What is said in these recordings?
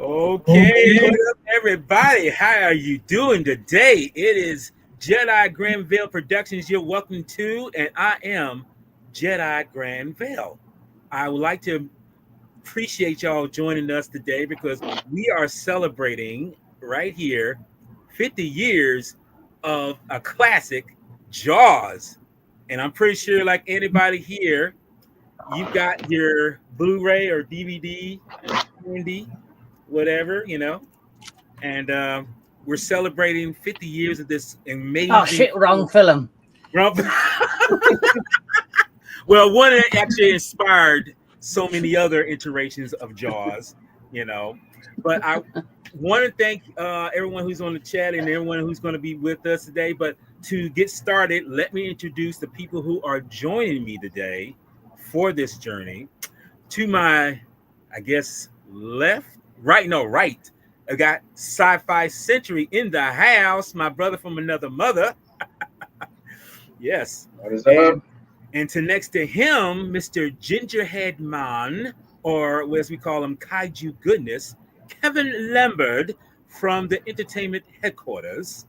Okay, what up, everybody? How are you doing today? It is Jedi Granville Productions you're welcome to, and I am Jedi Granville. I would like to appreciate y'all joining us today because we are celebrating right here 50 years of a classic, Jaws. And I'm pretty sure, like anybody here, you've got your Blu-ray or DVD handy, whatever. And we're celebrating 50 years of this Oh amazing shit, wrong film. film. Well, one that actually inspired so many other iterations of Jaws, you know. But I want to thank everyone who's on the chat and everyone who's going to be with us today. But to get started, let me introduce the people who are joining me today for this journey. To my, I guess, left, right, no, right. I got Sci-Fi Century in the house, my brother from another mother. Yes. What is up? And to next to him, Mr. Gingerhead Man, or as we call him, Kaiju Goodness, Kevin Lambert from the entertainment headquarters.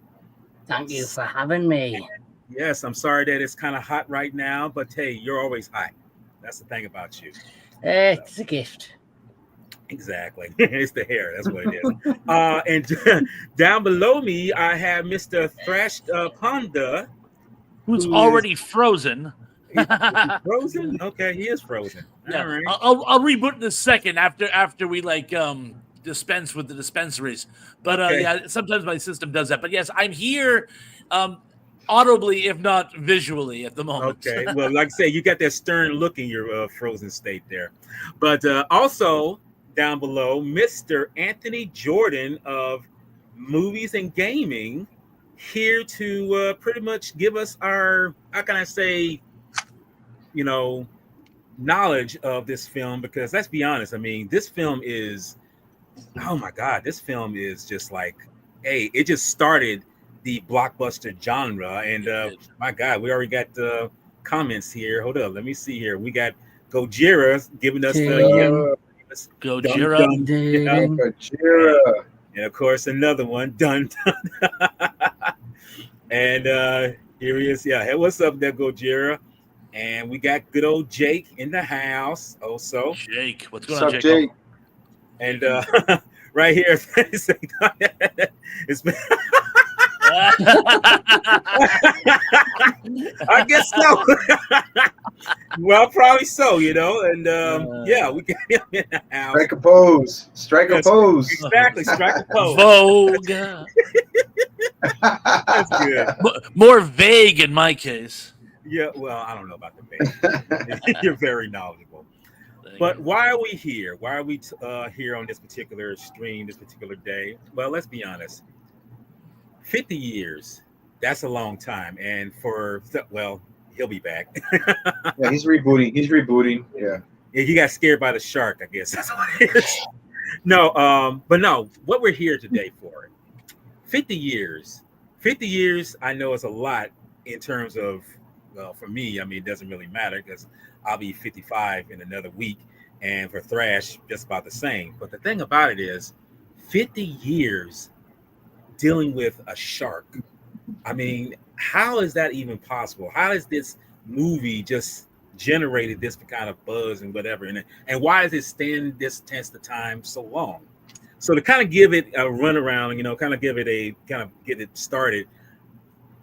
Thank you for having me. Yes, I'm sorry that it's kind of hot right now, but hey, you're always hot. That's the thing about you. It's a gift. Exactly. It's the hair. That's what it is. And down below me, I have Mr. Thrashed Panda. Who's already frozen. He's frozen? Okay, he is frozen. Yeah. All right. I'll reboot in a second after we dispense with the dispensaries. But Okay. yeah, sometimes my system does that. But yes, I'm here audibly, if not visually, at the moment. Okay. Well, like I say, you got that stern look in your frozen state there. But also down below, Mr. Anthony Jordan of Movies and Gaming, here to pretty much give us our, how can I say, knowledge of this film, because let's be honest, I mean, this film is, oh my God, this film is just like, hey, it just started the blockbuster genre. And my God, we already got comments here. Hold up, let me see here. We got Gojira giving us the Gojira. Gojira. And of course, another one, dun. And here he is. Yeah, hey, what's up there, Gojira? And we got good old Jake in the house also. Jake, what's going What's on, up, Jake? Jake? And right here, it's been I guess so. Well, probably so, And yeah, we got him in the house. Strike a pose. Strike a pose. Exactly, strike a pose. Vogue. That's good. More vague in my case. Yeah, well, I don't know about the band. You're very knowledgeable. But why are we here? Why are we here on this particular stream, this particular day? Well, let's be honest. 50 years, that's a long time. And he'll be back. Yeah, he's rebooting. Yeah. He got scared by the shark, I guess. That's what it is. No, but no, what we're here today for, 50 years. 50 years, I know it's a lot in terms of, well, for me, I mean, it doesn't really matter because I'll be 55 in another week. And for Thrash, just about the same. But the thing about it is 50 years dealing with a shark. I mean, how is that even possible? How is this movie just generated this kind of buzz and whatever? And why does it stand this test of time so long? So to kind of give it a run around, kind of get it started.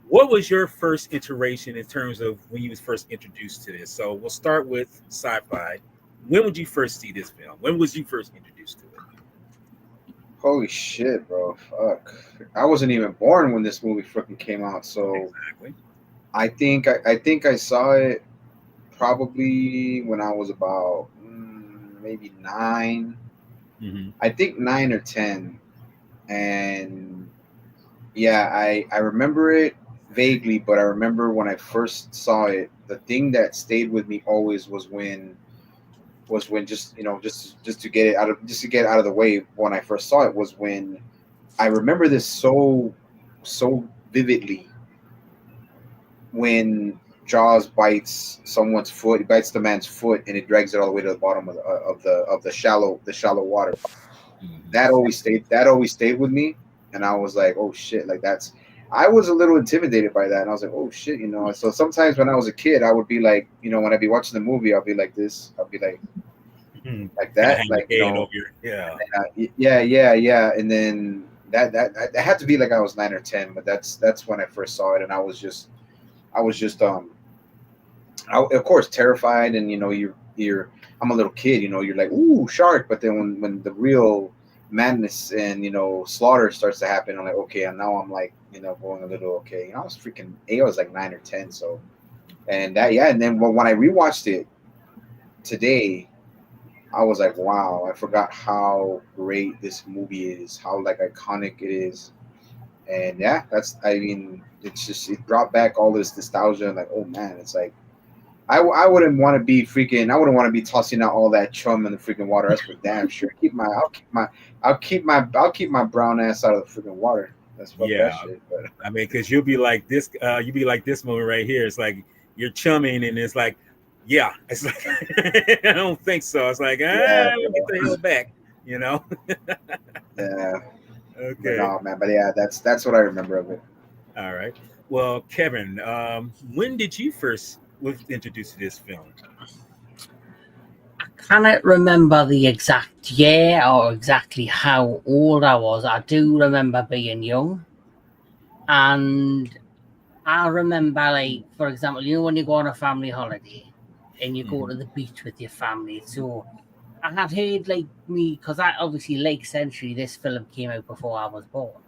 What was your first iteration in terms of when you was first introduced to this? So we'll start with Sci-Fi. When would you first see this film? When was you first introduced to it? Holy shit, bro. Fuck. I wasn't even born when this movie freaking came out. So Exactly. I think I saw it probably when I was about maybe 9. Mm-hmm. I think 9 or 10. And yeah, I remember it vaguely, but I remember when I first saw it, the thing that stayed with me always was when just to get out of the way when I first saw it was when I remember this so vividly when Jaws bites someone's foot, he bites the man's foot and it drags it all the way to the bottom of the shallow water. Mhm. That always stayed with me, and I was like, oh shit, like that's. I was a little intimidated by that, and I was like, oh shit, you know. So sometimes when I was a kid, I would be like, you know, when I'd be watching the movie, I'll be like this, I'll be like Kind of that, hang like, you your head know, over your yeah. yeah, and then that had to be like I was 9 or 10, but that's when I first saw it, and I was just of course terrified, and you know you're I'm a little kid, you know, you're like ooh shark, but then when the real madness and you know slaughter starts to happen, I'm like okay, and now I'm like you know going a little okay. You know, I was freaking I was like 9 or 10, so and that yeah, and then when I rewatched it today, I was like wow, I forgot how great this movie is, how like iconic it is, and yeah, that's I mean it's just it brought back all this nostalgia and like oh man, it's like I wouldn't want to be freaking. I wouldn't want to be tossing out all that chum in the freaking water. That's for damn sure. I'll keep my brown ass out of the freaking water. That's fuck that Yeah, shit. But I mean, because you'll be like this. You'll be like this moment right here. It's like you're chumming, and it's like, yeah, it's like I don't think so. It's like yeah, get the hell back. You know? yeah. But Okay. no, man. But yeah, that's what I remember of it. All right. Well, Kevin, when did you first was introduced to this film? Cannot remember the exact year or exactly how old I was. I do remember being young, and I remember, like, for example, you know, when you go on a family holiday and you go to Mhm. the beach with your family. So I had heard, like, me, because I obviously, Lake Century, this film came out before I was born.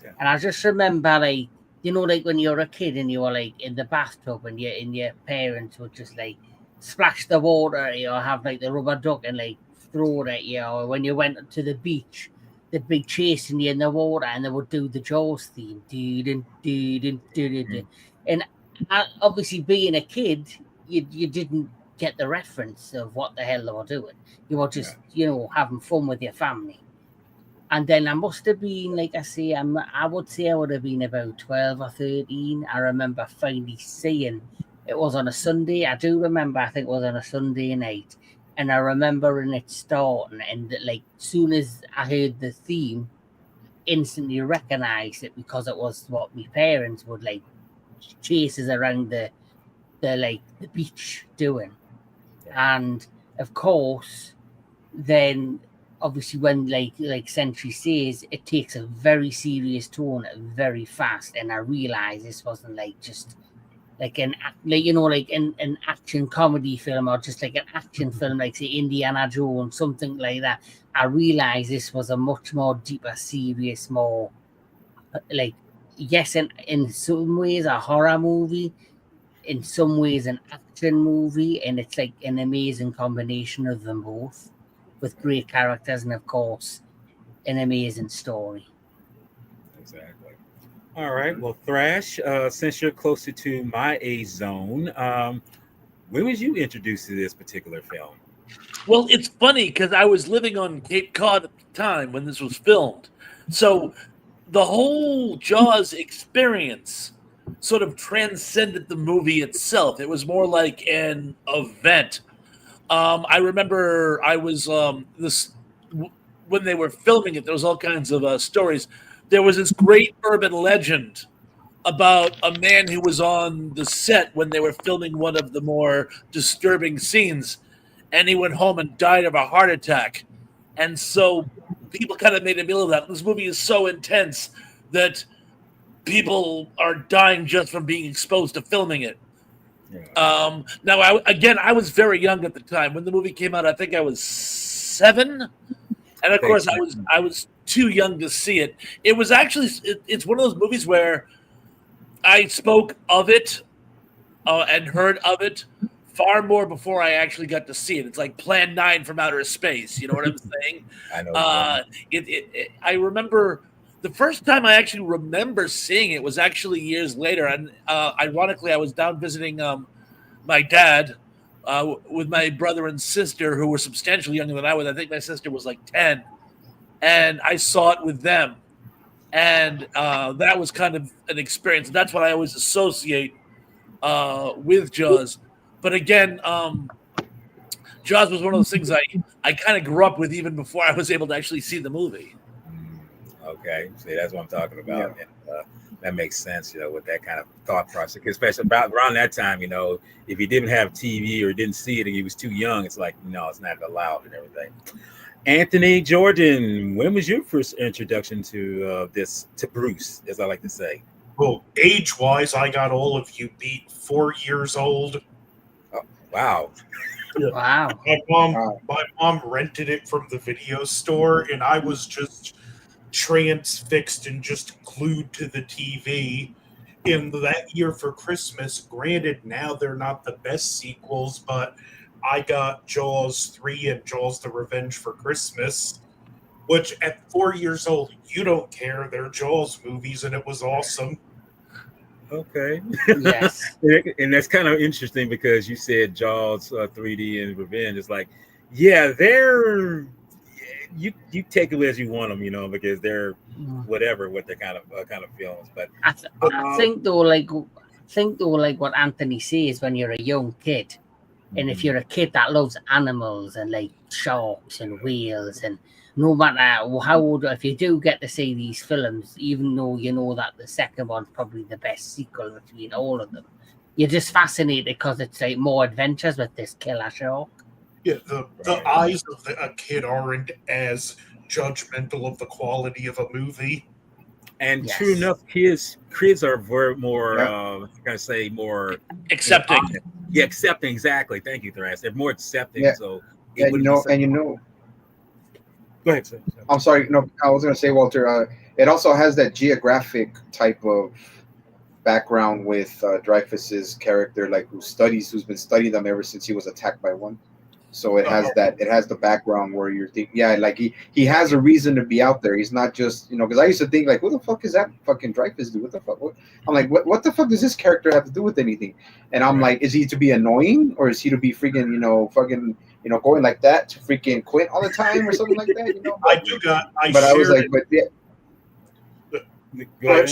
Yeah. And I just remember, like, you know, like when you were a kid and you were like in the bathtub and your parents would just like splash the water at you or have like the rubber duck and like throw it at you, or when you went to the beach, they'd be chasing you in the water and they would do the Jaws theme. Mm. And obviously, being a kid, you didn't get the reference of what the hell they were doing. You were Yeah. just, you know, having fun with your family. And then I must have been, like I say, I would say I would have been about 12 or 13. I remember finally seeing it was on a Sunday. I do remember, I think it was on a Sunday night. And I remember in it starting, and like, soon as I heard the theme, instantly recognized it because it was what my parents would like chase us around the beach doing. Right. And of course, then obviously when like Sentry says, it takes a very serious tone very fast, and I realized this wasn't like just like like you know like an action comedy film or just like an action film like say Indiana Jones, something like that. I realized this was a much more deeper, serious, more like yes, in some ways a horror movie, in some ways an action movie, and it's like an amazing combination of them both with great characters and of course an amazing story. Exactly. All right. Hmm. Well, Thrash, since you're closer to my age zone, when was you introduced to this particular film? Well, it's funny because I was living on Cape Cod at the time when this was filmed. So the whole Jaws experience sort of transcended the movie itself. It was more like an event. I remember I was when they were filming it. There was all kinds of stories. There was this great urban legend about a man who was on the set when they were filming one of the more disturbing scenes, and he went home and died of a heart attack. And so people kind of made a meal of that. This movie is so intense that people are dying just from being exposed to filming it. Yeah. Now, I was very young at the time when the movie came out. I think I was 7, and of Thanks. course, I was too young to see it. It was actually it's one of those movies where I spoke of it and heard of it far more before I actually got to see it. It's like Plan 9 from outer space. You know what I'm saying? I know you mean. Uh, I remember the first time I actually remember seeing it was actually years later. And ironically, I was down visiting my dad with my brother and sister who were substantially younger than I was. I think my sister was like 10. And I saw it with them. And that was kind of an experience. That's what I always associate with Jaws. But again, Jaws was one of those things I kind of grew up with even before I was able to actually see the movie. Okay, see, that's what I'm talking about. Yeah. And, that makes sense, with that kind of thought process. Especially about around that time, if you didn't have TV or didn't see it and you was too young, it's like, no, it's not allowed and everything. Anthony Jordan, when was your first introduction to Bruce, as I like to say? Well, age-wise, I got all of you beat. 4 years old. Oh, wow. Wow. My mom rented it from the video store, and I was just transfixed and just glued to the TV. In that year for Christmas, granted, now they're not the best sequels, but I got Jaws 3 and Jaws the Revenge for Christmas, which at 4 years old, you don't care. They're Jaws movies, and it was awesome. Okay. Yes. And that's kind of interesting because you said Jaws 3D and Revenge. It's like, yeah, they're you take it as you want them, because they're whatever with the kind of films. But I think though, like what Anthony says, when you're a young kid, and if you're a kid that loves animals and like sharks and whales, and no matter how old, if you do get to see these films, even though you know that the second one's probably the best sequel between all of them, you're just fascinated because it's like more adventures with this killer shark. Yeah, the eyes of a kid aren't as judgmental of the quality of a movie. And Yes. true enough, kids are very more, more Accepting. Yeah, accepting, exactly. Thank you, Thras. They're more accepting. Yeah. So Go ahead, sir. I'm sorry. No, I was going to say, Walter. It also has that geographic type of background with Dreyfus's character, like who's been studying them ever since he was attacked by one. So it has that. It has the background where you're thinking, yeah, like he has a reason to be out there. He's not just, because I used to think like, who the fuck is that fucking Dreyfus dude? What the fuck? I'm like, what the fuck does this character have to do with anything? And I'm like, is he to be annoying or is he to be freaking, fucking, going like that to freaking quit all the time or something like that? I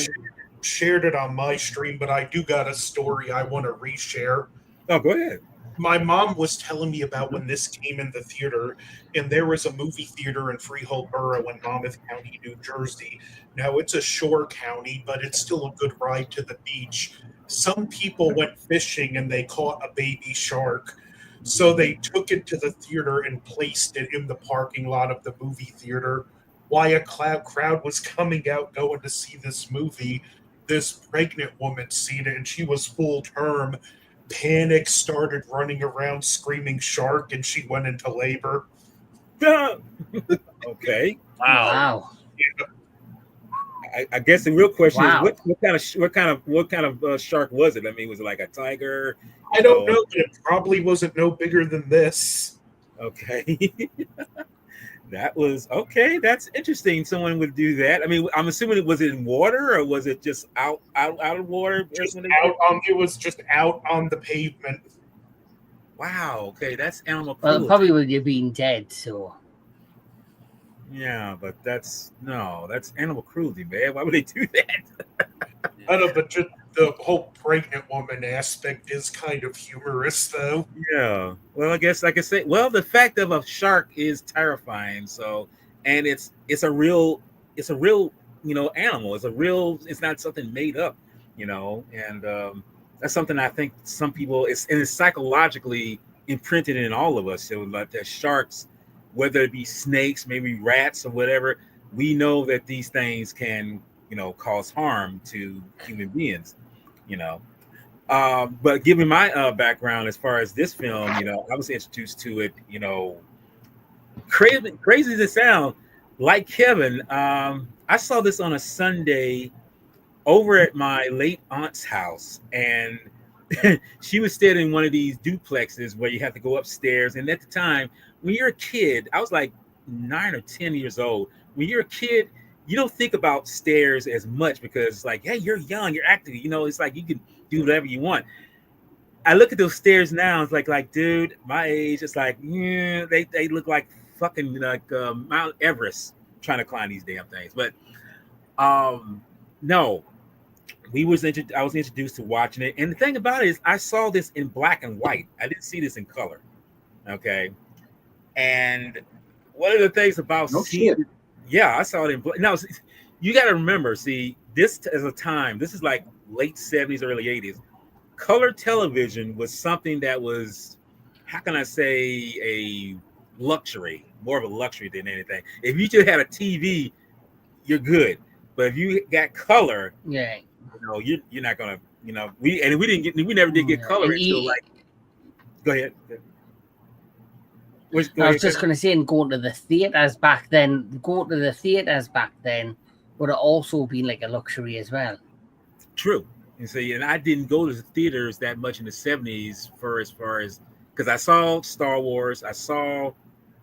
shared it on my stream, but I do got a story I want to reshare. Oh, go ahead. My mom was telling me about when this came in the theater, and there was a movie theater in Freehold Borough in Monmouth County, New Jersey. Now, it's a shore county, but it's still a good ride to the beach. Some people went fishing and they caught a baby shark. So they took it to the theater and placed it in the parking lot of the movie theater. While a crowd was coming out going to see this movie, this pregnant woman seen it, and she was full term. Panic, started running around screaming shark, and she went into labor. Okay. Wow. I guess the real question is what kind of shark was it? I mean, was it like a tiger? I don't know, but it probably wasn't no bigger than this. Okay. That was okay. That's interesting. Someone would do that. I mean, I'm assuming it was in water or was it just out of water? It was just out on the pavement. Wow. Okay, that's animal cruelty. Well, probably with you being dead, so. Yeah, but that's animal cruelty, man. Why would they do that? I don't know, but just the whole pregnant woman aspect is kind of humorous, though. Yeah. Well, I guess I could say. Well, the fact of a shark is terrifying. So, and it's a real animal. It's not something made up, And that's something I think some people it's psychologically imprinted in all of us. So, like the sharks, whether it be snakes, maybe rats or whatever, we know that these things can cause harm to human beings. But given my background as far as this film, I was introduced to it, crazy as it sounds, like Kevin, I saw this on a Sunday over at my late aunt's house, and she was staying in one of these duplexes where you have to go upstairs. And at the time, when you're a kid, I was like 9 or 10 years old. When you're a kid, you don't think about stairs as much because it's like, hey, you're young, you're active, it's like you can do whatever you want. I look at those stairs now, it's like, dude, my age, it's like, yeah, they look like fucking Mount Everest trying to climb these damn things. But no, I was introduced to watching it. And the thing about it is I saw this in black and white. I didn't see this in color. Okay, and one of the things about No seeing, shit. yeah, I saw it in now. You got to remember, see, this as a time. This is like late '70s, early '80s. Color television was something that was, how can I say, a luxury, more of a luxury than anything. If you just had a TV, you're good. But if you got color, Yeah. you're not gonna, we never did get Yeah. color And until like, go ahead. Go I was ahead, just Kevin. going to say, and going to the theaters back then, would have also been like a luxury as well. True. And see, and I didn't go to the theaters that much in the '70s for as far as, because I saw Star Wars, I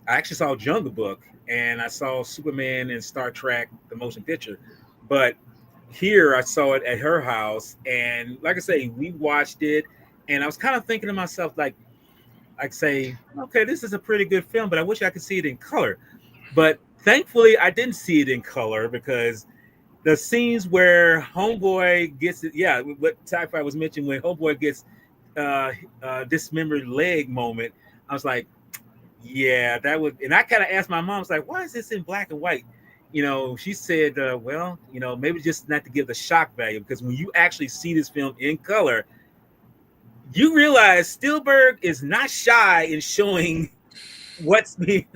actually saw Jungle Book, and I saw Superman and Star Trek, the motion picture. But here I saw it at her house, and like I say, we watched it, and I was kind of thinking to myself, like, I'd say, okay, this is a pretty good film, but I wish I could see it in color. But thankfully, I didn't see it in color because the scenes where Homeboy gets it, yeah, what Sci-Fi was mentioning, when Homeboy gets dismembered leg moment, I was like, yeah, that would, and I kind of asked my mom, I was like, why is this in black and white? She said, well, maybe just not to give the shock value, because when you actually see this film in color, you realize Spielberg is not shy in showing what's being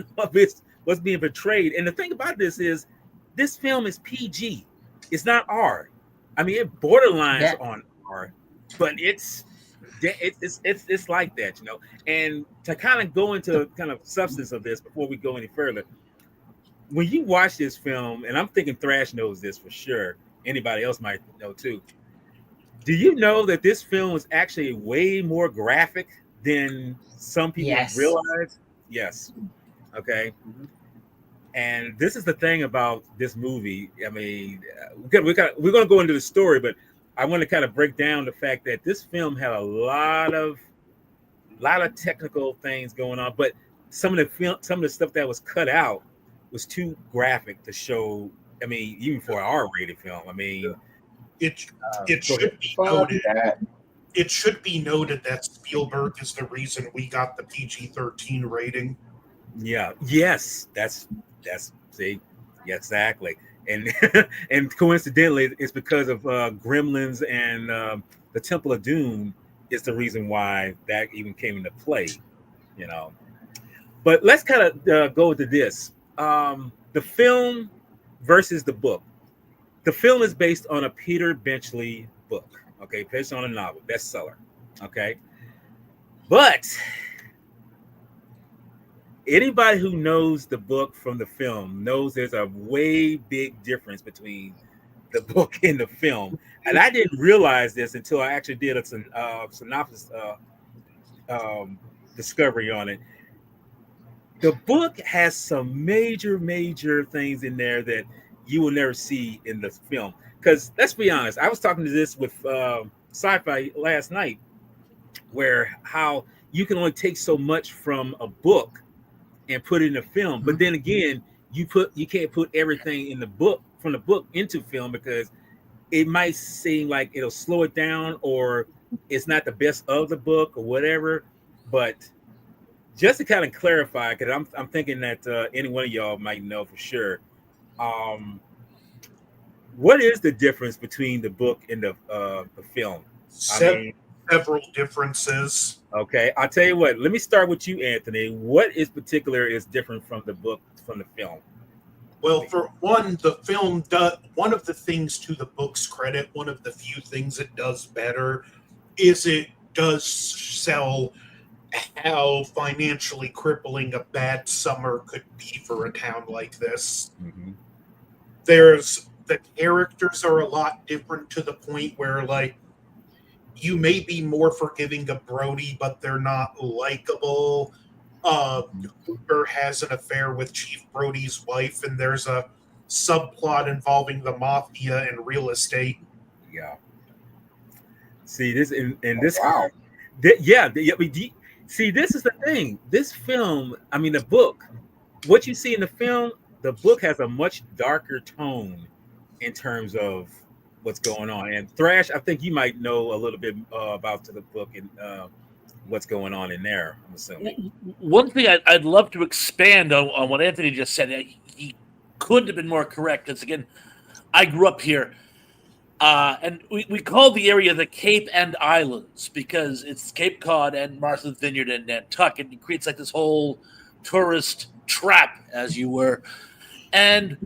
what's being portrayed. And the thing about this is, this film is PG. It's not R. I mean, it borderlines on R, but it's like that. And to kind of go into kind of substance of this before we go any further, when you watch this film, and I'm thinking Thrash knows this for sure. Anybody else might know too. Do you know that this film was actually way more graphic than some people Yes. realize? Yes. Okay. And this is the thing about this movie. I mean, we're going to go into the story, but I want to kind of break down the fact that this film had a lot of technical things going on, but some of the stuff that was cut out was too graphic to show. I mean, even for an R-rated film. I mean, it go ahead. should be Fuck noted. that. It should be noted that Spielberg is the reason we got the PG-13 rating. Yeah. Yes. That's see. Yeah, exactly. And and coincidentally, it's because of Gremlins and the Temple of Doom is the reason why that even came into play. But let's kind of go into this. The film versus the book. The film is based on a Peter Benchley book. Okay, based on a novel, bestseller. Okay, but anybody who knows the book from the film knows there's a way big difference between the book and the film, and I didn't realize this until I actually did a synopsis discovery on it. The book has some major things in there that you will never see in the film. Because let's be honest, I was talking to this with Sci-Fi last night, where how you can only take so much from a book and put it in a film, but then again, you can't put everything in the book from the book into film, because it might seem like it'll slow it down, or it's not the best of the book or whatever. But just to kind of clarify, because I'm thinking that any one of y'all might know for sure. What is the difference between the book and the film? I mean, Several differences. okay, I'll tell you what. Let me start with you, Anthony. What is particular is different from the book from the film? Well, for one, the film does one of the things, to the book's credit, one of the few things it does better is it does sell how financially crippling a bad summer could be for a town like this. Mm-hmm. The characters are a lot different, to the point where, like, you may be more forgiving of Brody, but they're not likable. Hooper has an affair with Chief Brody's wife, and there's a subplot involving the mafia and real estate. Yeah. See this in this. Wow. See, this is the thing. This film, I mean, the book. What you see in the film, the book has a much darker tone in terms of what's going on. And Thrash, I think you might know a little bit about the book and what's going on in there. I'm assuming. One thing I'd love to expand on what Anthony just said. He couldn't have been more correct because, again, I grew up here. And we call the area the Cape and Islands because it's Cape Cod and Martha's Vineyard and Nantucket. And it creates like this whole tourist trap, as you were. And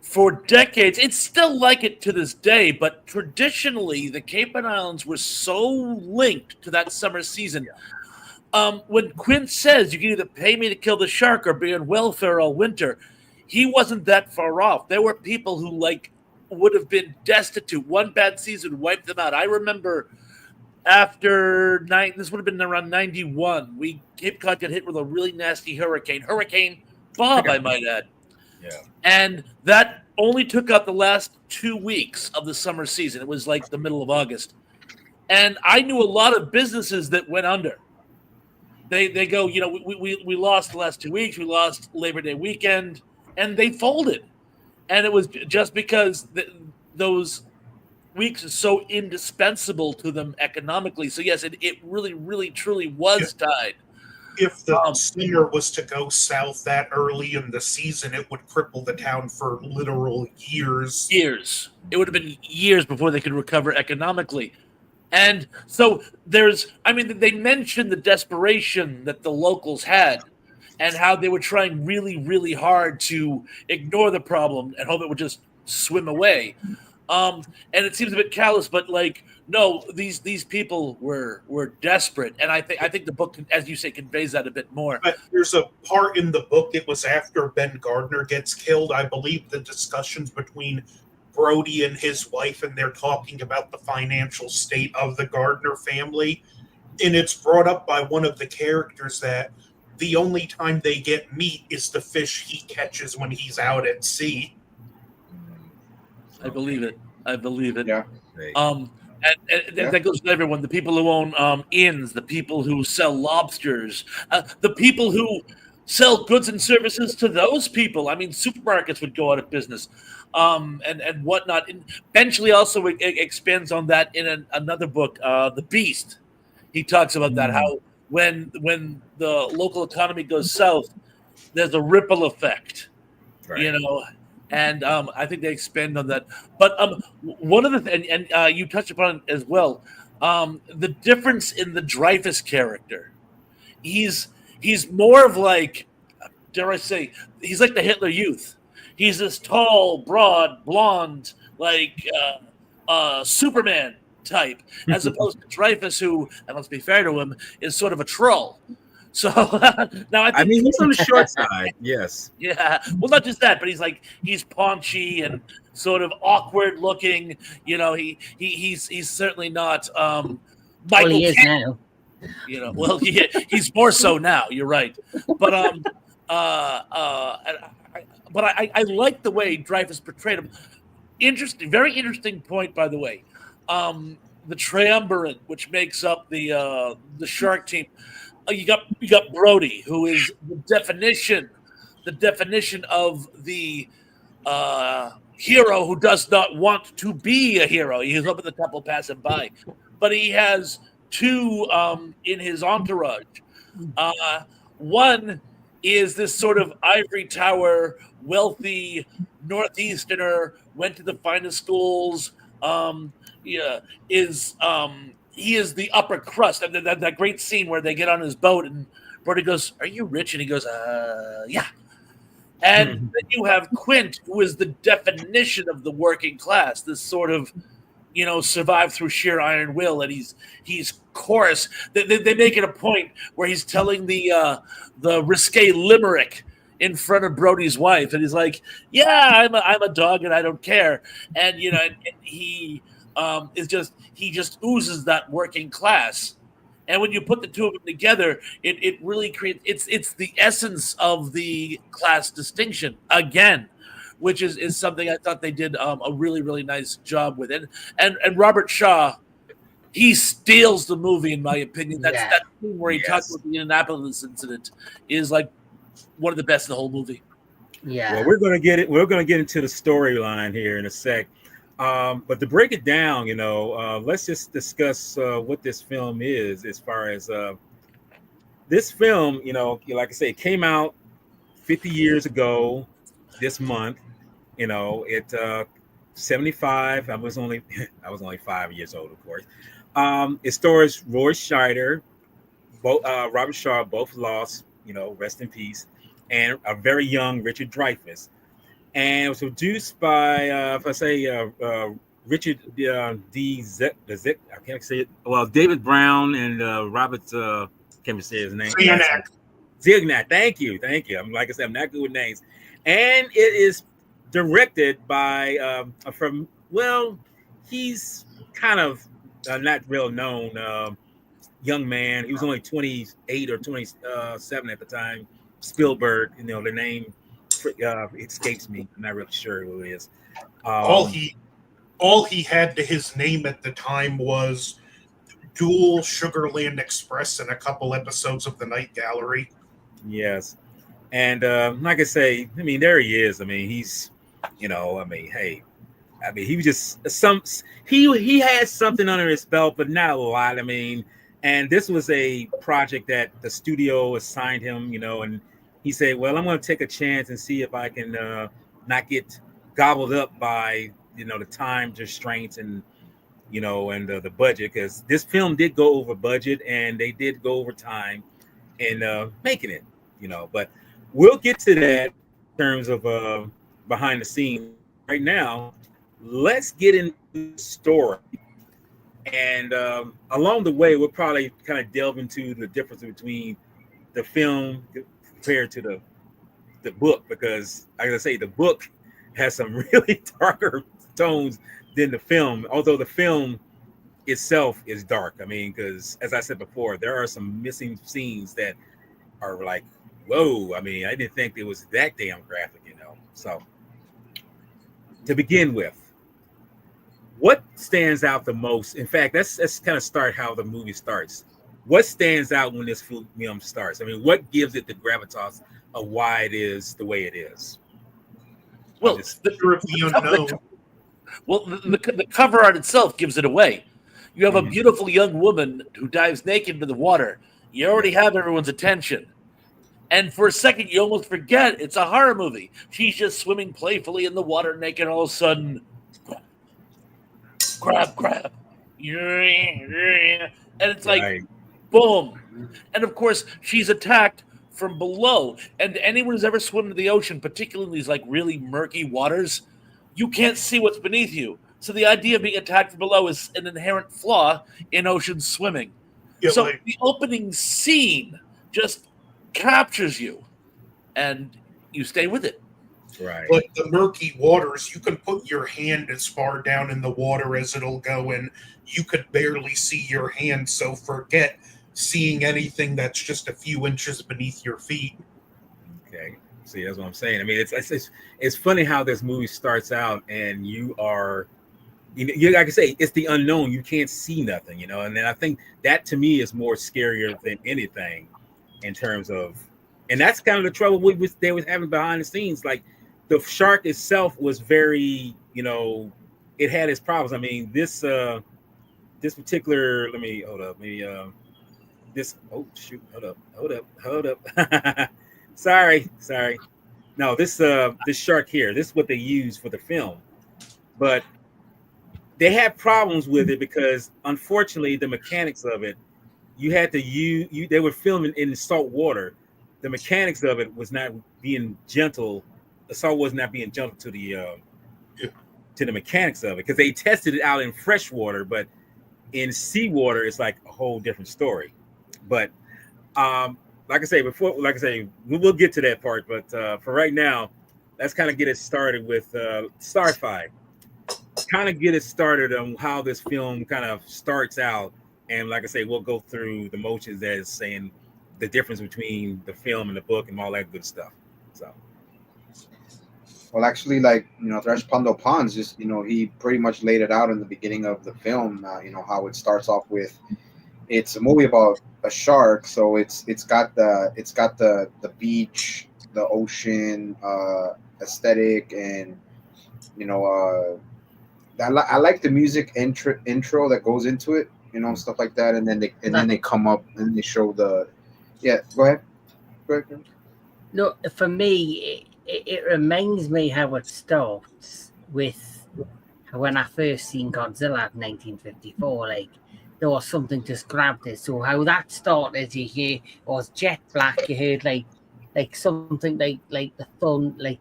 for decades, it's still like it to this day, but traditionally, the Cape and Islands were so linked to that summer season. When Quint says you can either pay me to kill the shark or be on welfare all winter, he wasn't that far off. There were people who would have been destitute. One bad season wiped them out. I remember after this would have been around 91. Cape Cod got hit with a really nasty Hurricane Bob, I might add. Yeah. And that only took out the last 2 weeks of the summer season. It was like the middle of August. And I knew a lot of businesses that went under. They go, we lost the last 2 weeks. We lost Labor Day weekend, and they folded. And it was just because those weeks are so indispensable to them economically. So, yes, it really, really, truly was tied. If the singer was to go south that early in the season, it would cripple the town for literal years. Years. It would have been years before they could recover economically. And so they mentioned the desperation that the locals had and how they were trying really, really hard to ignore the problem and hope it would just swim away. And it seems a bit callous, but no, these people were desperate, and I think the book, as you say, conveys that a bit more. But there's a part in the book, it was after Ben Gardner gets killed. I believe the discussions between Brody and his wife, and they're talking about the financial state of the Gardner family, and it's brought up by one of the characters that the only time they get meat is the fish he catches when he's out at sea. I believe it. Yeah. And that goes to everyone. The people who own inns, the people who sell lobsters, the people who sell goods and services to those people. I mean, supermarkets would go out of business, and whatnot. And eventually, also expands on that in another book, The Beast. He talks about that, how when the local economy goes south, there's a ripple effect, Right. And I think they expand on that. But one of the and you touched upon it as well, the difference in the Dreyfus character. He's more of dare I say, he's like the Hitler Youth. He's this tall, broad, blonde, Superman type, as opposed to Dreyfus, who, and let's be fair to him, is sort of a troll. So now I think he's on the short side. Yes. Yeah. Well, not just that, but he's paunchy and sort of awkward looking. He's certainly not Michael. Well, he is now. Well, he's more so now. You're right. But but I like the way Dreyfus portrayed him. Interesting, very interesting point, by the way. The triumvirate, which makes up the Shark team. You got Brody, who is the definition of the hero who does not want to be a hero. He's up at the temple passing by, but he has two in his entourage. One is this sort of ivory tower, wealthy Northeasterner, went to the finest schools. He is the upper crust. And that great scene where they get on his boat and Brody goes, "Are you rich?" And he goes, "Yeah." And then you have Quint, who is the definition of the working class. This sort of, survive through sheer iron will, and he's coarse. They make it a point where he's telling the risque limerick in front of Brody's wife, and he's like, "Yeah, I'm a dog, and I don't care." And and he he just oozes that working class. And when you put the two of them together, it really creates it's the essence of the class distinction again, which is something I thought they did a really, really nice job with. And Robert Shaw, he steals the movie, in my opinion. That scene where he talks about the Indianapolis incident is like one of the best in the whole movie. Yeah. Well, we're gonna get into the storyline here in a sec. But to break it down, let's just discuss what this film is. As far as this film, like I say, it came out 50 years ago this month. It 75. I was only I was only 5 years old, of course. It stars Roy Scheider, both Robert Shaw, both lost. Rest in peace, and a very young Richard Dreyfuss. And it was produced by, if I say, Richard D. Zick, I can't say it. Well, David Brown and Robert, can't even say his name. Zanuck. Zignac. Thank you. I'm like I said, I'm not good with names. And it is directed by he's kind of not real known young man. He was only 28 or 27 at the time. Spielberg, the name escapes me. I'm not really sure who it is. All he had to his name at the time was Dual Sugarland Express and a couple episodes of The Night Gallery. Yes. And like I say, there he is. He's, hey, he was just he had something under his belt, but not a lot. And this was a project that the studio assigned him, and he said, well, I'm going to take a chance and see if I can not get gobbled up by, the time restraints and, and the budget, because this film did go over budget and they did go over time in making it, but we'll get to that in terms of behind the scenes. Right now, let's get into the story. And along the way, we'll probably kind of delve into the difference between the film compared to the book, because like I say, the book has some really darker tones than the film, although the film itself is dark. Because as I said before, there are some missing scenes that are like, whoa, I didn't think it was that damn graphic, So to begin with, what stands out the most? In fact, let's kind of start how the movie starts. What stands out when this film starts? What gives it the gravitas of why it is the way it is? Well, The fear of the unknown. The cover art itself gives it away. You have a beautiful young woman who dives naked into the water. You already have everyone's attention. And for a second, you almost forget it's a horror movie. She's just swimming playfully in the water naked. All of a sudden, grab. And it's like, boom. And of course, she's attacked from below. And anyone who's ever swum in the ocean, particularly in these like really murky waters, you can't see what's beneath you. So the idea of being attacked from below is an inherent flaw in ocean swimming. Yeah, so the opening scene just captures you, and you stay with it. Right. But the murky waters, you can put your hand as far down in the water as it'll go, and you could barely see your hand. So forget seeing anything that's just a few inches beneath your feet. Okay. See, that's what I'm saying. It's funny how this movie starts out, and you are, like I say, it's the unknown. You can't see nothing, And then I think that to me is more scarier than anything, in terms of, and that's kind of the trouble they was having behind the scenes. Like the shark itself was very, it had its problems. This particular, let me hold up, hold up. Sorry. No, this shark here, this is what they use for the film, but they had problems with it because unfortunately the mechanics of it, you had to use, they were filming in salt water. The mechanics of it was not being gentle. The salt was not being gentle to the mechanics of it, because they tested it out in fresh water, but in seawater it's like a whole different story. But like I say, we'll get to that part. But for right now, let's kind of get it started with Sci-Fi. Kind of get it started on how this film kind of starts out. And like I say, we'll go through the motions as saying the difference between the film and the book and all that good stuff. So, well, actually, like, Thresh Pando Pons, just, he pretty much laid it out in the beginning of the film. How it starts off with, it's a movie about a shark, so it's got the beach, the ocean aesthetic, and I like the music intro that goes into it, stuff like that, and then they come up and they show the. Yeah, go ahead. Go ahead. No, for me, it reminds me how it starts with when I first seen Godzilla in 1954. Like, there was something just grabbed it. So how that started, you hear, was jet black. You heard like something like the like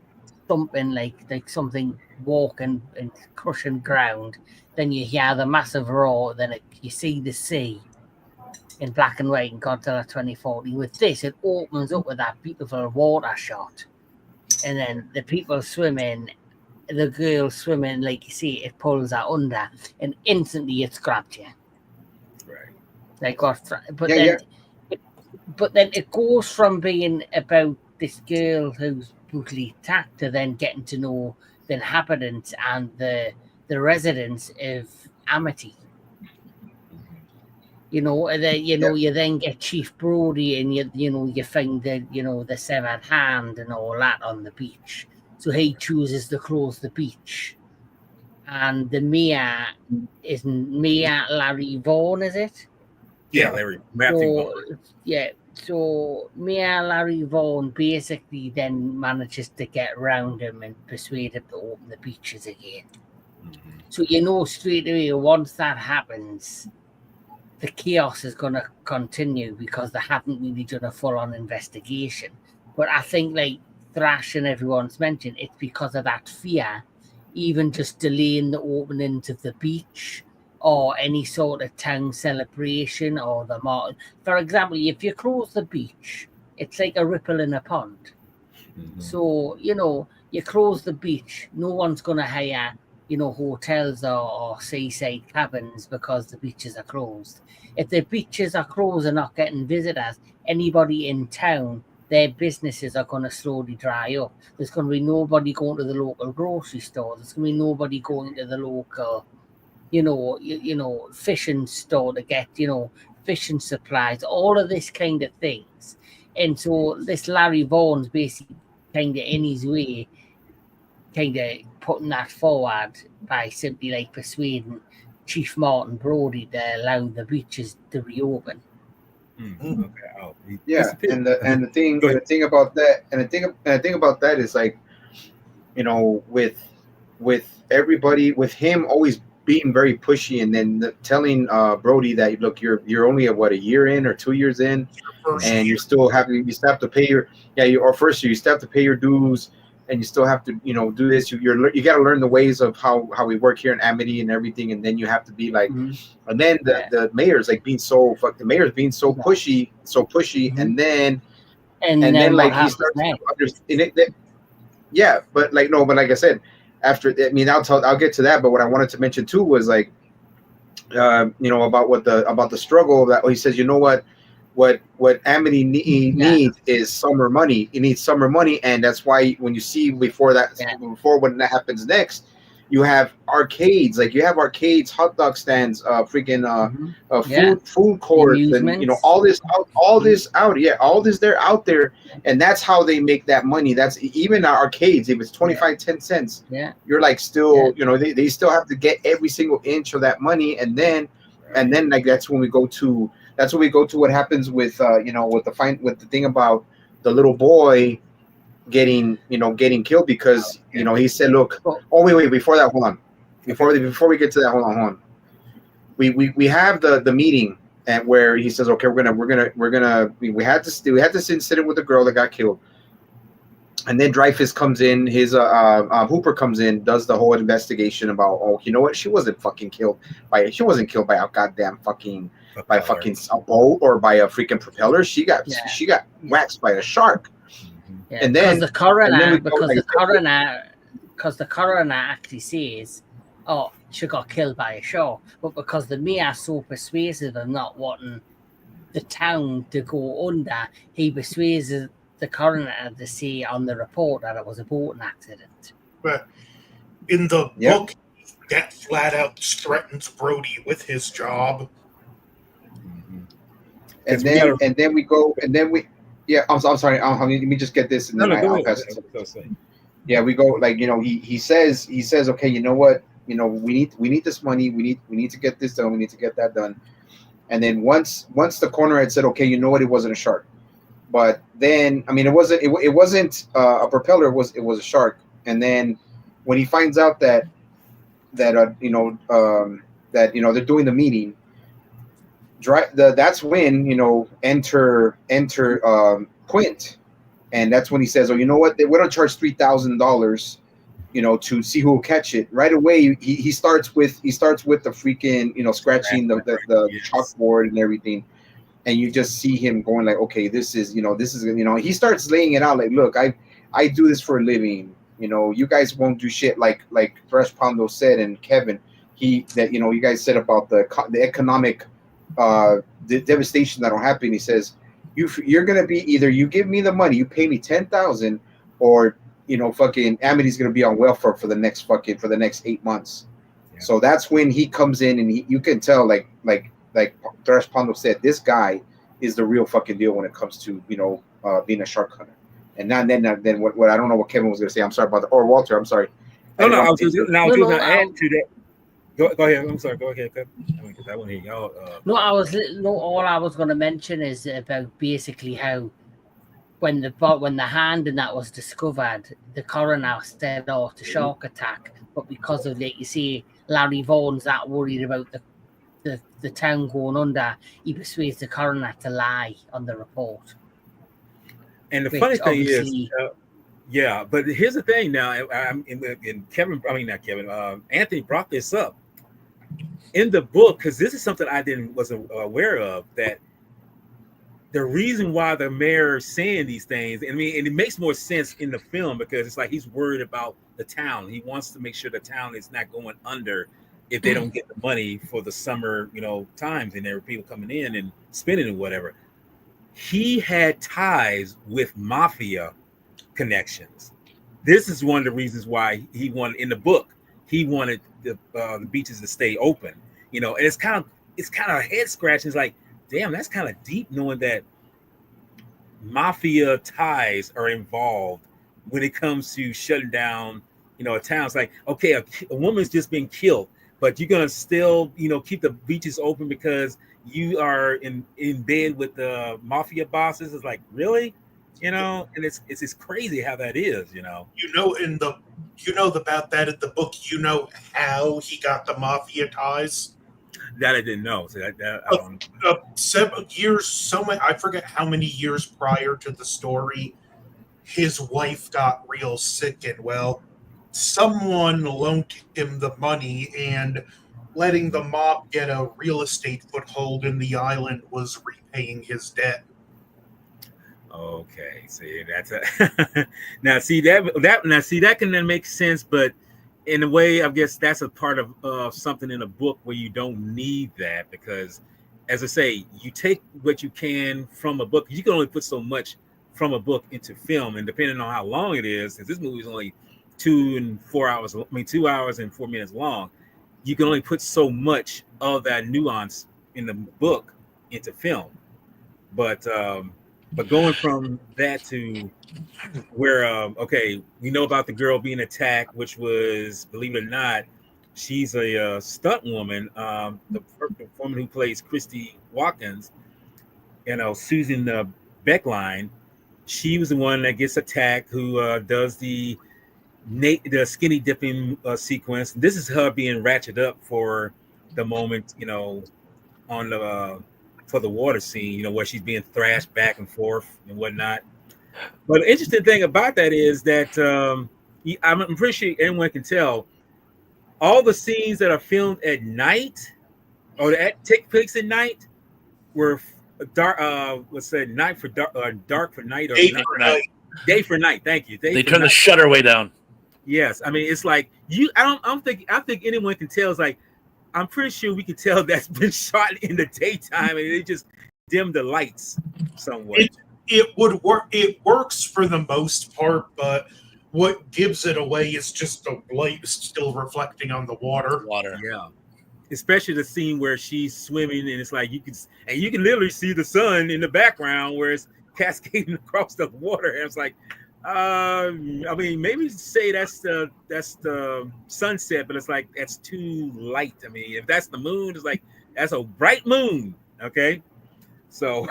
thumping, like something walking and crushing ground. Then you hear the massive roar. Then you see the sea in black and white in Godzilla 2040. With this, it opens up with that beautiful water shot. And then the people swimming, the girl swimming, like you see, it pulls her under, and instantly it's grabbed you. Right. Like what? But then it goes from being about this girl who's brutally attacked to then getting to know the inhabitants and the residents of Amity. And then you then get Chief Brody, and you find the severed hand and all that on the beach. So he chooses to close the beach, and the Mia isn't Mia Larry Vaughan, is it? Yeah, Larry Matthew Vaughn. Yeah. So Mia Larry Vaughan basically then manages to get around him and persuade him to open the beaches again. Mm-hmm. So straight away once that happens, the chaos is going to continue because they haven't really done a full-on investigation. But I think, like Thrash and everyone's mentioned, it's because of that fear, even just delaying the opening of the beach or any sort of town celebration or the market. For example, if you close the beach, it's like a ripple in a pond. Mm-hmm. So, you close the beach, no one's going to hire hotels or seaside cabins because the beaches are closed. If the beaches are closed and not getting visitors, anybody in town, their businesses are going to slowly dry up. There's going to be nobody going to the local grocery store. There's going to be nobody going to the local, fishing store to get, fishing supplies, all of this kind of things. And so this Larry Vaughan's basically kind of in his way, kind of putting that forward by simply like persuading Chief Martin Brody to allow the beaches to reopen. Mm-hmm. Okay. Oh, yeah, and the thing about that is like, with everybody, with him always being very pushy, and then telling Brody that look, you're only a year in or 2 years in, and you still have to pay your first year, you still have to pay your dues. And you still have to, do this. You got to learn the ways of how we work here in Amity and everything. And then you have to be like, and then the mayor's like being so pushy, mm-hmm. and then like he starts to understand it. Yeah, but like but like I said, after I'll get to that. But what I wanted to mention too was like, about the struggle that he says, what Amity needs is summer money. It needs summer money, and that's why when you see before when that happens next, you have arcades, hot dog stands, food courts, and all this out there, and that's how they make that money. That's even our arcades. If it's 10 cents, you're like still, they still have to get every single inch of that money, and then like that's when we go to. That's when we go to what happens with with the thing about the little boy getting killed because he said, look, wait, before that, hold on, before we get to that, hold on, we have the meeting and where he says, okay, we had this incident with the girl that got killed, and then Dreyfus comes in, his Hooper comes in, does the whole investigation about, she wasn't killed by a goddamn fucking by a boat or by a freaking propeller. She got waxed by a shark. Yeah, and then the coroner actually says, oh, she got killed by a shark, but because the mayor are so persuasive of not wanting the town to go under, he persuades the coroner to say on the report that it was a boating accident. But in the book, that flat out threatens Brody with his job. And then we go, and then we, I'm sorry. Let me just get this, and then I'll pass it. Yeah, we go like he says, okay, you know what? we need this money. We need to get this done. We need to get that done. And then once the coroner had said, okay, you know what, it wasn't a shark. But then, I mean, it wasn't a propeller. It was a shark. And then when he finds out that they're doing the meeting, that's when enter Quint, and that's when he says, oh, you know what, we're gonna charge $3,000, to see who will catch it. Right away, he starts with the freaking scratching the chalkboard and everything. And you just see him going like, okay, this is he starts laying it out like, look, I do this for a living. You guys won't do shit like Thresh Pondo said, and Kevin, you guys said about the economic the devastation that'll happen. He says, you're gonna be, either you give me the money, you pay me 10,000, or fucking Amity's gonna be on welfare for the next 8 months. Yeah. So that's when he comes in, and you can tell like Thresh Pondo said, this guy is the real fucking deal when it comes to being a shark hunter. And then what I don't know what Kevin was going to say. I'm sorry about that. Or Walter, I'm sorry. I was just going to add to that. Go ahead. I'm sorry. Go ahead. I want to hear y'all. All I was going to mention is about basically how when the hand and that was discovered, the coroner said, "Oh, it's a shark attack," but because of, like you say, Larry Vaughan's that worried about the town going under, he persuades the coroner to lie on the report. And the funny thing is, but here's the thing now, Anthony brought this up in the book, because this is something I wasn't aware of, that the reason why the mayor is saying these things, and it makes more sense in the film, because it's like he's worried about the town. He wants to make sure the town is not going under if they don't get the money for the summer, times, and there are people coming in and spending and whatever. He had ties with mafia connections. This is one of the reasons why he wanted, in the book, he wanted the beaches to stay open. And it's kind of head scratching. It's like, damn, that's kind of deep, knowing that mafia ties are involved when it comes to shutting down, a town. It's like, okay, a woman's just been killed, but you're gonna still, keep the beaches open because you are in bed with the mafia bosses. It's like, really, and it's crazy how that is, about that in the book. How he got the mafia ties. That I didn't know. So I don't know. 7 years, I forget how many years prior to the story, his wife got real sick, and someone loaned him the money, and letting the mob get a real estate foothold in the island was repaying his debt. Okay, see, that's that can then make sense, but in a way, I guess that's a part of something in a book where you don't need that, because, as I say, you take what you can from a book. You can only put so much from a book into film, and depending on how long it is, since this movie is only 2 hours and 4 minutes long, you can only put so much of that nuance in the book into film. But going from that to where, okay, we know about the girl being attacked, which was, believe it or not, she's a stunt woman. The woman who plays Christy Watkins, Susan Beckline, she was the one that gets attacked, who does the skinny dipping sequence. This is her being ratcheted up for the moment, on the for the water scene, where she's being thrashed back and forth and whatnot. But the interesting thing about that is that I'm pretty sure anyone can tell, all the scenes that are filmed at night or that take place at night were dark. Let's say night for dark, dark for night, or day for night. Thank you. They turn the shutter way down. Yes, I mean, it's like I think anyone can tell. It's like, I'm pretty sure we can tell that's been shot in the daytime, and they just dim the lights somewhat. It would work. It works for the most part, but what gives it away is just the light still reflecting on the water. Yeah, especially the scene where she's swimming, and it's like you can literally see the sun in the background where it's cascading across the water. And it's like, I mean, maybe say that's the sunset, but it's like that's too light. I mean, if that's the moon, it's like that's a bright moon. Okay, so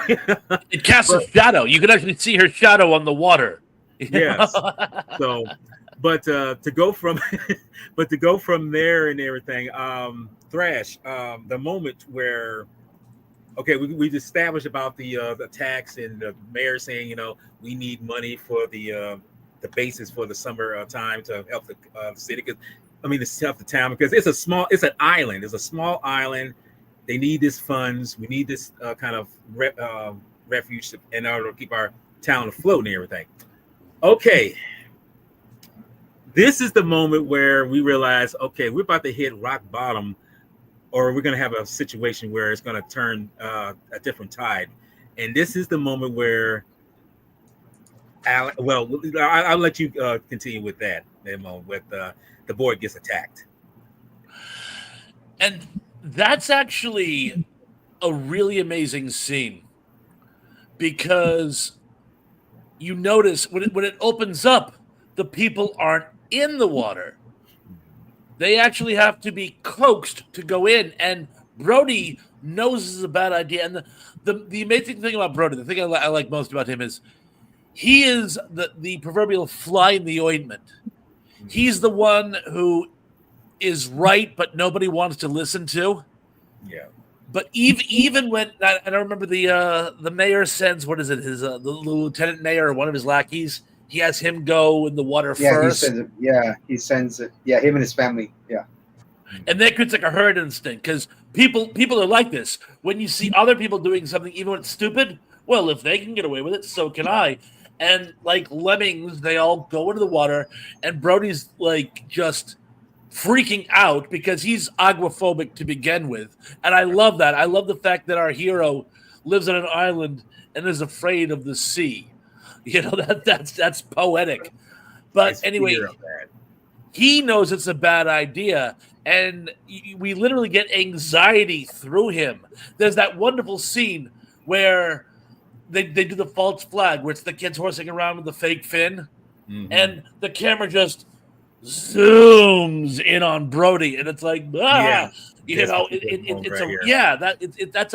It casts a but shadow. You can actually see her shadow on the water. You yes, know? so but to go from but to go from there and everything, Thrash, the moment where okay, we've established about the tax and the mayor saying, we need money for the basis for the summer time to help the city. Cause, I mean, to help the town because it's an island. It's a small island. They need this funds. We need this kind of refuge in order to keep our town afloat and everything. Okay, this is the moment where we realize, okay, we're about to hit rock bottom or we're going to have a situation where it's going to turn a different tide. And this is the moment where, I'll let you continue with that. With the board gets attacked. And that's actually a really amazing scene because you notice when it opens up, the people aren't in the water. They actually have to be coaxed to go in, and Brody knows this is a bad idea. And the amazing thing about Brody, the thing I like most about him is he is the proverbial fly in the ointment. He's the one who is right, but nobody wants to listen to. Yeah. But even when I remember the mayor sends what is it the lieutenant mayor or one of his lackeys, he has him go in the water first. He sends it. Yeah, him and his family. Yeah. And that creates like a herd instinct because people are like this. When you see other people doing something, even when it's stupid, well, if they can get away with it, so can I. And like lemmings, they all go into the water, and Brody's like just freaking out because he's agoraphobic to begin with. And I love that. I love the fact that our hero lives on an island and is afraid of the sea. That's poetic. But anyway, he knows it's a bad idea, and we literally get anxiety through him. There's that wonderful scene where they do the false flag, where it's the kids horsing around with the fake fin, and the camera just zooms in on Brody, and it's like, that's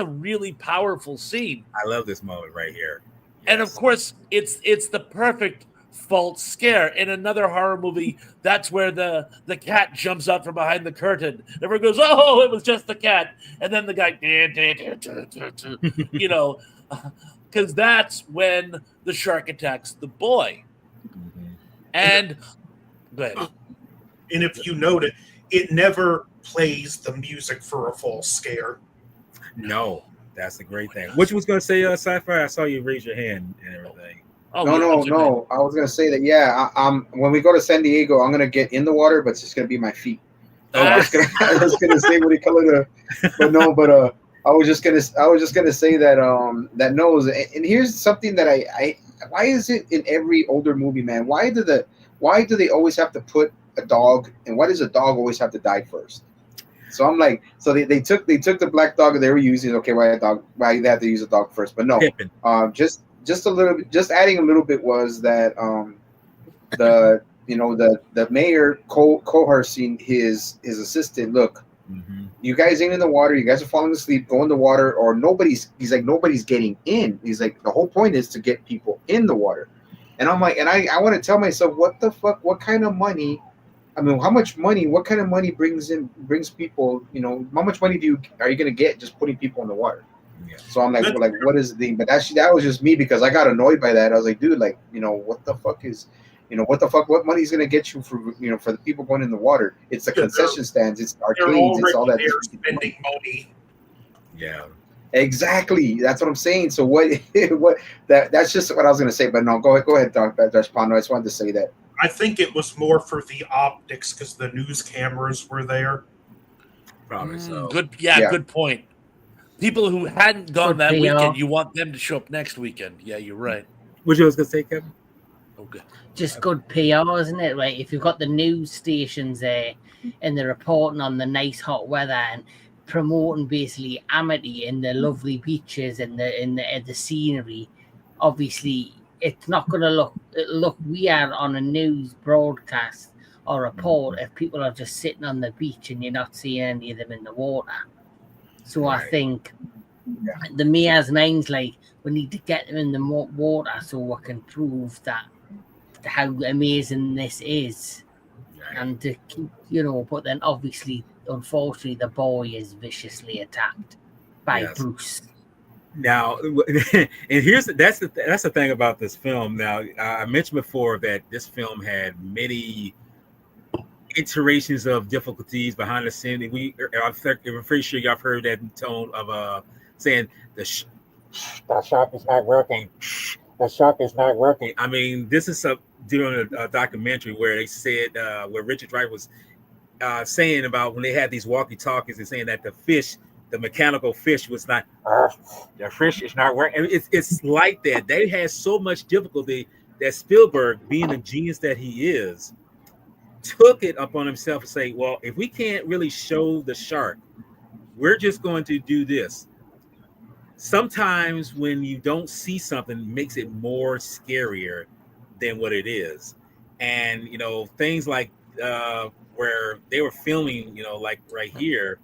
a really powerful scene. I love this moment right here. Yes. And of course, it's the perfect false scare. In another horror movie, that's where the cat jumps out from behind the curtain. Everyone goes, "Oh, it was just the cat," and then the guy, because that's when the shark attacks the boy. And go ahead. And if you note it never plays the music for a false scare. No. That's the great thing. What you was gonna say, Sci-Fi? I saw you raise your hand and everything. Oh, no. I was gonna say that. Yeah, when we go to San Diego, I'm gonna get in the water, but it's just gonna be my feet. I was gonna say what do you call it? I was just gonna say that that nose. And here's something that I why is it in every older movie, man? Why do they always have to put a dog, and why does a dog always have to die first? So I'm like, so they took the black dog they were using. Okay, why they had to use a dog first? But no, just a little bit, just adding a little bit was that the mayor coercing his assistant. Look, you guys ain't in the water. You guys are falling asleep. Go in the water, or nobody's. He's like nobody's getting in. He's like the whole point is to get people in the water. And I'm like, and I want to tell myself, what the fuck? What kind of money? I mean, how much money? What kind of money brings people? How much money are you gonna get just putting people in the water? Yeah. So I'm like, what is the thing? But that was just me because I got annoyed by that. I was like, dude, what the fuck is, what money is gonna get you for the people going in the water? It's the concession stands, it's arcades, it's all that. They're spending money. Yeah. Exactly. That's what I'm saying. So that's just what I was gonna say. But no, go ahead, Dr. Pando. I just wanted to say that. I think it was more for the optics because the news cameras were there. Probably so. Good point. People who hadn't gone that weekend, you want them to show up next weekend. Yeah, you're right. What you was gonna say, Kevin? Okay. Just good PR, isn't it? Right? If you've got the news stations there and they're reporting on the nice hot weather and promoting basically Amity and the lovely beaches and the scenery, obviously it's not going to look look weird on a news broadcast or report if people are just sitting on the beach and you're not seeing any of them in the water. So I Right. think the mayor's mind's like, we need to get them in the water so we can prove that how amazing this is. Right. And to keep, you know, but then obviously, unfortunately, the boy is viciously attacked by Yes. Bruce. Now, and that's the thing about this film. Now, I mentioned before that this film had many iterations of difficulties behind the scene. I'm pretty sure y'all have heard that tone of saying the shark is not working. The shark is not working. I mean, this is during a documentary where they said where Richard Wright was saying about when they had these walkie-talkies and saying that the mechanical fish was not. The fish is not working. I mean, it's like that. They had so much difficulty that Spielberg, being the genius that he is, took it upon himself to say, well, if we can't really show the shark, we're just going to do this. Sometimes when you don't see something, makes it more scarier than what it is. And, you know, things like where they were filming, you know, like right here,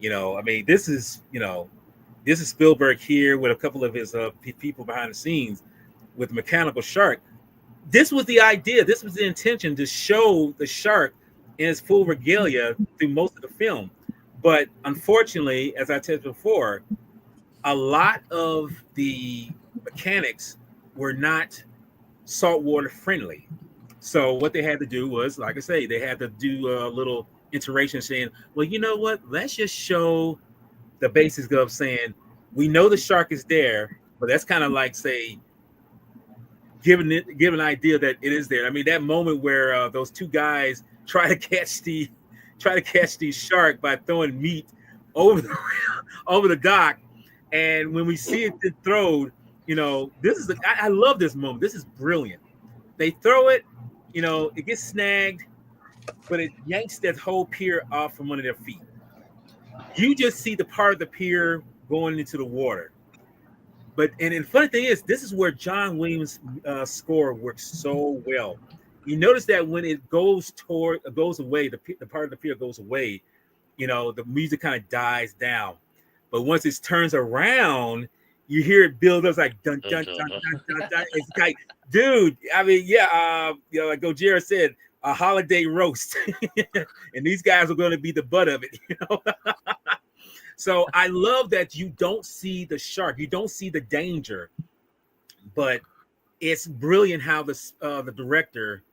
you know, I mean, this is Spielberg here with a couple of his people behind the scenes with mechanical shark. This was the idea. This was the intention, to show the shark in its full regalia through most of the film. But unfortunately, as I said before, a lot of the mechanics were not saltwater friendly. So what they had to do was, like I say, they had to do a little iteration saying, well, you know what? Let's just show the basics of saying, we know the shark is there, but that's kind of like, say, give an idea that it is there. I mean, that moment where those two guys try to catch the shark by throwing meat over the dock, and when we see it thrown, you know, I love this moment. This is brilliant. They throw it, you know, it gets snagged, but it yanks that whole pier off from under their feet. You just see the part of the pier going into the water. But and the funny thing is, this is where John Williams' score works so well. You notice that when it goes away, the part of the pier goes away, you know, the music kind of dies down. But once it turns around, you hear it build up, like dun dun dun dun dun dun. It's like, dude, I mean, yeah, you know, like Gojira said, a holiday roast, and these guys are going to be the butt of it, you know. So I love that you don't see the shark, you don't see the danger, but it's brilliant how the director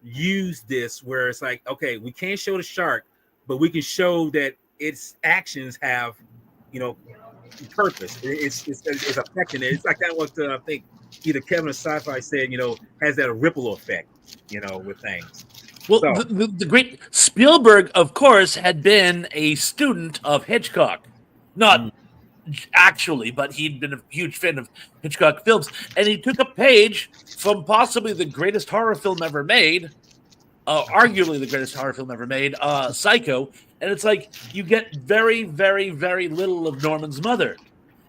used this, where it's like, okay, we can't show the shark, but we can show that its actions have, you know, purpose. It's affecting it. It's like that what I think either Kevin or Sci-Fi said, you know, has that a ripple effect, you know, with things. Well, So, the great Spielberg, of course, had been a student of Hitchcock. Not actually, but he'd been a huge fan of Hitchcock films. And he took a page from possibly the greatest horror film ever made, arguably the greatest horror film ever made, Psycho. And it's like, you get very, very, very little of Norman's mother.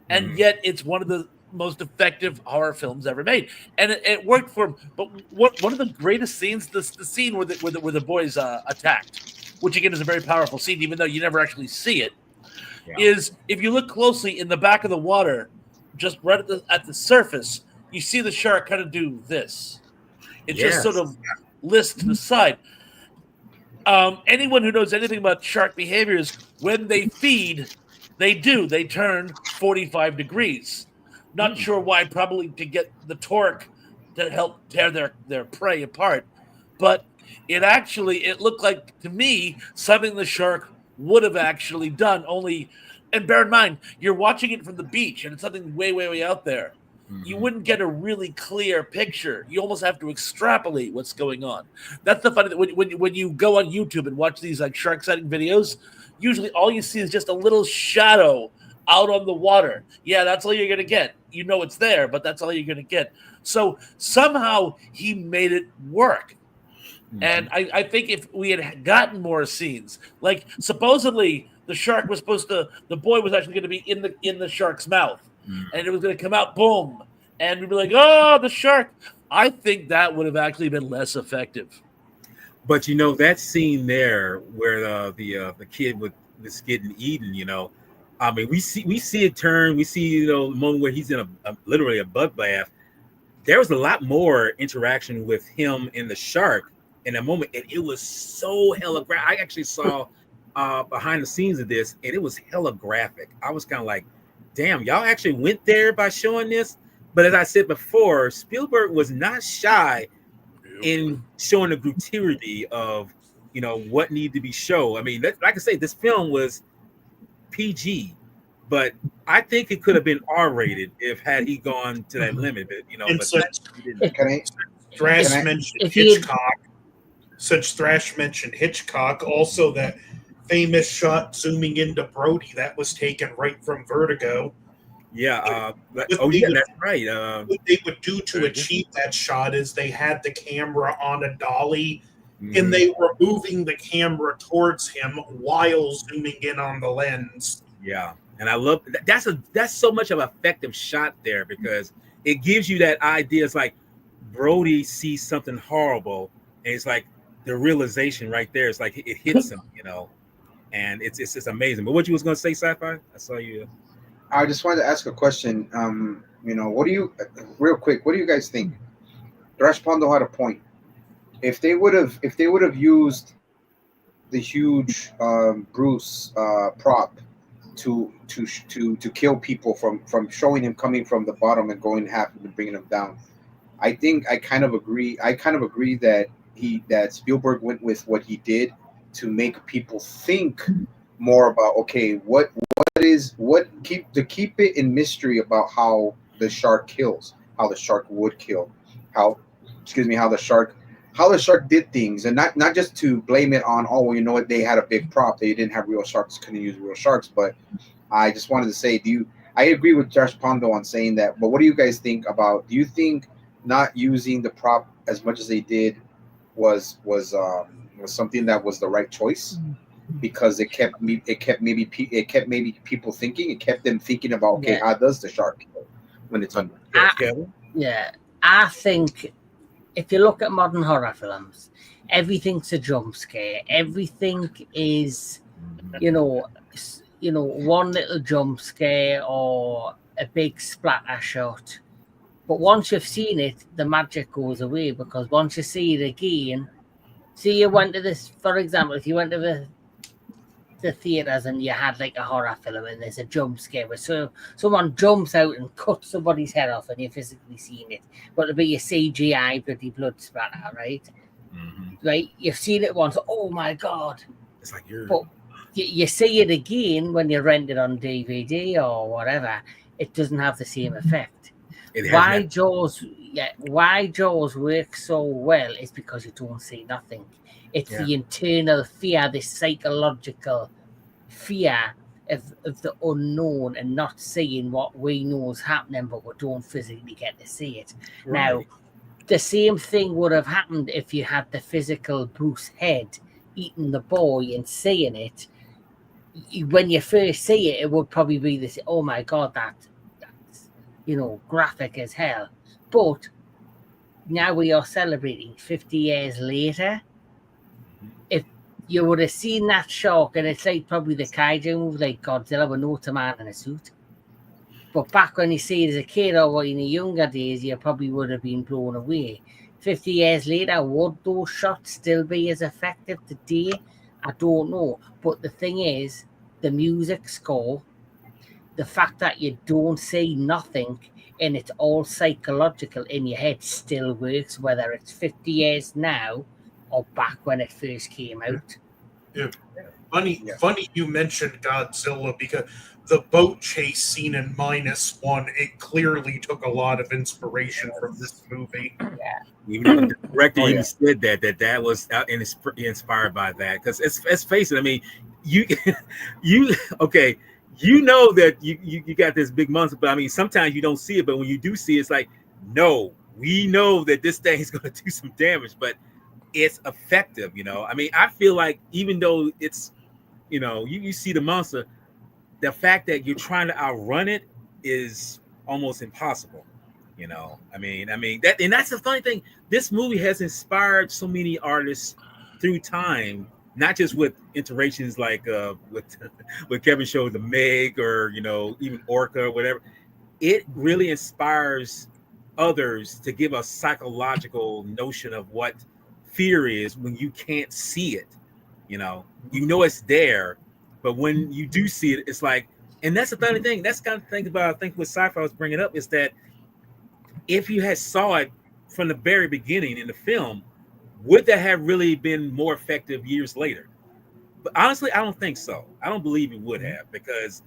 And yet it's one of the most effective horror films ever made, and it worked for him. But one of the greatest scenes, the scene where the boys attacked, which again is a very powerful scene, even though you never actually see it, is if you look closely in the back of the water, just right at the surface, you see the shark kind of do this. It just sort of lifts to the side. Anyone who knows anything about shark behaviors, when they feed, they turn 45 degrees. Not sure why, probably to get the torque to help tear their prey apart. But it looked like, to me, something the shark would have actually done. Only, and bear in mind, you're watching it from the beach, and it's something way, way, way out there. You wouldn't get a really clear picture. You almost have to extrapolate what's going on. That's the funny thing. When you go on YouTube and watch these like shark sighting videos, usually all you see is just a little shadow out on the water. Yeah, that's all you're going to get. You know it's there, but that's all you're going to get. So somehow he made it work. And I think if we had gotten more scenes, like supposedly the boy was actually going to be in the shark's mouth, and it was going to come out, boom, and we'd be like, "Oh, the shark." I think that would have actually been less effective. But that scene there where the kid was getting eaten, I mean, we see it turn. We see the moment where he's in literally a bug bath. There was a lot more interaction with him and the shark in that moment, and it was so hella graphic. I actually saw behind the scenes of this, and it was hella graphic. I was kind of like, damn, y'all actually went there by showing this. But as I said before, Spielberg was not shy in showing the brutality of what needed to be shown. I mean, like I say, this film was PG, but I think it could have been R-rated if had he gone to that limit. And But since Can I- mentioned Hitchcock, since Thrash mentioned Hitchcock, also that famous shot zooming into Brody that was taken right from Vertigo. yeah, What oh they yeah, would- that's right. What they would do to achieve that shot is they had the camera on a dolly and they were moving the camera towards him while zooming in on the lens. Yeah, and I love that's so much of an effective shot there because it gives you that idea. It's like Brody sees something horrible, and it's like the realization right there. It's like it hits him, and it's just amazing. But what you was gonna say, Sci-Fi? I saw you. I just wanted to ask a question. What do you, real quick? What do you guys think? Thrash Pondo had a point. If they would have used the huge Bruce prop to kill people from showing him coming from the bottom and going half and bringing him down, I think I kind of agree. That Spielberg went with what he did to make people think more about keep it in mystery about how the shark kills, how the shark would kill, how the shark did things, and not just to blame it on what, they had a big prop, they didn't have real sharks, couldn't use real sharks. But I just wanted to say, I agree with Josh Pondo on saying that, but what do you guys think about? Do you think not using the prop as much as they did was something that was the right choice? Because it kept maybe people thinking. It kept them thinking about how does the shark kill when it's under? I think if you look at modern horror films, everything's a jump scare. Everything is, one little jump scare or a big splatter shot. But once you've seen it, the magic goes away because once you see it again, see, you went to this, for example, if you went to the theaters and you had like a horror film and there's a jump scare where someone jumps out and cuts somebody's head off and you've physically seen it, but it'll be a CGI blood splatter, right? Right? You've seen it once. Oh my god! It's like you're. But you see it again when you rent it on DVD or whatever. It doesn't have the same effect. Why Jaws works so well is because you don't see nothing. It's the internal fear, this psychological fear of the unknown and not seeing what we know is happening, but we don't physically get to see it. Right. Now, the same thing would have happened if you had the physical Bruce head eating the boy and seeing it. When you first see it, it would probably be this, oh my God, that's graphic as hell. But now we are celebrating 50 years later. If you would have seen that shark, and it's like probably the kaiju movie, like Godzilla with no man in a suit. But back when you see it as a kid or in the younger days, you probably would have been blown away. 50 years later, would those shots still be as effective today? I don't know. But the thing is, the music score, the fact that you don't see nothing and it's all psychological in your head still works, whether it's 50 years now or back when it first came out. Yeah. Funny you mentioned Godzilla, because the boat chase scene in -1, it clearly took a lot of inspiration from this movie. Yeah. Even the director even said that was inspired by that. Because let's face it, I mean, you okay, that you got this big monster, but I mean, sometimes you don't see it, but when you do see it, it's like, no, we know that this thing is going to do some damage, but it's effective. I mean, I feel like even though it's, you see the monster, the fact that you're trying to outrun it is almost impossible. You know, I mean that, and that's the funny thing. This movie has inspired so many artists through time, not just with iterations like with with Kevin showed the Meg, or you know, even Orca or whatever. It really inspires others to give a psychological notion of what fear is when you can't see it. You know it's there, but when you do see it, it's like, and that's the funny thing. That's kind of thing about, I think, what sci-fi was bringing up is that if you had saw it from the very beginning in the film, would that have really been more effective years later? But honestly, I don't think so. I don't believe it would have, because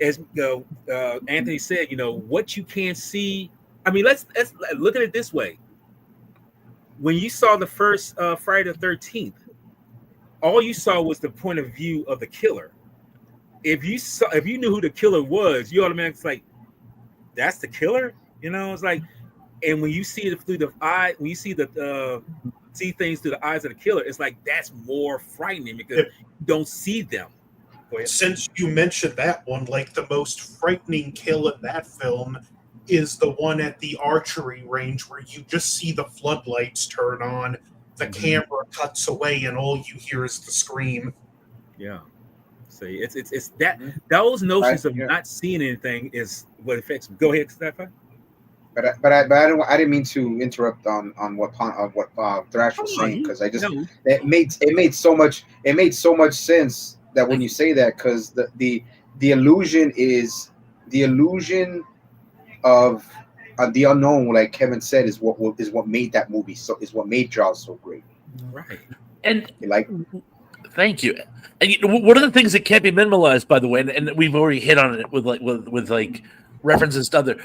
as Anthony said, what you can't see. I mean, let's look at it this way. When you saw the first Friday the 13th, all you saw was the point of view of the killer. If you knew who the killer was, you automatically like, that's the killer. It's like, and when you see it through the eye, when you see see things through the eyes of the killer, it's like that's more frightening because you don't see them. Since you mentioned that one, like the most frightening kill in that film is the one at the archery range where you just see the floodlights turn on, the camera cuts away, and all you hear is the scream. Yeah. See, it's that those notions of Yeah. not seeing anything is what affects me. Go ahead, Stefan. But I didn't mean to interrupt on what Thrash was saying, because I just it made so much sense that when you say that, because the illusion of the unknown, like Kevin said, is what made that movie is what made Jaws so great. Right. And Like, thank you. And one of the things that can't be minimalized, by the way, and we've already hit on it with references to other.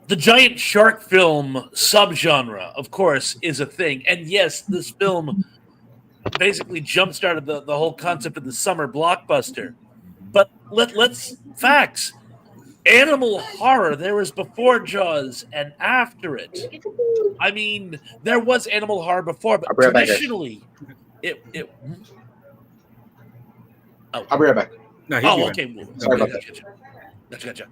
The giant shark film subgenre, of course, is a thing. And yes, this film basically jump-started the whole concept of the summer blockbuster. But let's facts. Animal horror, there was before Jaws and after it. I mean, there was animal horror before, but traditionally, it I'll be right back. No, okay. Sorry about that. Gotcha.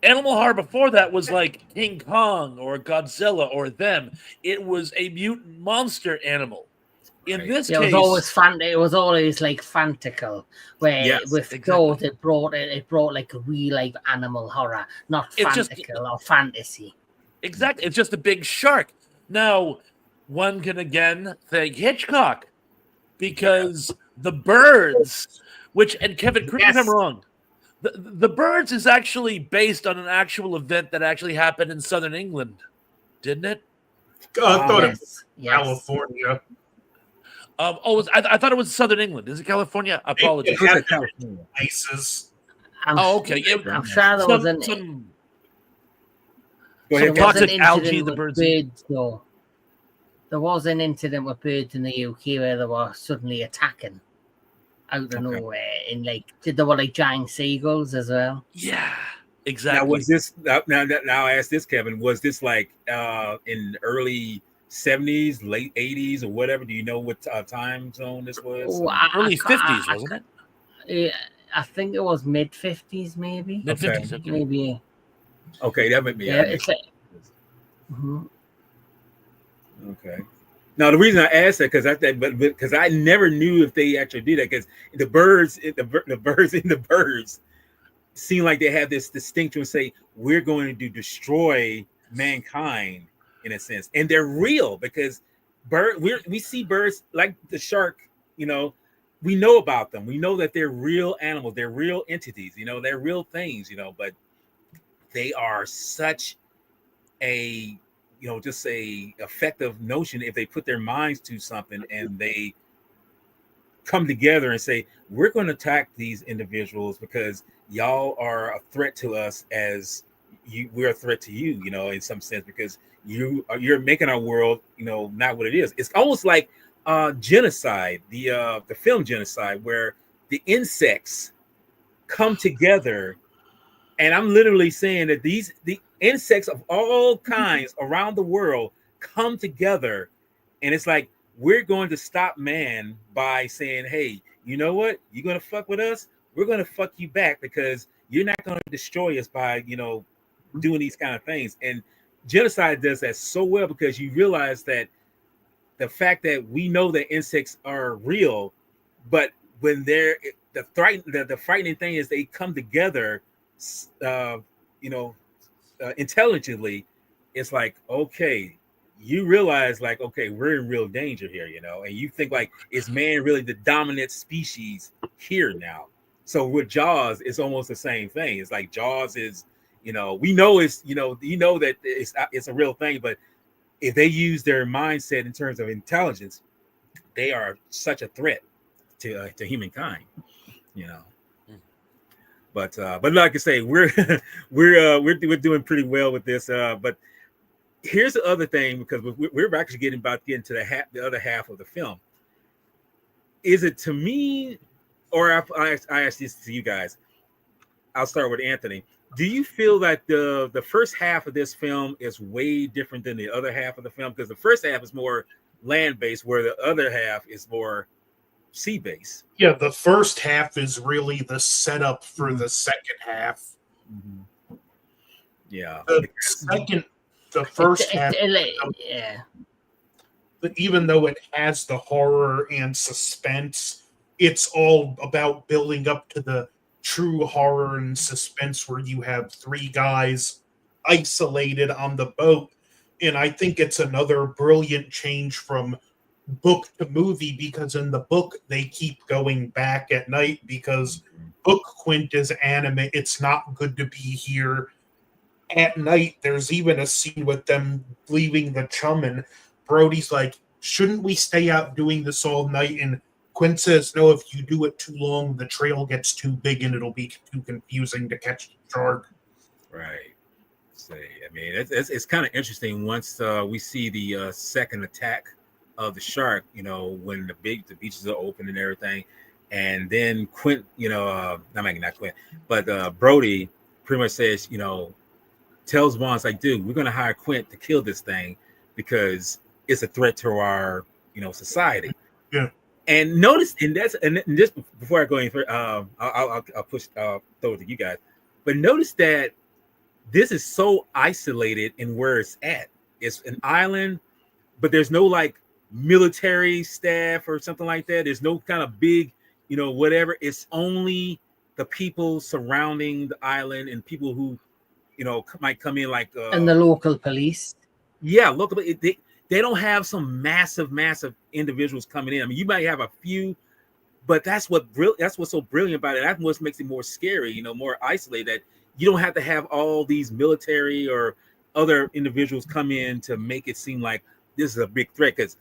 Animal horror before that was like King Kong or Godzilla or them. It was a mutant monster animal. In this case, it was always like fantical, where with those it brought like a real life animal horror, not fantical or fantasy. Exactly, it's just a big shark. Now, one can again thank Hitchcock, because the birds, and Kevin, correct me if I'm wrong. The Birds is actually based on an actual event that actually happened in southern England, didn't it? I thought it was California. I thought it was southern England. Is it California? I apologize. It California. Places. Okay. I'm sure there was some toxic algae. The birds. Though. There was an incident with birds in the UK where they were suddenly attacking out of nowhere, and there were like giant seagulls as well. Yeah, exactly. Now was this now I ask this, Kevin, was this like in the early 70s, late 80s, or whatever? Do you know what time zone this was? Early 50s, wasn't it? I think it was mid 50s, maybe. Mid 50s, okay. Maybe. Okay, that might be. Yeah, it's like. Okay. Now the reason I asked that because I never knew if they actually did that, because the birds seem like they have this distinction and say we're going to destroy mankind in a sense, and they're real because we see birds like the shark. We know about them. We know that they're real animals. They're real entities. They're real things. But they are such a just a effective notion if they put their minds to something and they come together and say, we're going to attack these individuals because y'all are a threat to us as we're a threat to you, in some sense, because you're making our world, not what it is. It's almost like genocide, the film Genocide, where the insects come together. And I'm literally saying that the insects of all kinds around the world come together, and it's like we're going to stop man by saying, hey, you know what? You're going to fuck with us. We're going to fuck you back because you're not going to destroy us by, doing these kind of things. And genocide does that so well because you realize that the fact that we know that insects are real, but when they're the frightening thing is they come together, uh, you know, intelligently. It's like, okay, you realize like, okay, we're in real danger here, you know, and you think like, is man really the dominant species here now? So with Jaws, it's almost the same thing. It's like Jaws is, you know, we know it's, you know that it's a real thing, but if they use their mindset in terms of intelligence, they are such a threat to humankind, you know. But like I say, we're we're doing pretty well with this. But here's the other thing, because we're actually getting to the other half of the film. Is it to me, or I ask this to you guys? I'll start with Anthony. Do you feel that the first half of this film is way different than the other half of the film? Because the first half is more land based, where the other half is more sea based. Yeah, the first half is really the setup for the second half. Mm-hmm. Yeah. The first half, yeah. but even though it has the horror and suspense, it's all about building up to the true horror and suspense where you have three guys isolated on the boat. And I think it's another brilliant change from book to movie, because in the book they keep going back at night because book Quint is anime. It's not good to be here at night. There's even a scene with them leaving the chum, and Brody's like, shouldn't we stay out doing this all night? And Quint says, no, if you do it too long, the trail gets too big and it'll be too confusing to catch the shark. Right. Say, I mean, it's kind of interesting once we see the second attack of the shark, you know, when the beaches are open and everything. And then Quint, you know, not Quint, but Brody pretty much says, you know, tells Vaughn, like, dude, we're going to hire Quint to kill this thing because it's a threat to our, you know, society. Yeah. And notice, and just before I go any further, I'll throw it to you guys. But notice that this is so isolated in where it's at. It's an island, but there's no like military staff or something like that. There's no kind of big, you know, whatever. It's only the people surrounding the island and people who, you know, might come in like and the local police. Yeah, local. They don't have some massive individuals coming in. I mean, you might have a few, but that's what's so brilliant about it. That's what makes it more scary, you know, more isolated. That you don't have to have all these military or other individuals come in to make it seem like this is a big threat. Because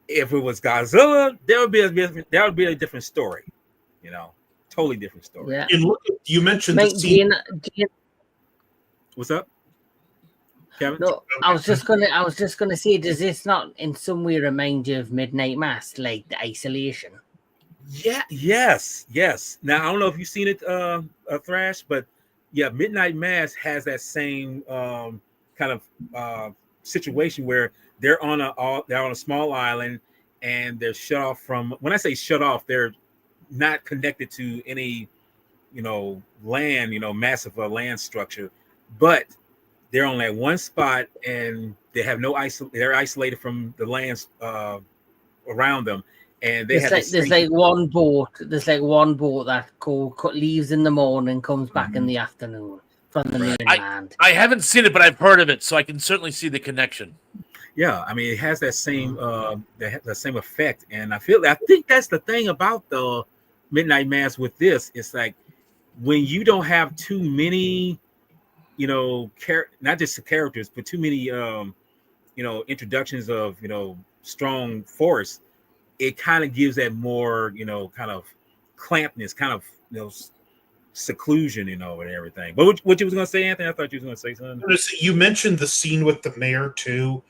if it was Godzilla, that would be a different story, you know, totally different story. Yeah. And look, you mentioned the scene. What's up, Kevin? No, I was just gonna say, does this not in some way remind you of Midnight Mass, like the isolation? Yeah, yes. Now I don't know if you've seen it, Thrash, but yeah, Midnight Mass has that same kind of situation where they're on a small island and they're shut off from. When I say shut off, they're not connected to any, you know, land, you know, massive land structure, but they're on that one spot and they have they're isolated from the lands around them. And there's like one boat that leaves in the morning, comes back in the afternoon from the mainland. I haven't seen it, but I've heard of it, so I can certainly see the connection. Yeah, I mean, it has that same that same effect, and I think that's the thing about the Midnight Mass with this. It's like when you don't have too many, you know, not just the characters, but too many, you know, introductions of, you know, strong force. It kind of gives that more, you know, kind of clampness, kind of, you know, seclusion, you know, and everything. But what you was going to say, Anthony? I thought you was going to say something. You mentioned the scene with the mayor too.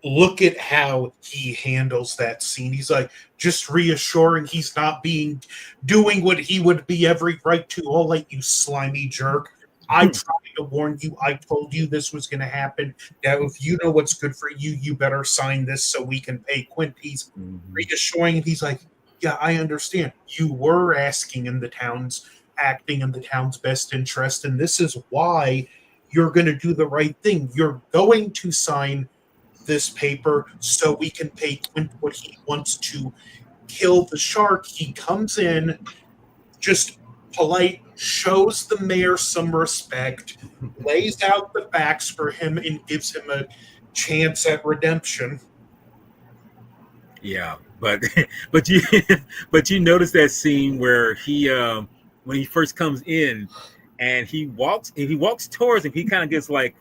Look at how he handles that scene. He's like just reassuring he's not doing what he would be every right to. All like, you slimy jerk. I tried to warn you. I told you this was going to happen. Now, if you know what's good for you, you better sign this so we can pay Quint. He's reassuring, and he's like, yeah, I understand. You were acting in the town's best interest, and this is why you're going to do the right thing. You're going to sign this paper so we can pay Quint what he wants to kill the shark. He comes in, just polite, shows the mayor some respect, lays out the facts for him, and gives him a chance at redemption. Yeah, but but you but you notice that scene where he when he first comes in and he walks towards him, he kind of gets like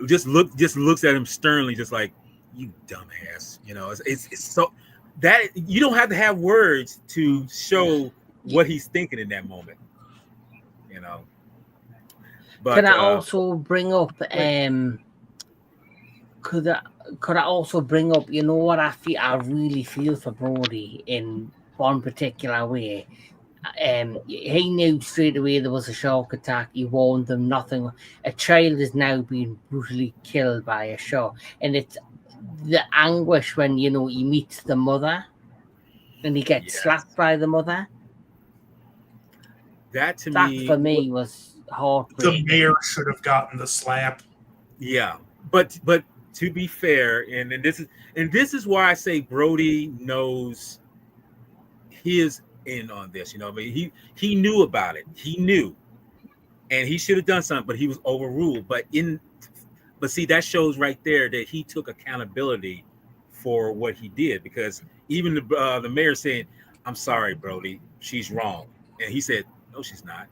just looks at him sternly, just like, you dumbass. You know, it's so that you don't have to have words to show what he's thinking in that moment. You know. But can I also bring up could I also bring up, you know what I really feel for Brody in one particular way. He knew straight away there was a shark attack. He warned them nothing. A child is now being brutally killed by a shark, and it's the anguish when, you know, he meets the mother and he gets slapped by the mother. That to for me was heartbreaking. The mayor should have gotten the slap. Yeah, but to be fair, and this is why I say Brody knows his in on this. You know, I mean, he knew about it. He knew, and he should have done something, but he was overruled. But see, that shows right there that he took accountability for what he did, because even the mayor saying, "I'm sorry, Brody, she's wrong," and he said, "No, she's not."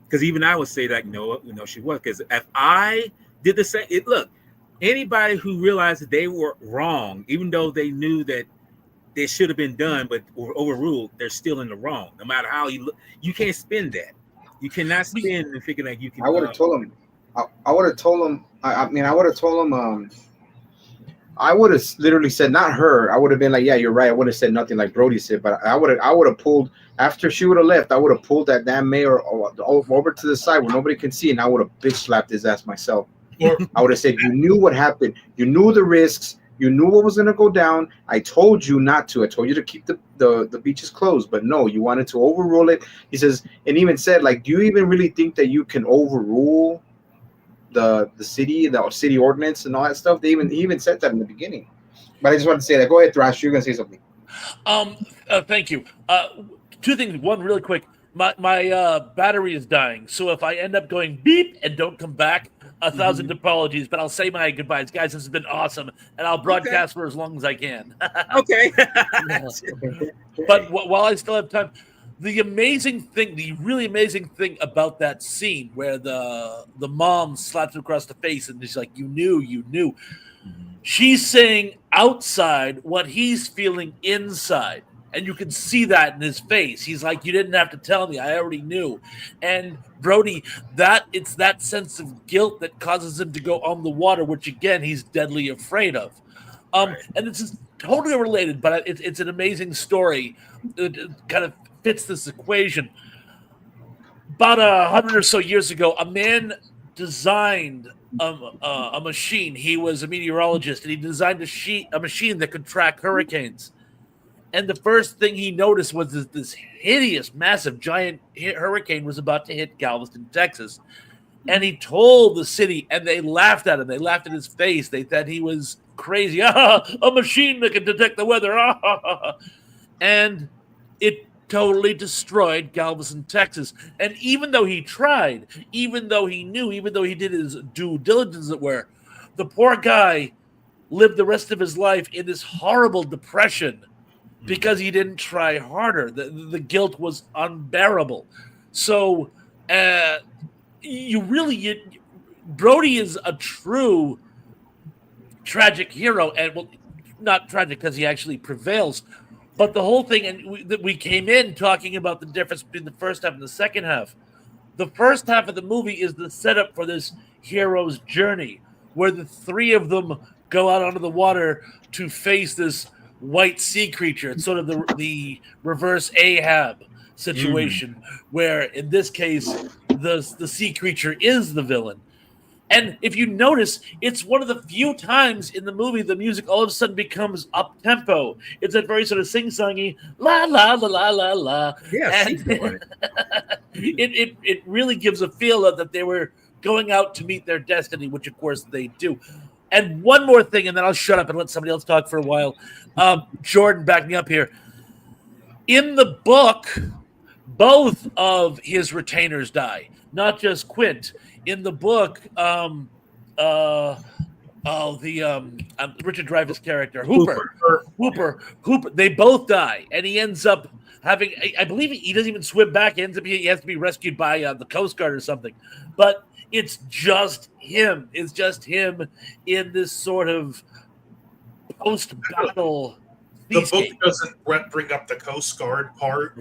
Because even I would say that, no, she was. Because if I did the same, look, anybody who realized that they were wrong, even though they knew that they should have been done, but were overruled, they're still in the wrong. No matter how you look, you can't spin that. You cannot spin and figure that you can. I would have told him. I would have told him. I would have told him. I would have literally said, not her. I would have been like, yeah, you're right. I would have said nothing like Brody said, but I would have pulled, after she would have left, I would have pulled that damn mayor over to the side where nobody can see, and I would have bitch slapped his ass myself. I would have said, you knew what happened. You knew the risks. You knew what was going to go down. I told you not to. I told you to keep the beaches closed, but no, you wanted to overrule it. He says, and even said, like, do you even really think that you can overrule the city ordinance and all that stuff? He even said that in the beginning. But I just wanted to say that. Go ahead, Thrash. You're going to say something. Thank you. Two things. One, really quick. My battery is dying, so if I end up going beep and don't come back, 1,000 apologies, but I'll say my goodbyes. Guys, this has been awesome, and I'll broadcast for as long as I can. Okay. But while I still have time, the really amazing thing about that scene where the mom slaps him across the face and she's like, you knew. She's saying outside what he's feeling inside. And you can see that in his face. He's like, you didn't have to tell me. I already knew. And Brody, it's that sense of guilt that causes him to go on the water, which, again, he's deadly afraid of. And this is totally related, but it's an amazing story. It kind of fits this equation. About 100 or so years ago, a man designed a machine. He was a meteorologist, and he designed a machine that could track hurricanes. And the first thing he noticed was this hideous, massive, giant hurricane was about to hit Galveston, Texas. And he told the city, and they laughed at him. They laughed at his face. They thought he was crazy. A machine that can detect the weather. And it totally destroyed Galveston, Texas. And even though he tried, even though he knew, even though he did his due diligence, as it were, the poor guy lived the rest of his life in this horrible depression because he didn't try harder. The guilt was unbearable. So Brody is a true tragic hero, and well, not tragic because he actually prevails, but the whole thing, and we came in talking about the difference between the first half and the second half. The first half of the movie is the setup for this hero's journey, where the three of them go out onto the water to face this white sea creature. It's sort of the reverse Ahab situation, where in this case the sea creature is the villain. And if you notice, it's one of the few times in the movie the music all of a sudden becomes up tempo. It's a very sort of sing-songy la la la la la la. Yeah, and it really gives a feel of that they were going out to meet their destiny, which of course they do. And one more thing, and then I'll shut up and let somebody else talk for a while. Jordan, back me up here. In the book, both of his retainers die, not just Quint. In the book, Richard Dreyfuss' character, Hooper, they both die, and he ends up having, I believe he doesn't even swim back. He has to be rescued by the Coast Guard or something. But it's just him. It's just him in this sort of post-battle. The book doesn't bring up the Coast Guard part.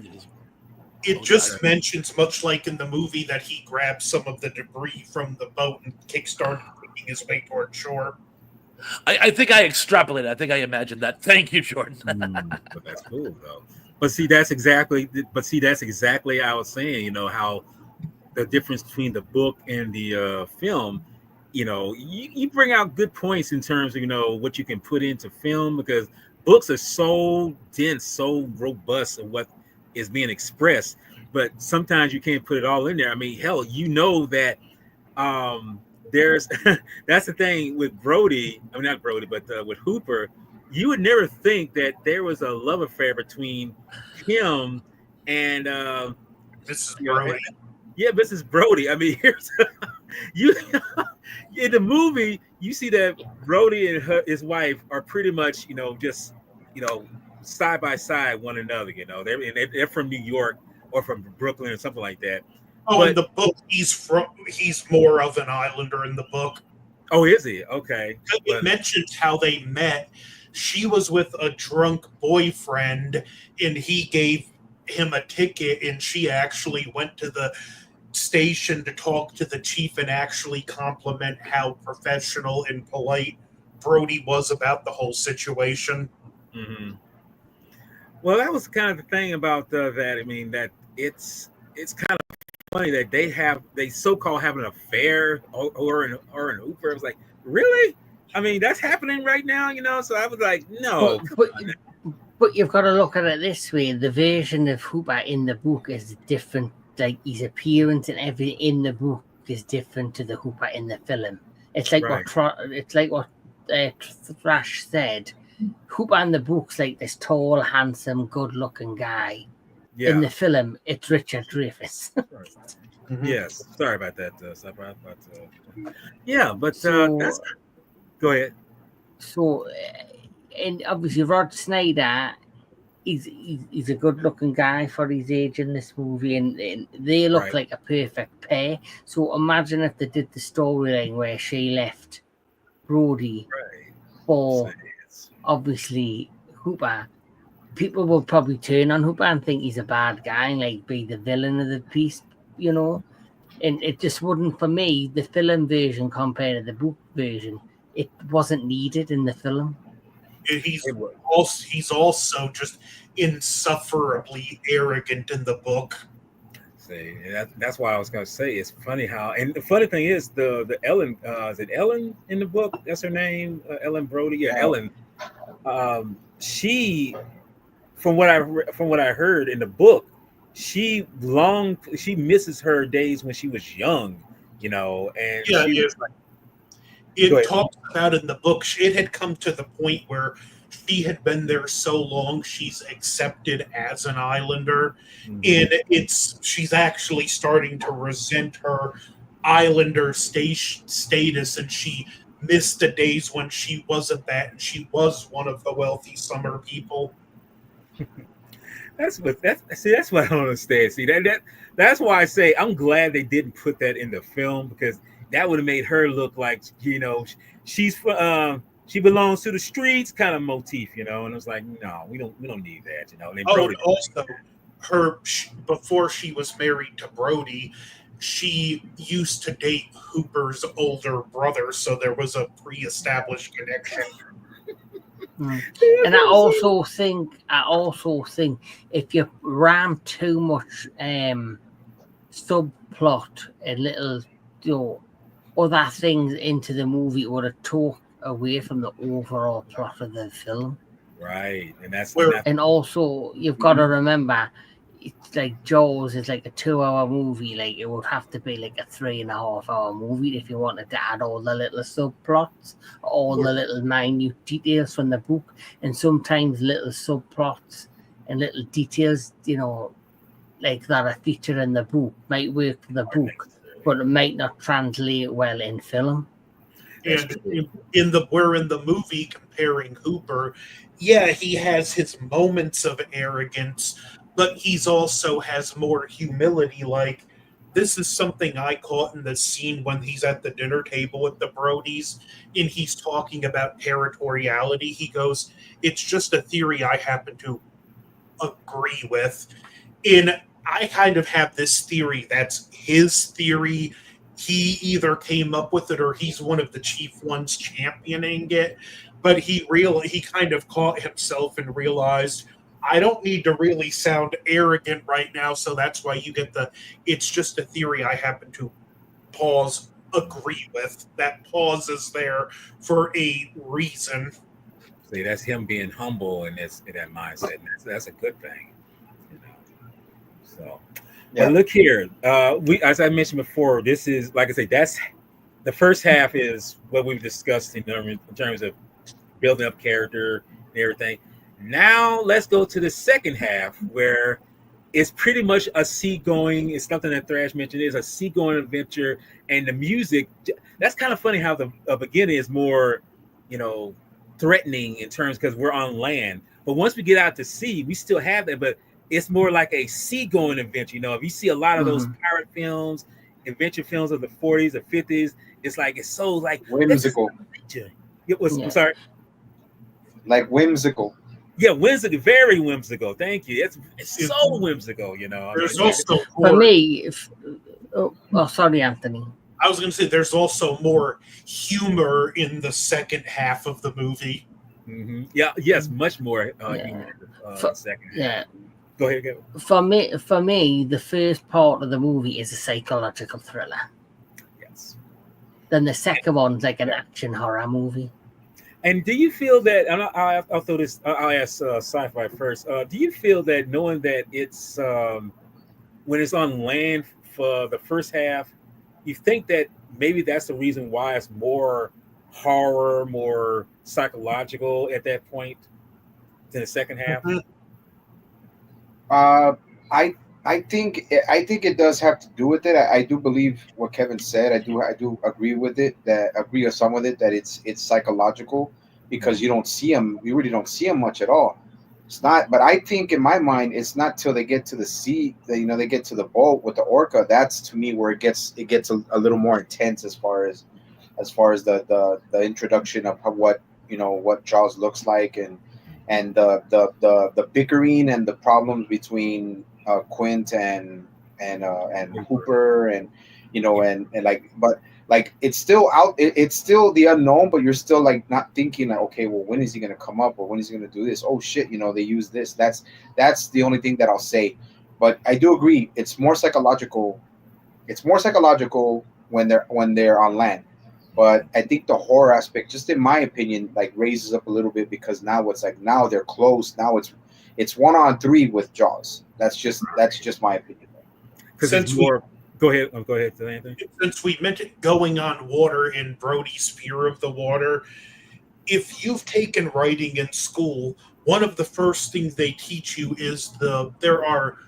It just mentions, much like in the movie, that he grabbed some of the debris from the boat and kickstarted making his way toward shore. I think I extrapolated. I think I imagined that. Thank you, Jordan. But that's cool, though. But see, that's exactly I was saying. You know how the difference between the book and the film. You know, you bring out good points in terms of what you can put into film, because books are so dense, so robust in what is being expressed, but sometimes you can't put it all in there. I mean, hell, that there's that's the thing with Brody. I mean, not Brody, but with Hooper, you would never think that there was a love affair between him and Mrs. Brody. Mrs. Brody. I mean, here's you in the movie, you see that Brody and his wife are pretty much, just, side by side one another. They're from New York or from Brooklyn or something like that. Oh, but in the book, he's more of an islander in the book. Oh, is he? Okay. It mentions how they met. She was with a drunk boyfriend, and he gave him a ticket, and she actually went to the station to talk to the chief and actually compliment how professional and polite Brody was about the whole situation. Mm-hmm. Well, that was kind of the thing about that. I mean, that it's kind of funny that they so-called have an affair or an Hooper. I was like, really? I mean, that's happening right now, So I was like, no. But you've got to look at it this way: the version of Hooper in the book is different. Like his appearance and everything in the book is different to the Hooper in the film. It's like what Thrash said. Hooper in the book's like this tall, handsome, good-looking guy. Yeah. In the film, it's Richard Dreyfuss. Mm-hmm. Yes, sorry about that. Yeah, but that's. Go ahead. So, and obviously Rod Snyder, he's a good-looking guy for his age in this movie, and they look like a perfect pair. So imagine if they did the storyline where she left Brody for obviously Hooper. People will probably turn on Hooper and think he's a bad guy and like be the villain of the piece, And it just wouldn't, for me, the film version compared to the book version, it wasn't needed in the film. He's also just insufferably arrogant in the book. See, that's why I was going to say it's funny how, and the funny thing is the Ellen, is it Ellen in the book? That's her name, Ellen Brody. Yeah, Ellen. She, from what I heard in the book, she misses her days when she was young, and it talks about in the book, it had come to the point where she had been there so long she's accepted as an islander, and she's actually starting to resent her islander status, and she missed the days when she wasn't that, and she was one of the wealthy summer people. That's what I don't understand. See, that's why I say I'm glad they didn't put that in the film, because that would have made her look like, she's she belongs to the streets kind of motif, And I was like, no, we don't need that, And also, before she was married to Brody, she used to date Hooper's older brother, so there was a pre-established connection. And I also think if you ram too much subplot and little other things into the movie, it would have took away from the overall plot of the film. Right, and also you've got to remember, it's like Jaws is like a 2 hour movie. Like it would have to be like a 3.5 hour movie if you wanted to add all the little subplots, all the little minute details from the book, and sometimes little subplots and little details, like that are featured in the book might work for the book, but it might not translate well in film. And we're in the movie comparing Hooper. Yeah, he has his moments of arrogance, but he's also has more humility. Like, this is something I caught in the scene when he's at the dinner table with the Brodies and he's talking about territoriality. He goes, "It's just a theory I happen to agree with." And I kind of have this theory that's his theory. He either came up with it or he's one of the chief ones championing it. But he kind of caught himself and realized, I don't need to really sound arrogant right now, so that's why you get it's just a theory I happen to agree with. That pause is there for a reason. See, that's him being humble in that mindset. And that's a good thing. So, Yeah. but look here. We, as I mentioned before, this is, like I say, that's the first half is what we've discussed in terms of building up character and everything. Now let's go to the second half where it's pretty much a seagoing. It's something that Thrash mentioned is a seagoing adventure, and the music. That's kind of funny how the beginning is more, threatening in terms because we're on land. But once we get out to sea, we still have that, but it's more like a seagoing adventure. If you see a lot of those pirate films, adventure films of the 40s or 50s, it's so like whimsical. I'm sorry. Like whimsical. Yeah, whimsical, very whimsical. Thank you. It's so whimsical, There's also more, for me. Sorry, Anthony. I was going to say there's also more humor in the second half of the movie. Mm-hmm. Yeah. Yes, much more humor. Second half. Yeah. Go ahead. Go. For me, the first part of the movie is a psychological thriller. Yes. Then the second one's like an action horror movie. And do you feel that? And I'll throw this. I'll ask Sci-Fi first. Do you feel that knowing that it's when it's on land for the first half, you think that maybe that's the reason why it's more horror, more psychological at that point than the second half? Mm-hmm. I think it does have to do with it. I do believe what Kevin said. I do agree with it. Agree with some of it that it's psychological because you really don't see him much at all. It's not, but I think in my mind, it's not till they get to the sea that they get to the boat with the orca. That's to me where it gets a little more intense as far as the introduction of what what Jaws looks like and the bickering and the problems between Quint and Hooper and but like it's still out. It's still the unknown, but you're still like not thinking like, okay, well, when is he gonna come up or when is he gonna do this? Oh shit, they use this. That's the only thing that I'll say. But I do agree, it's more psychological. It's more psychological when they're on land. But I think the horror aspect, just in my opinion, like raises up a little bit because now it's like now they're close. Now it's 1-on-3 with Jaws. That's just my opinion. Because it's more. Go ahead. Go ahead. Anthony. Since we mentioned going on water and Brody's fear of the water, if you've taken writing in school, one of the first things they teach you is there are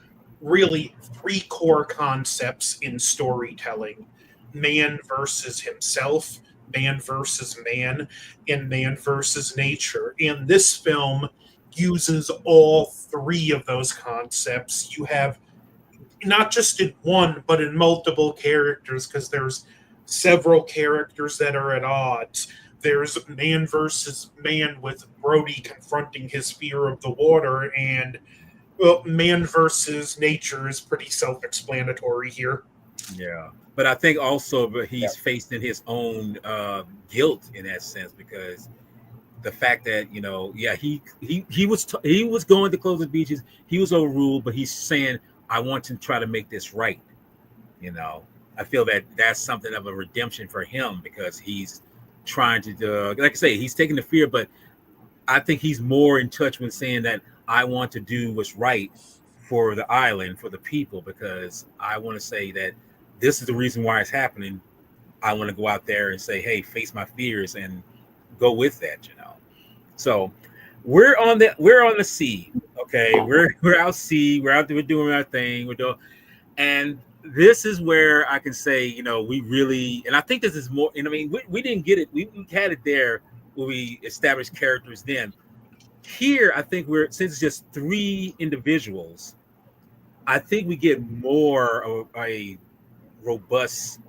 really 3 core concepts in storytelling: man versus himself, man versus man, and man versus nature. And this film uses all 3 of those concepts. You have not just in one, but in multiple characters, because there's several characters that are at odds. There's man versus man with Brody confronting his fear of the water, and man versus nature is pretty self-explanatory here. Yeah, but I think also he's facing his own guilt in that sense because the fact that he was going to close the beaches, he was overruled, but he's saying, I want to try to make this right. I feel that that's something of a redemption for him because he's trying to, like I say, he's taking the fear, but I think he's more in touch with saying that I want to do what's right for the island, for the people, because I want to say that this is the reason why it's happening. I want to go out there and say, hey, face my fears and go with that, you know. So we're on the sea. Okay. We're out sea, we're out there, we're doing our thing, we're doing, and this is where I can say, you know, we really, and I think this is more, and I mean, we didn't get it, we had it there where we established characters then. Here, I think since it's just three individuals, I think we get more of a robust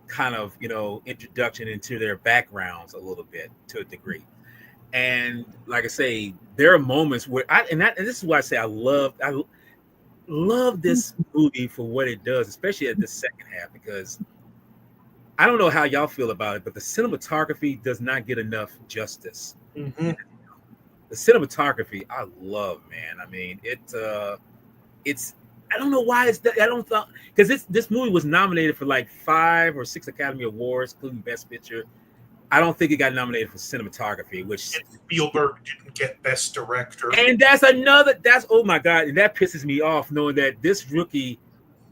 kind of, you know, introduction into their backgrounds a little bit to a degree. And like I say, there are moments where and this is why I say I love this movie for what it does, especially at the second half, because I don't know how y'all feel about it, but the cinematography does not get enough justice. Mm-hmm. The cinematography I love, man. I mean, it's I don't know why it's I don't thought, because this movie was nominated for like 5 or 6 Academy Awards, including Best Picture. I don't think it got nominated for cinematography, which And Spielberg didn't get Best Director. and that's oh my god, and that pisses me off knowing that this rookie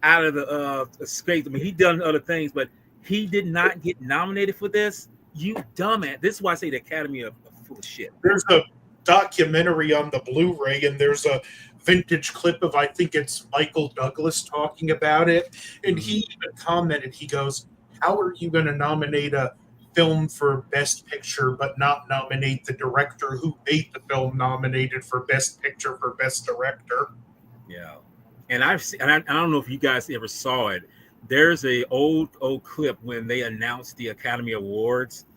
out of the scrape. I mean, he done other things, but he did not get nominated for this. You dumbass! This is why I say the Academy are full of shit. There's a documentary on the Blu-ray, and there's a vintage clip of, I think it's Michael Douglas talking about it, and he even commented, he goes, how are you going to nominate a film for Best Picture but not nominate the director who made the film nominated for Best Picture for Best Director? Yeah, and I've seen, and I don't know if you guys ever saw it. There's a old clip when they announced the Academy Awards,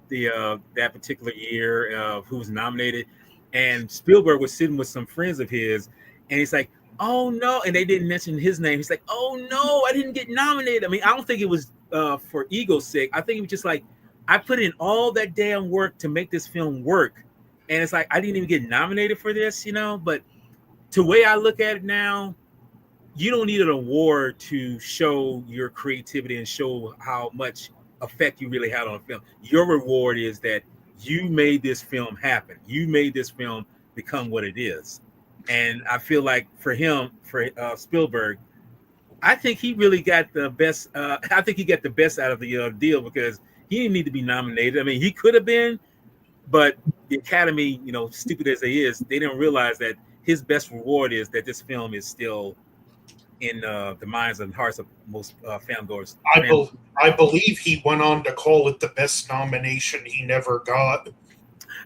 that particular year of who was nominated, and Spielberg was sitting with some friends of his, and he's like, "Oh no!" and they didn't mention his name. He's like, "Oh no, I didn't get nominated." I mean, I don't think it was for ego's sake. I think it was just like, I put in all that damn work to make this film work, and it's like I didn't even get nominated for this, you know. But the way I look at it now, you don't need an award to show your creativity and show how much effect you really had on a film. Your reward is that you made this film happen. You made this film become what it is. And I feel like for him, for Spielberg, I think he really got the best. I think he got the best out of the deal, because he didn't need to be nominated. I mean, he could have been, but the Academy, you know, stupid as they is, they didn't realize that his best reward is that this film is still in the minds and hearts of most fangoers. I believe he went on to call it the best nomination he never got.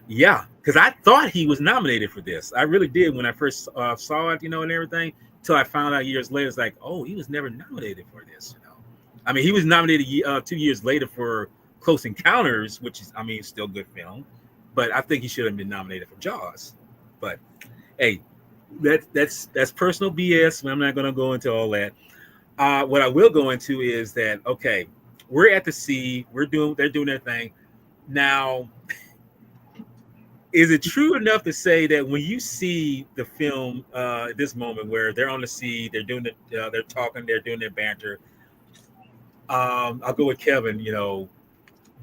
Yeah, because I thought he was nominated for this. I really did when I first saw it, you know, and everything. Until I found out years later, it's like, oh, he was never nominated for this. You know, I mean, he was nominated 2 years later for Close Encounters, which is, I mean, still a good film, but I think he should have been nominated for Jaws. But hey, that's personal BS. I'm not going to go into all that. What I will go into is that, okay, we're at the sea. They're doing their thing. Now, is it true enough to say that when you see the film at this moment where they're on the sea, they're doing they're talking, they're doing their banter? I'll go with Kevin. You know,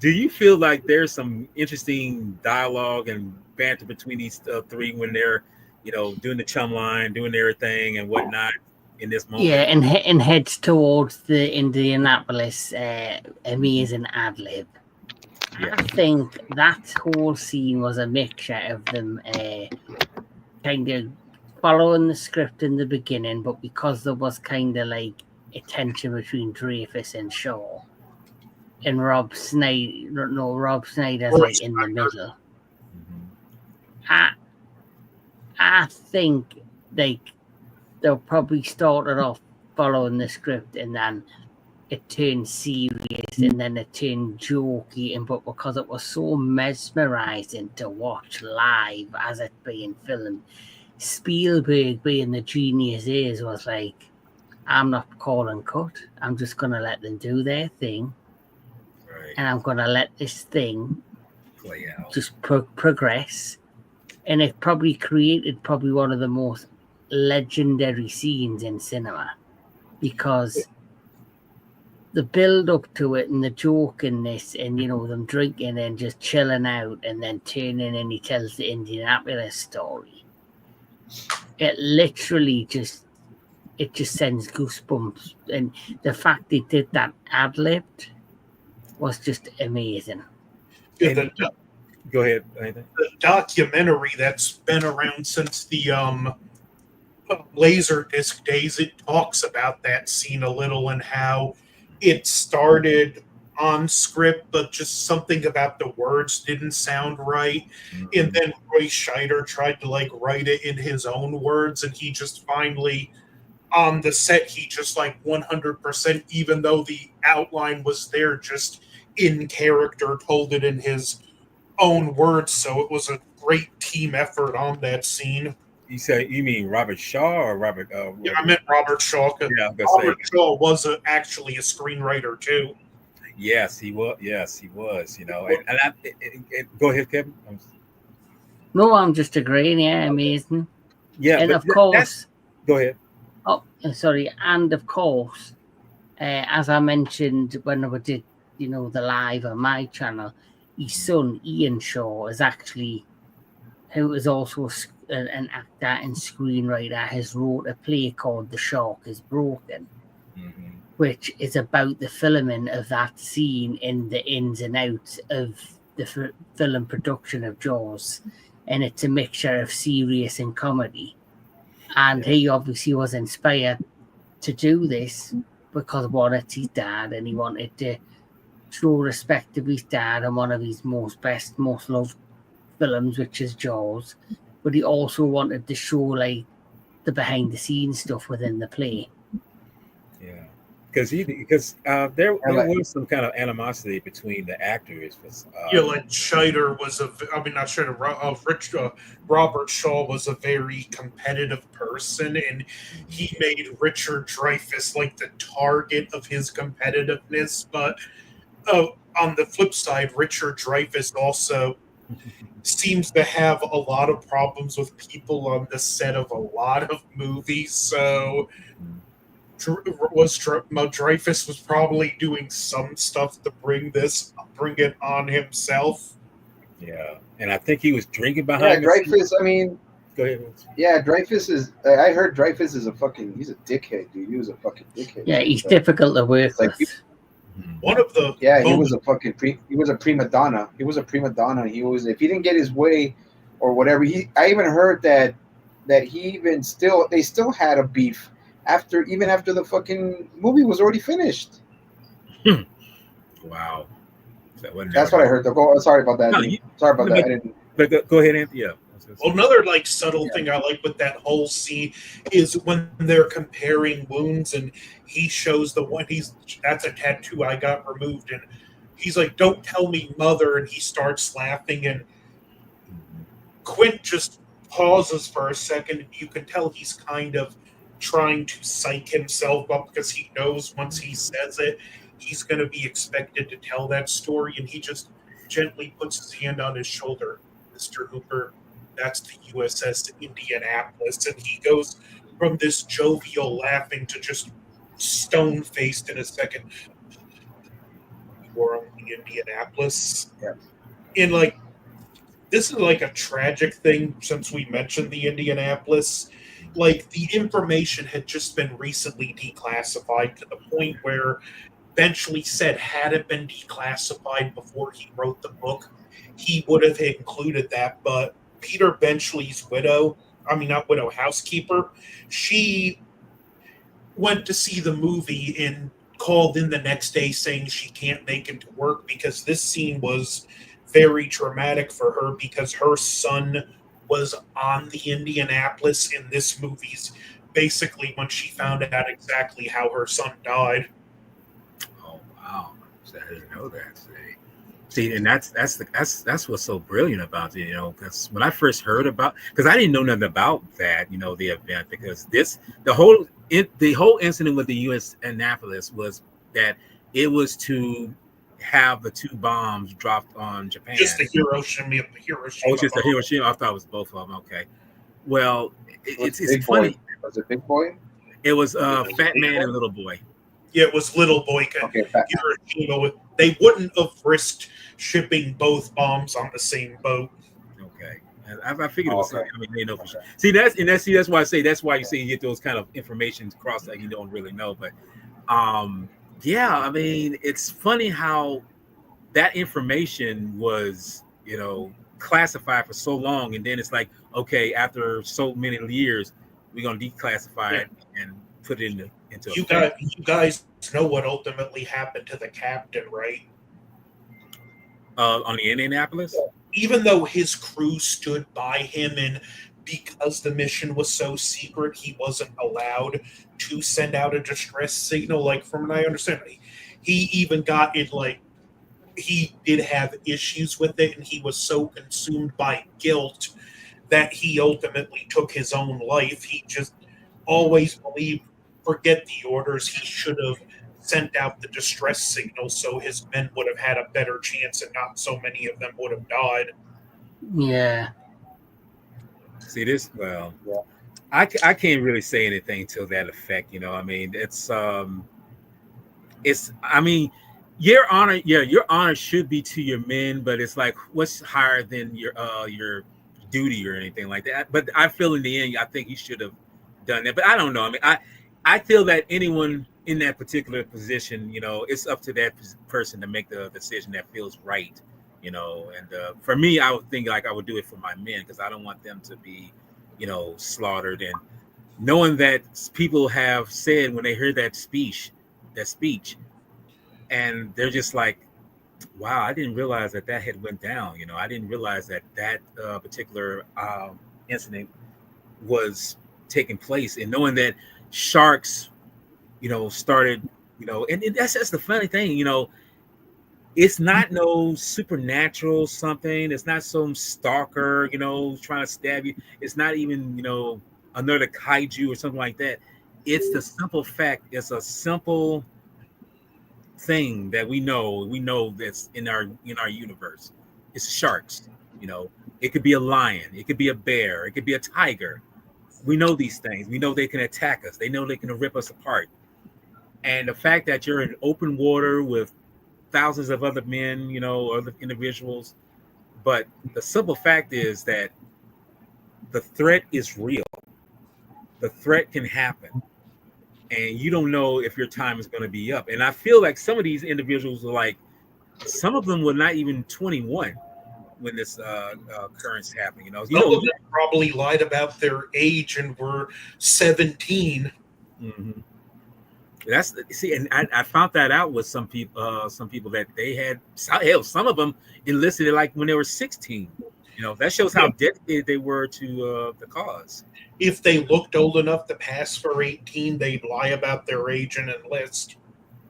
do you feel like there's some interesting dialogue and banter between these three when they're, you know, doing the chum line, doing their thing and whatnot in this moment? Yeah, and heads towards the Indianapolis amazing ad lib. Yeah. I think that whole scene was a mixture of them kind of following the script in the beginning, but because there was kind of like a tension between Dreyfus and Shaw, and Rob Snyder's like in the middle. Mm-hmm. I think like they'll probably started off following the script, and then it turned serious, and then it turned jokey, and but because it was so mesmerizing to watch live as it being filmed, Spielberg, being the genius he is, was like, I'm not calling cut. I'm just gonna let them do their thing, Right. and I'm gonna let this thing Play out. just progress. And it probably created one of the most legendary scenes in cinema, because the build up to it and the joke in this, and you know, them drinking and just chilling out, and then turning and he tells the Indianapolis story. It literally just it just sends goosebumps. And the fact they did that ad-libbed was just amazing. Yeah, And go ahead. Anything? the documentary that's been around since the Laserdisc days, it talks about that scene a little and how it started on script, but just something about the words didn't sound right. And then Roy Scheider tried to like write it in his own words, and he just finally on the set he just like 100%, even though the outline was there, just in character told it in his own words. So it was a great team effort on that scene. You mean Robert Shaw or Robert? Yeah, I meant Robert Shaw. Yeah, Robert Shaw was actually a screenwriter too. Yes, he was. Yes, he was. You know, go ahead, Kevin. No, I'm just agreeing. Yeah, amazing. Yeah, and but of course, go ahead. Oh, sorry, and of course, as I mentioned when we did, the live on my channel, his son Ian Shaw is actually, who is also an actor and screenwriter, has wrote a play called The Shark is Broken, which is about the filming of that scene in the ins and outs of the film production of Jaws, and it's a mixture of serious and comedy. And he obviously was inspired to do this because one, it's his dad, and he wanted to show respect to his dad and one of his most loved films, which is Jaws. But he also wanted to show like the behind the scenes stuff within the play. Yeah, because there was some kind of animosity between the actors. Like Scheider was not Scheider. Robert Shaw was a very competitive person, and he made Richard Dreyfuss like the target of his competitiveness. But on the flip side, Richard Dreyfuss also seems to have a lot of problems with people on the set of a lot of movies. So Dreyfuss was probably doing some stuff to bring it on himself. Yeah, and I think he was drinking behind. Yeah, Dreyfuss. I mean, go ahead. Yeah, Dreyfuss is. I heard Dreyfuss is he's a dickhead, dude. He was a fucking dickhead. Yeah, he's difficult to work with. One of the he was a fucking he was a prima donna. He was a prima donna. He was, if he didn't get his way or whatever. I even heard that he they still had a beef after the fucking movie was already finished. Wow. That's what I heard. Sorry about that. Sorry about that. I didn't. But go ahead, Anthony. Yeah. Another subtle thing I like with that whole scene is when they're comparing wounds, and he shows the one that's a tattoo I got removed, and he's like, "Don't tell me, mother," and he starts laughing, and Quint just pauses for a second, and you can tell he's kind of trying to psych himself up because he knows once he says it, he's going to be expected to tell that story, and he just gently puts his hand on his shoulder. Mr. Hooper, that's the USS Indianapolis. And he goes from this jovial laughing to just stone-faced in a second. You were on the Indianapolis. Yeah. And this is a tragic thing since we mentioned the Indianapolis. The information had just been recently declassified to the point where Benchley said had it been declassified before he wrote the book, he would have included that. But Peter Benchley's housekeeper, she went to see the movie and called in the next day saying she can't make it to work because this scene was very traumatic for her because her son was on the Indianapolis, and this movie's basically when she found out exactly how her son died. Oh wow! I didn't know that. See, and that's what's so brilliant about it, because when I first heard because I didn't know nothing about that, the event, because the whole incident with the U.S. Annapolis was that it was to have the two bombs dropped on Japan. Just the Hiroshima. Oh, just the Hiroshima. I thought it was both of them. Okay. Well, it's funny. Was it Big Boy? It was Fat Man and Little Boy. Yeah, it was Little Boy. Okay, Hiroshima. They wouldn't have risked shipping both bombs on the same boat. Okay. And I figured it Oh, was okay. something. I mean, they know for sure. See, that's why I say that's why you say you get those kind of information across that you don't really know. But yeah, I mean, it's funny how that information was, classified for so long, and then it's like, okay, after so many years, we're gonna declassify it and put it into effect. You guys know what ultimately happened to the captain, right? On the Indianapolis. Even though his crew stood by him, and because the mission was so secret, he wasn't allowed to send out a distress signal. Like, from what I understand, he even got it, like, he did have issues with it, and he was so consumed by guilt that he ultimately took his own life. He just always believed, forget the orders, he should have sent out the distress signal so his men would have had a better chance and not so many of them would have died. Yeah. See this? Well, Yeah. I can't really say anything to that effect. I mean, it's I mean, your honor should be to your men, but it's like, what's higher than your duty or anything like that. But I feel in the end, I think he should have done that. But I don't know. I mean, I feel that anyone in that particular position, it's up to that person to make the decision that feels right. And for me, I would think like I would do it for my men, because I don't want them to be slaughtered. And knowing that people have said when they hear that speech, and they're just like, wow, I didn't realize that had went down. I didn't realize that particular incident was taking place. And knowing that sharks started, and that's the funny thing. It's not no supernatural something. It's not some stalker trying to stab you. It's not even another kaiju or something like that. It's the simple fact, it's a simple thing that we know that's in our universe. It's sharks. It could be a lion, it could be a bear, it could be a tiger. We know these things. We know they can attack us. They know they can rip us apart. And the fact that you're in open water with thousands of other men, other individuals, but the simple fact is that the threat is real. The threat can happen, and you don't know if your time is going to be up. And I feel like some of these individuals are like, some of them were not even 21 when this occurrence happened. Some of them probably lied about their age and were 17. Mm-hmm. And I found that out with some people that they had, hell, some of them enlisted like when they were 16. That shows how dedicated they were to the cause. If they looked old enough to pass for 18, they'd lie about their age and enlist.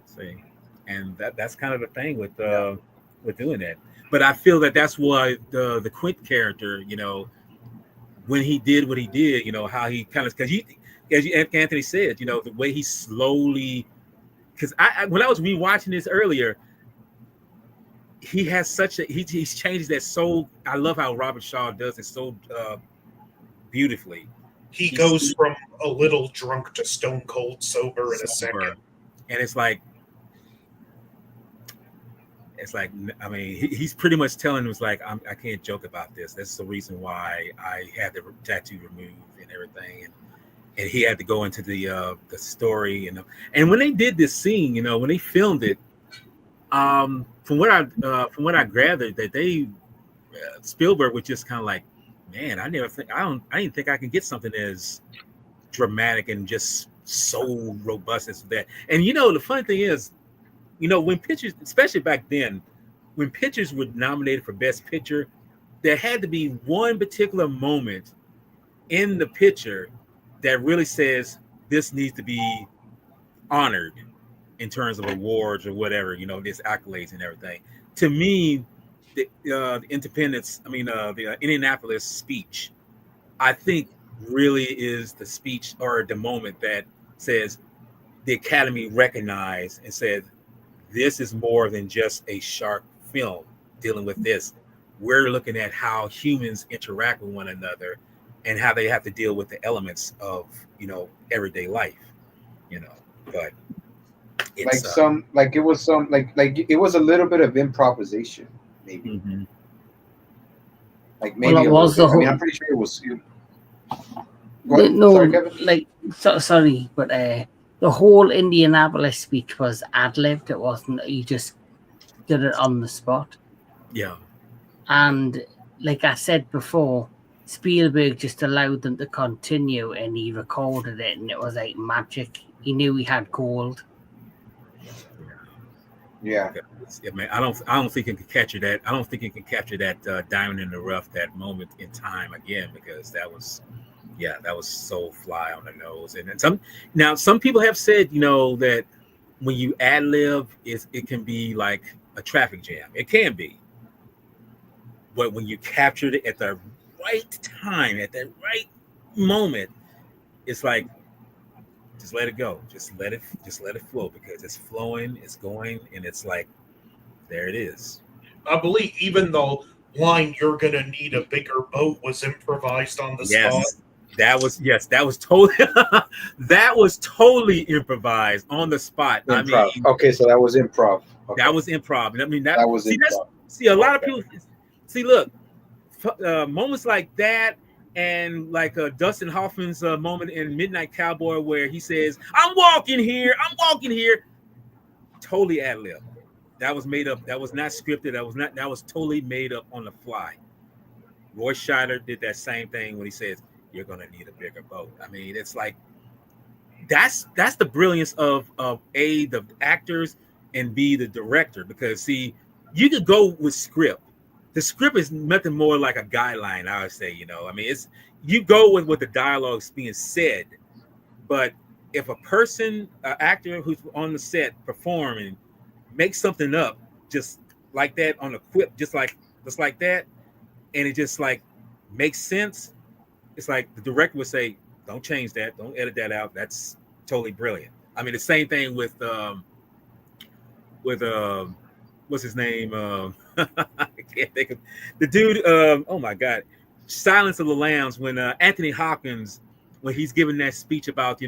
See, and that's kind of the thing with doing that. But I feel that that's why the Quint character, when he did what he did, how he kind of, because as Anthony said, the way he slowly, because when I was rewatching this earlier, he has such a he's changed that so. I love how Robert Shaw does it so beautifully. He goes from a little drunk to stone cold sober in a second. And it's like, I mean, he's pretty much telling us like, I can't joke about this. That's the reason why I had the tattoo removed and everything. And he had to go into the story. And when they did this scene, when they filmed it, from what I gathered, that they Spielberg was just kind of like, man, I didn't think I could get something as dramatic and just so robust as that. And the funny thing is, when pictures, especially back then, when pictures were nominated for Best Picture, there had to be one particular moment in the picture that really says this needs to be honored in terms of awards or whatever, this accolades and everything. To me, the Indianapolis speech, I think really is the speech or the moment that says the Academy recognized and said, this is more than just a shark film dealing with this. We're looking at how humans interact with one another and how they have to deal with the elements of, everyday life, but it's it was a little bit of improvisation, maybe. Mm-hmm. like maybe it a was little the bit. I mean, whole. I'm pretty sure it was. What? No, Sorry, Kevin. like sorry, but the whole Indianapolis speech was ad-libbed. It wasn't. You just did it on the spot. Yeah. And like I said before, Spielberg just allowed them to continue, and he recorded it, and it was like magic. He knew he had gold. Yeah. Yeah, man, I don't think it can capture that. I don't think it can capture that diamond in the rough, that moment in time again, because that was so fly on the nose. And then some people have said, that when you ad lib, it can be like a traffic jam. It can be, but when you captured it at the right time, at that right moment, it's like just let it go, just let it flow, because it's flowing, it's going, and it's like there it is. I believe even the line "You're gonna need a bigger boat" was improvised on the spot. That was totally that was totally improvised on the spot. I Improv. mean, Okay, so that was improv. Okay. that was improv. And I mean That was improv. a lot of Okay. people see. Look, moments like that, and like Dustin Hoffman's moment in Midnight Cowboy where he says, I'm walking here," totally ad lib. That was made up. That was not scripted. That was totally made up on the fly. Roy Scheider did that same thing when he says, "You're gonna need a bigger boat." I mean, it's like that's the brilliance of A, the actors, and B, the director. Because see, you could go with script. The script is nothing more like a guideline, I would say. I mean, it's you go with what the dialogue's being said. But if a person, an actor who's on the set performing, makes something up just like that on a quip, just like that, and it just like makes sense, it's like the director would say, "Don't change that. Don't edit that out. That's totally brilliant." I mean, the same thing with what's his name? I can't think of the dude. Oh my God, Silence of the Lambs. When Anthony Hopkins, when he's giving that speech about,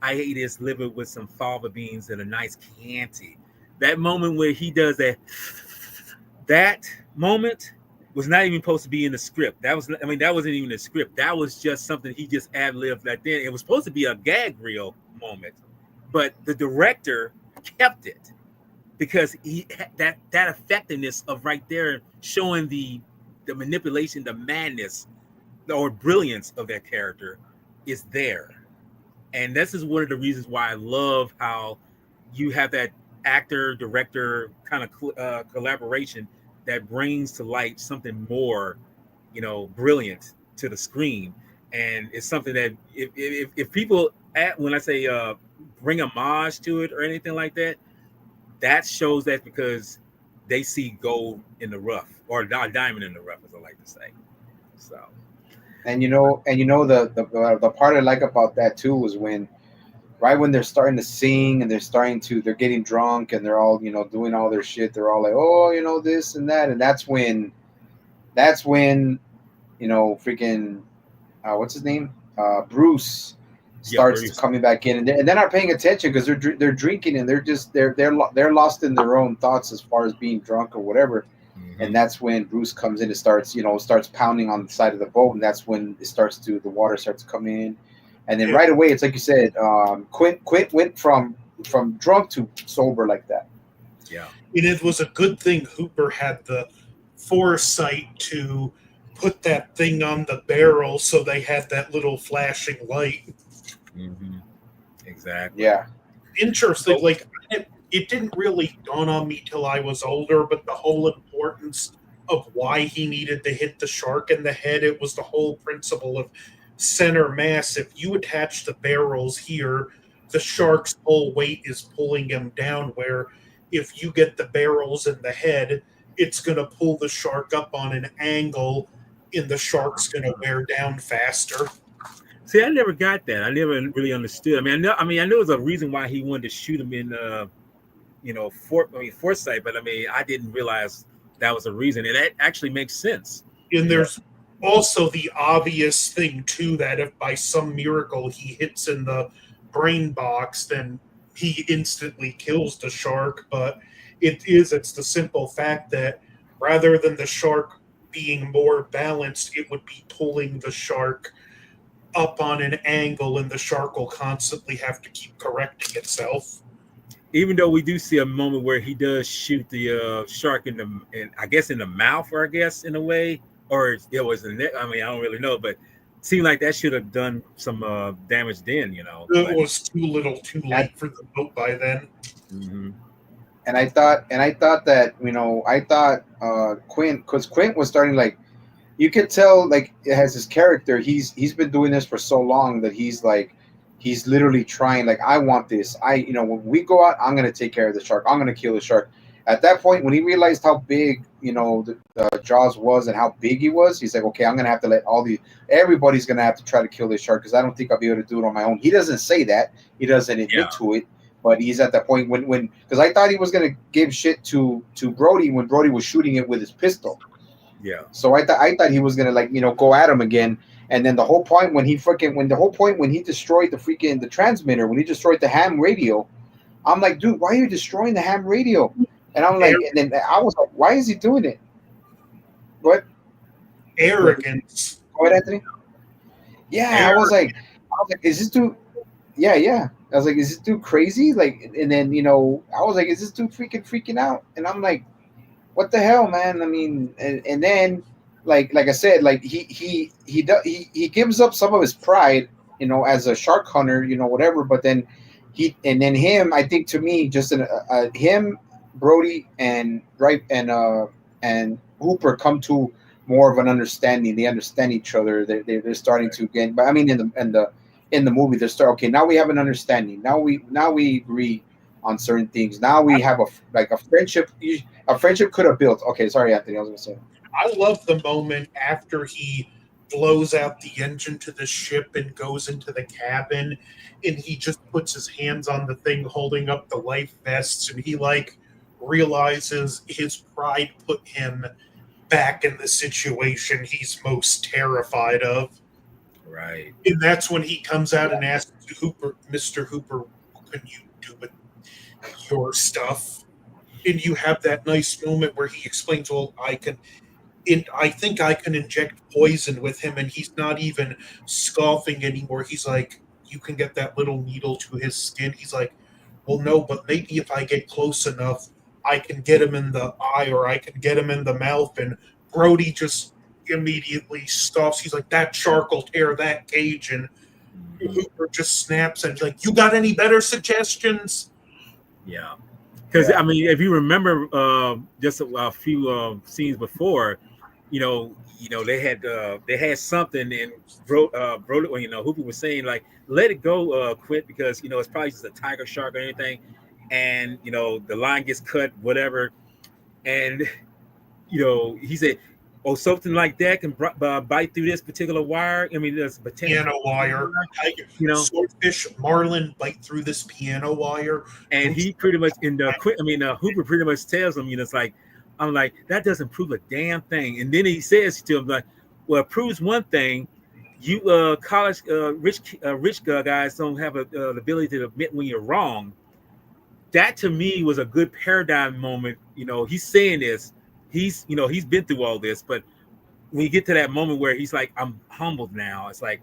I ate this liver with some fava beans and a nice Chianti. That moment where he does that moment was not even supposed to be in the script. That wasn't even the script. That was just something he just ad-libbed right then. It was supposed to be a gag reel moment, but the director kept it because that effectiveness of right there showing the manipulation, the madness, or brilliance of that character is there. And this is one of the reasons why I love how you have that actor director kind of collaboration that brings to light something more, brilliant to the screen. And it's something that if people when I say bring homage to it or anything like that, that shows that because they see gold in the rough, or diamond in the rough, as I like to say. So, And the part I like about that too was when right when they're starting to sing and they're getting drunk and they're all doing all their shit. They're all like, oh, this and that, and that's when freaking what's his name, Bruce starts Bruce. coming back in, and they're not paying attention because they're drinking and they're lost in their own thoughts as far as being drunk or whatever. Mm-hmm. And that's when Bruce comes in and starts pounding on the side of the boat, and that's when the water starts to come in, and then right away it's like you said, Quint went from drunk to sober like that. Yeah, And it was a good thing Hooper had the foresight to put that thing on the barrel so they had that little flashing light. mm-hmm. Exactly. Yeah. Interesting. Like it didn't really dawn on me till I was older, but the whole importance of why he needed to hit the shark in the head, it was the whole principle of center mass. If you attach the barrels here, the shark's whole weight is pulling him down, where if you get the barrels in the head, it's going to pull the shark up on an angle and the shark's going to wear down faster. See, I never got that. I never really understood. I know there's a reason why he wanted to shoot him in foresight, but I didn't realize that was a reason. And that actually makes sense. And there's also the obvious thing too, that if by some miracle he hits in the brain box, then he instantly kills the shark. But it's the simple fact that rather than the shark being more balanced, it would be pulling the shark up on an angle, and the shark will constantly have to keep correcting itself. Even though we do see a moment where he does shoot the shark I guess in the mouth, or I guess in a way, or it was the neck. I mean, I don't really know, but it seemed like that should have done some damage then, you know. It But, was too little, too late for the boat by then. mm-hmm. And I thought that, you know, I thought Quint, because Quint was starting, like, you could tell, like, it has his character. He's been doing this for so long that he's literally trying, like, I want this. You know, when we go out, I'm gonna take care of the shark. I'm gonna kill the shark. At that point, when he realized how big, you know, the Jaws was and how big he was, he's like, okay, I'm gonna have to let everybody's gonna have to try to kill this shark, because I don't think I'll be able to do it on my own. He doesn't say that. He doesn't admit to it. But he's at that point when because I thought he was gonna give shit to Brody when Brody was shooting it with his pistol. Yeah. So I thought he was gonna, like, you know, go at him again. And then the whole point when he destroyed the transmitter, when he destroyed the ham radio, I'm like, dude, why are you destroying the ham radio? And I'm like, and then I was like, why is he doing it? What? Arrogance. Go ahead, Anthony. Yeah, I was like, is this dude? Yeah. I was like, is this dude crazy? Like, and then, you know, I was like, is this dude freaking out? And I'm like, what the hell, man? I mean, and then, like I said, like he gives up some of his pride, you know, as a shark hunter, you know, whatever. But then him, I think, to me, just him, Brody, and Hooper come to more of an understanding. They understand each other. They're starting to get. But I mean, in the movie, okay, now we have an understanding. Now we agree on certain things. Now we have a friendship. A friendship could have built. Okay, sorry, Anthony. I was gonna say. I love the moment after he blows out the engine to the ship and goes into the cabin, and he just puts his hands on the thing holding up the life vests, and he, like, realizes his pride put him back in the situation he's most terrified of. Right. And that's when he comes out and asks Mr. Hooper, what can you do with your stuff? And you have that nice moment where he explains, well, I think I can inject poison with him, and he's not even scoffing anymore. He's like, you can get that little needle to his skin. He's like, well, no, but maybe if I get close enough, I can get him in the eye, or I can get him in the mouth. And Brody just immediately stops. He's like, that shark will tear that cage. And Hooper just snaps and he's like, you got any better suggestions? Yeah. Because, I mean, if you remember just a few scenes before, you know, they had something, and Brody, you know, Hooper was saying, like, let it go, Quint, because, you know, it's probably just a tiger shark or anything, and, you know, the line gets cut, whatever, and, you know, he said, oh, something like that can bite through this particular wire. I mean, there's potential. Piano wire. You know, swordfish, marlin bite through this piano wire. And he pretty much Hooper pretty much tells him, you know, it's like, I'm like, that doesn't prove a damn thing. And then he says to him, like, well, it proves one thing. You college rich guys don't have the ability to admit when you're wrong. That to me was a good paradigm moment. You know, he's saying this. He's been through all this, but when you get to that moment where he's like, I'm humbled now, it's like,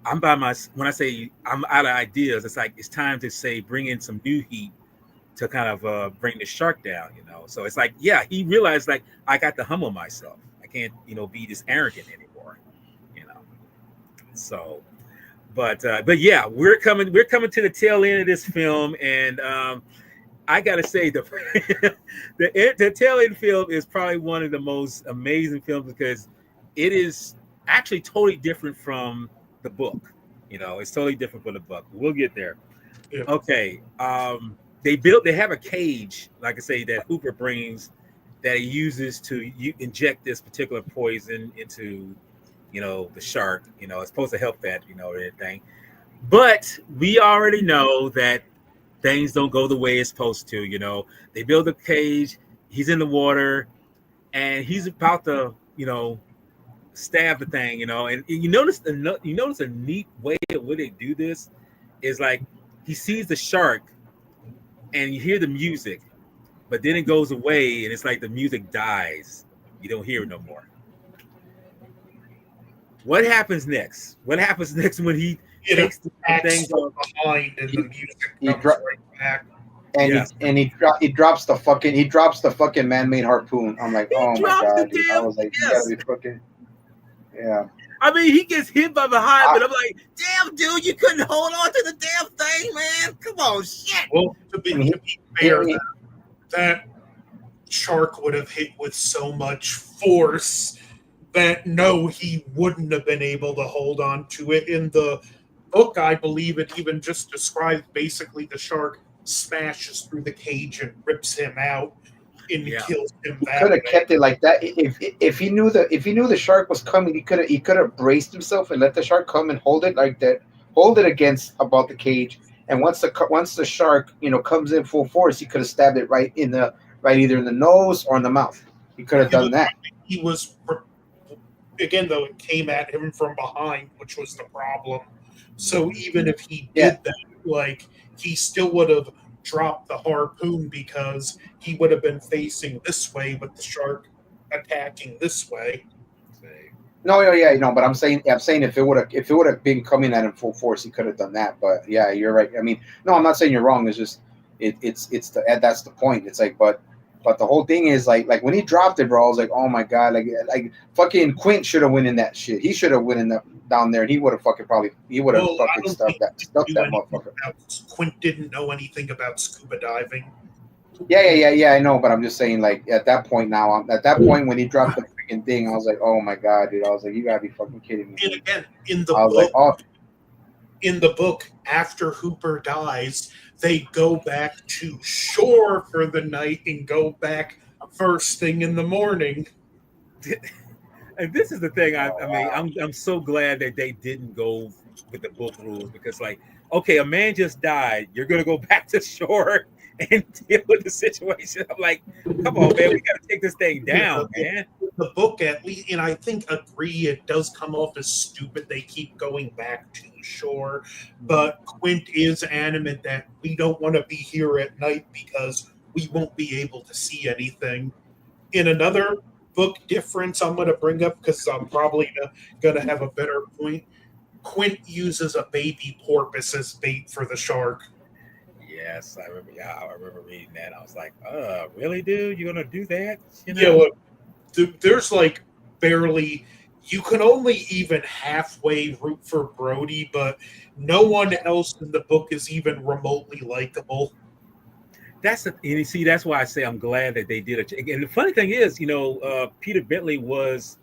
when I say I'm out of ideas, it's like, it's time to say, bring in some new heat to kind of bring the shark down, you know? So it's like, yeah, he realized, like, I got to humble myself. I can't, you know, be this arrogant anymore, you know? So, but yeah, we're coming to the tail end of this film. And, I gotta say, the tail end film is probably one of the most amazing films, because it is actually totally different from the book. You know, it's totally different from the book. We'll get there. Yeah. Okay. They have a cage, like I say, that Hooper brings, that he uses to inject this particular poison into, you know, the shark. You know, it's supposed to help that, you know, everything. But we already know that things don't go the way it's supposed to. You know, they build a cage, he's in the water, and he's about to, you know, stab the thing, you know. And you notice a neat way of way they do this is, like, he sees the shark and you hear the music, but then it goes away and it's like the music dies. You don't hear it no more. What happens next? What happens next when he takes the things from behind and the music he comes dro- right back? And Yes. he drops the fucking man-made harpoon. I'm like, He oh my drops the god, dude. I damn. was like, you Yes. gotta be fucking, yeah. I mean, he gets hit by behind, but I'm like, damn, dude, you couldn't hold on to the damn thing, man. Come on, shit. Well, to be fair, that shark would have hit with so much force that no, he wouldn't have been able to hold on to it. In the book, I believe it even just describes basically the shark smashes through the cage and rips him out and kills him. He could have kept it like that. If he knew the shark was coming, he could have braced himself and let the shark come and hold it like that, hold it against about the cage. And once the shark comes in full force, he could have stabbed it right either in the nose or in the mouth. He could have done that. He was, again, though, it came at him from behind, which was the problem. So even if he did that, like, he still would have dropped the harpoon because he would have been facing this way with the shark attacking this way. No, but I'm saying if it would have been coming at him full force, he could have done that. But yeah, you're right. I mean, no, I'm not saying you're wrong. It's just that's the point. It's like, but the whole thing is like when he dropped it, bro, I was like, oh my god, like fucking Quint should have went in that shit. He should have went in that down there, and he would have fucking stuck that motherfucker. Quint didn't know anything about scuba diving. Yeah, I know, but I'm just saying, like, at that point when he dropped the freaking thing, I was like, oh my god, dude. I was like, you gotta be fucking kidding me. And again, in the book, after Hooper dies, they go back to shore for the night and go back first thing in the morning. And this is the thing. I'm so glad that they didn't go with the book rules, because, like, okay, a man just died. You're gonna go back to shore and deal with the situation. I'm like, come on, man, we got to take this thing down, man. The book, at least, and I think agree, it does come off as stupid. They keep going back to the shore, but Quint is adamant that we don't want to be here at night because we won't be able to see anything. In another book difference I'm going to bring up, because I'm probably going to have a better point, Quint uses a baby porpoise as bait for the shark. Yes, I remember. Yeah, I remember reading that. I was like, really, dude? You're gonna do that? Look, there's like barely. You can only even halfway root for Brody, but no one else in the book is even remotely likable. That's why I say I'm glad that they did it. And the funny thing is, Peter Benchley was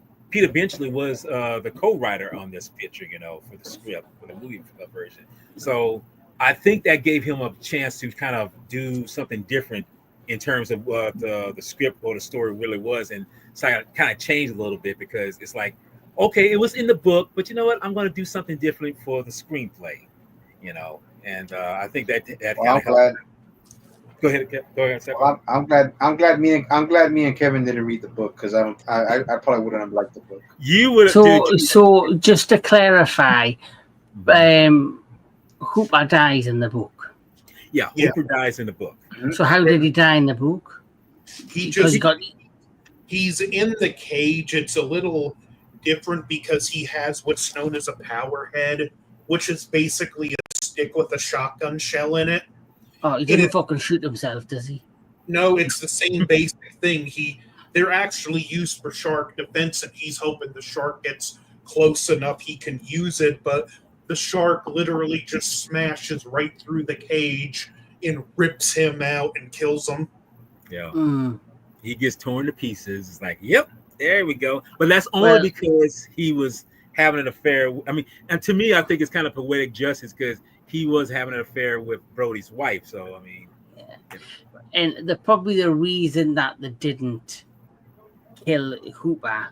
the co-writer on this picture, for the script, for the movie version. So I think that gave him a chance to kind of do something different in terms of what the script or the story really was, and so I kind of changed a little bit, because it's like, okay, it was in the book, but you know what? I'm going to do something different for the screenplay, and I think that kind of helped. Go ahead. Well, I'm glad me and Kevin didn't read the book, because I probably wouldn't have liked the book. You would. So just to clarify, Hooper dies in the book. Yeah, Hooper dies in the book. So how did he die in the book? He's in the cage. It's a little different because he has what's known as a power head, which is basically a stick with a shotgun shell in it. Oh, he didn't fucking shoot himself, does he? No, it's the same basic thing. They're actually used for shark defense, and he's hoping the shark gets close enough he can use it, but the shark literally just smashes right through the cage and rips him out and kills him. Yeah. He gets torn to pieces. It's like, yep, there we go. But that's only because he was having an affair. I mean, and to me, I think it's kind of poetic justice, because he was having an affair with Brody's wife. So, I mean. Yeah. And probably the reason that they didn't kill Hooper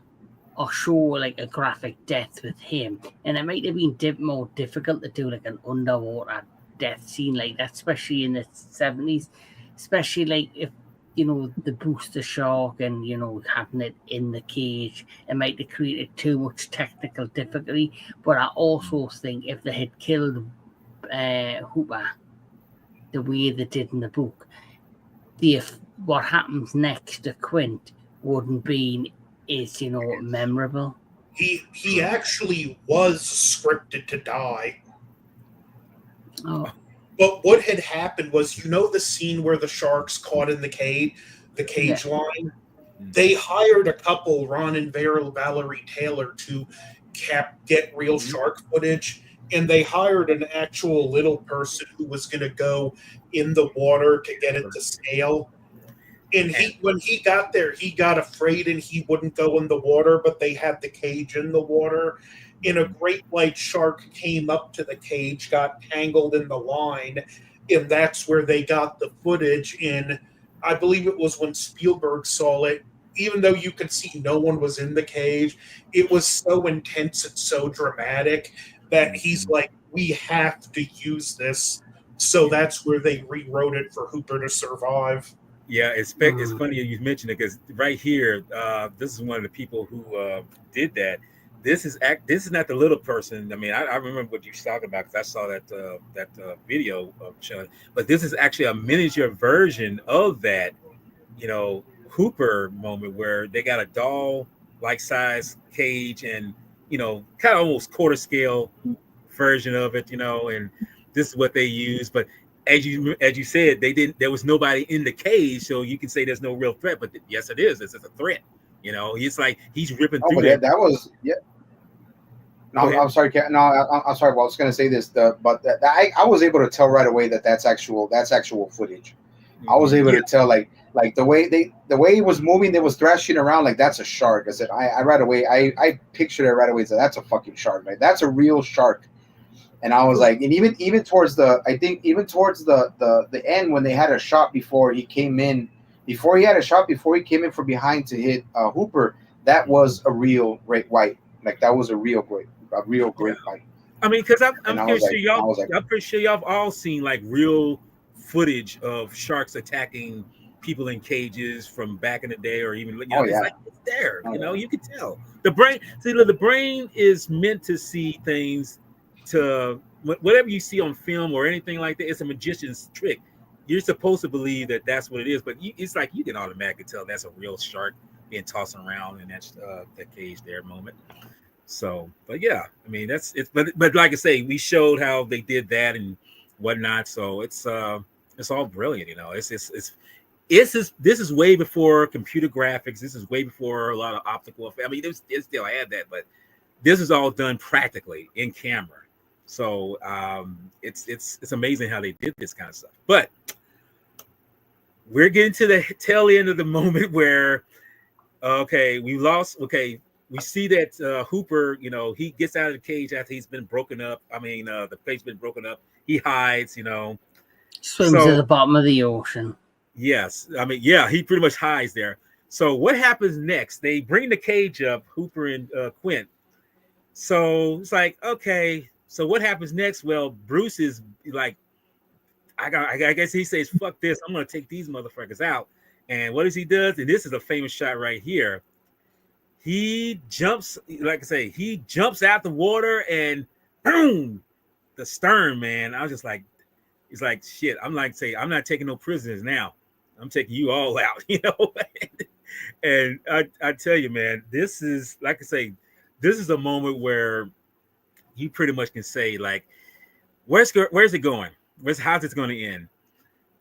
or show like a graphic death with him, and it might have been more difficult to do like an underwater death scene like that, especially in the 70s, especially like if the booster shark and having it in the cage, it might have created too much technical difficulty. But I also think if they had killed Hooper the way they did in the book, what happens next to Quint wouldn't be is, you know, memorable. He actually was scripted to die. Oh, But what had happened was, you know, the scene where the shark's caught in the cage Yeah. line? They hired a couple, Ron and Valerie Taylor, to get real shark footage, and they hired an actual little person who was going to go in the water to get it to scale. And when he got there, he got afraid and he wouldn't go in the water, but they had the cage in the water. And a great white shark came up to the cage, got tangled in the line, and that's where they got the footage. And I believe it was when Spielberg saw it, even though you could see no one was in the cage, it was so intense and so dramatic that he's like, we have to use this. So that's where they rewrote it for Hooper to survive. Yeah, it's funny you mentioned it because right here, this is one of the people who did that. This is not the little person. I mean, I remember what you're talking about because I saw that video of Sean. But this is actually a miniature version of that, you know, Hooper moment where they got a doll like size cage and, you know, kind of almost quarter scale version of it, you know, and this is what they use. But as you said, there was nobody in the cage, so you can say there's no real threat. But yes, it is. It's a threat. You know, it's like he's ripping through but that was No, I'm sorry. No, I'm sorry. Well, I was going to say this, but I was able to tell right away that that's actual footage. I was able to tell like the way he was moving, they was thrashing around like that's a shark. I said I right away I pictured it right away. So that's a fucking shark. Like that's a real shark. And I was like, and even towards the end when they had a shot before he came in from behind to hit Hooper, that was a real great white. Like that was a real great white. I mean, because I'm pretty sure y'all have all seen like real footage of sharks attacking people in cages from back in the day, or even it's like it's there. You know, you can tell the brain is meant to see things. To whatever you see on film or anything like that, it's a magician's trick. You're supposed to believe that that's what it is, but it's like you can automatically tell that's a real shark being tossed around in that cage there moment. So, but yeah, I mean that's it. But like I say, we showed how they did that and whatnot. So it's all brilliant, you know. This is way before computer graphics. This is way before a lot of optical effects. I mean, it still had that, but this is all done practically in camera. So it's amazing how they did this kind of stuff. But we're getting to the tail end of the moment where we see that Hooper, you know, he gets out of the cage after he's been broken up. I mean, the cage's been broken up. He hides, you know, swims to the bottom of the ocean. Yes, I mean, yeah, he pretty much hides there. So what happens next? They bring the cage up, Hooper and Quint. So it's like, okay. So what happens next? Well, Bruce is like, I guess he says, fuck this. I'm going to take these motherfuckers out. And what does he does? And this is a famous shot right here. He jumps, like I say, he jumps out the water and boom, the stern, man. I was just like, it's like, shit. I'm like, say, I'm not taking no prisoners now. I'm taking you all out, you know? And I tell you, man, this is, like I say, this is a moment where you pretty much can say, like, where's it going? How's it going to end?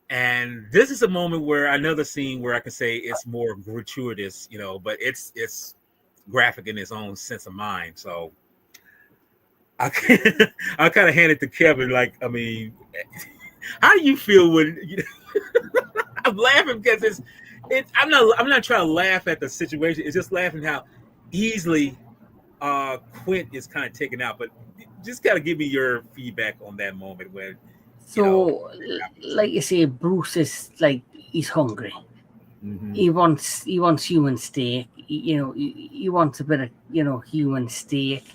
And this is a moment where another scene where I can say it's more gratuitous, you know, but it's graphic in its own sense of mind. So I kind of hand it to Kevin. Like, I mean, how do you feel when I'm laughing because I'm not trying to laugh at the situation. It's just laughing how easily Quint is kind of taken out. But just gotta give me your feedback on that moment when. So, like you say, Bruce is like he's hungry. Mm-hmm. He wants human steak. He wants a bit of human steak.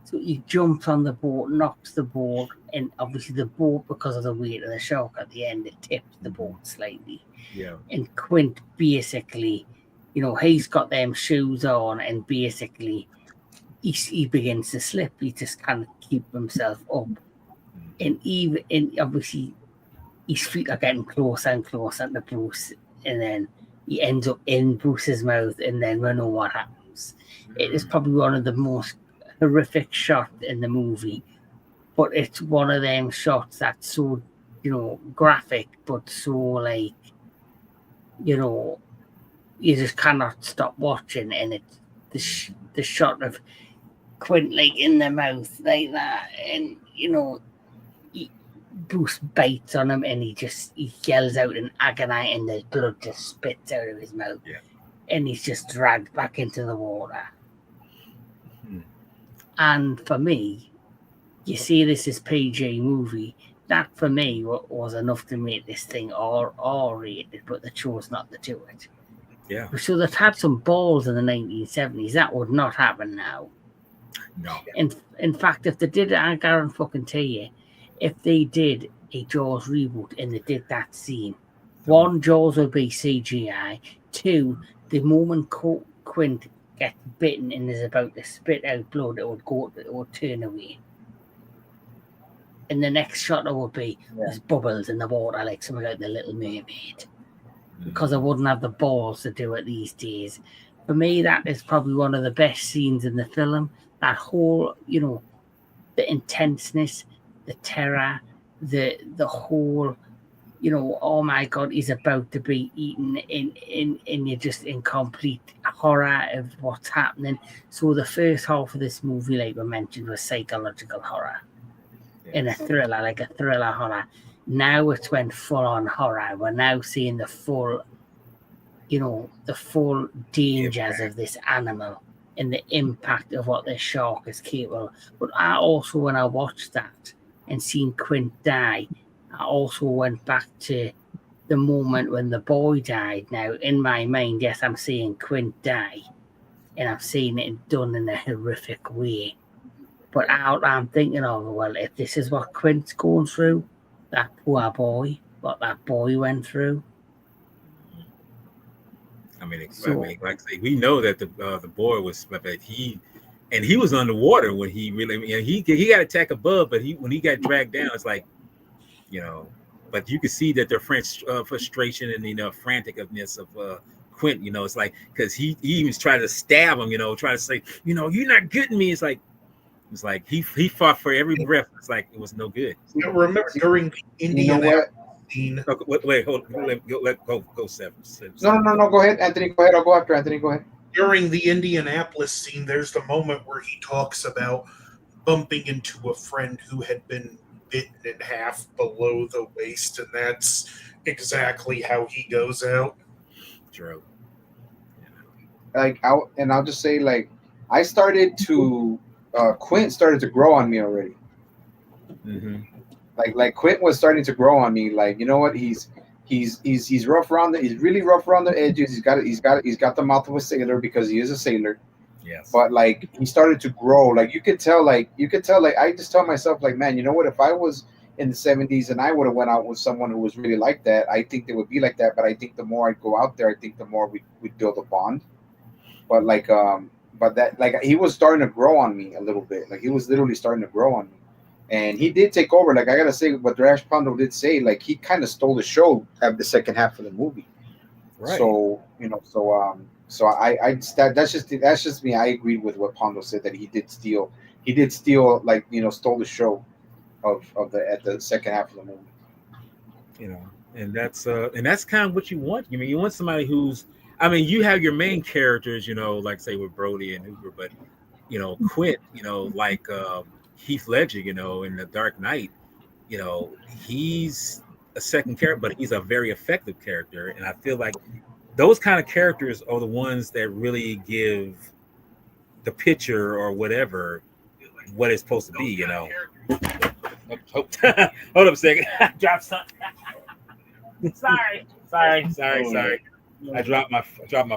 So he jumps on the boat, knocks the boat, and obviously the boat, because of the weight of the shark at the end, it tips the boat slightly. Yeah. And Quint basically, he's got them shoes on, and basically he begins to slip. He just can't keep himself up. And obviously his feet are getting closer and closer to Bruce, and then he ends up in Bruce's mouth, and then we know what happens. house. It is probably one of the most horrific shots in the movie, but it's one of them shots that's so, graphic, but so like, you just cannot stop watching, and it's the shot of Quint like in the mouth like that, and Bruce bites on him, and he yells out in agony, and the blood just spits out of his mouth, and he's just dragged back into the water. And for me, you see this is PG movie. That for me was enough to make this thing R rated, but they chose not to do it. Yeah. So they've had some balls in the 1970s. That would not happen now. No. In fact, if they did it, I guarantee fucking tell you, if they did a Jaws reboot and they did that scene, one, Jaws would be CGI. Two, the moment Quint gets bitten and is about to spit out blood, it would turn away. And the next shot it would be there's bubbles in the water like something like the Little Mermaid. Because I wouldn't have the balls to do it these days. For me, that is probably one of the best scenes in the film. That whole, the intenseness, the terror, the whole, oh my God, he's about to be eaten, and you're just in complete horror of what's happening. So the first half of this movie, like we mentioned, was psychological horror. In a thriller, like a thriller horror. Now it's went full on horror. We're now seeing the full, the full dangers of this animal and the impact of what this shark is capable. But I also, when I watched that and seen Quint die, I also went back to the moment when the boy died. Now, in my mind, yes, I'm seeing Quint die, and I'm seeing it done in a horrific way. But I'm thinking of, well, if this is what Quint's going through, that poor boy, what that boy went through. I mean, like I say, we know that the boy was, but he was underwater when he really, he got attacked above, but when he got dragged down, it's like, but you could see that their frustration and franticness of Quint, it's like, because he even tried to stab him, try to say, you're not getting me. It's like he fought for every breath. It's like it was no good. Remember during the Indian scene. Wait, hold. Go, Seven. No. Go ahead, Anthony. Go ahead. I'll go after Anthony. Go ahead. During the Indianapolis scene, there's the moment where he talks about bumping into a friend who had been bitten in half below the waist, and that's exactly how he goes out. True. I'll just say, like, I started to. Quint started to grow on me already. Mm-hmm. Like Quint was starting to grow on me. Like, you know what? He's rough around he's really rough around the edges. He's got the mouth of a sailor because he is a sailor. Yes. But like he started to grow. Like you could tell. Like I just tell myself, like, man, you know what? If I was in the 70s and I would have went out with someone who was really like that, I think they would be like that. But I think the more I'd go out there, I think the more we'd build a bond. But But that, like, he was starting to grow on me a little bit. Like, he was literally starting to grow on me. And he did take over. Like, I got to say, what Rash Pondo did say, like, he kind of stole the show at the second half of the movie. Right. So, that's just me. I agreed with what Pondo said, that he did steal, like, stole the show at the second half of the movie. And that's kind of what you want. I mean, you want somebody who's, you have your main characters, like say with Brody and Hooper, but Quint, like Heath Ledger, in The Dark Knight, he's a second character, but he's a very effective character, and I feel like those kind of characters are the ones that really give the picture or whatever what it's supposed to be. Hold up a second. I dropped something. Sorry. I dropped my phone. Dropped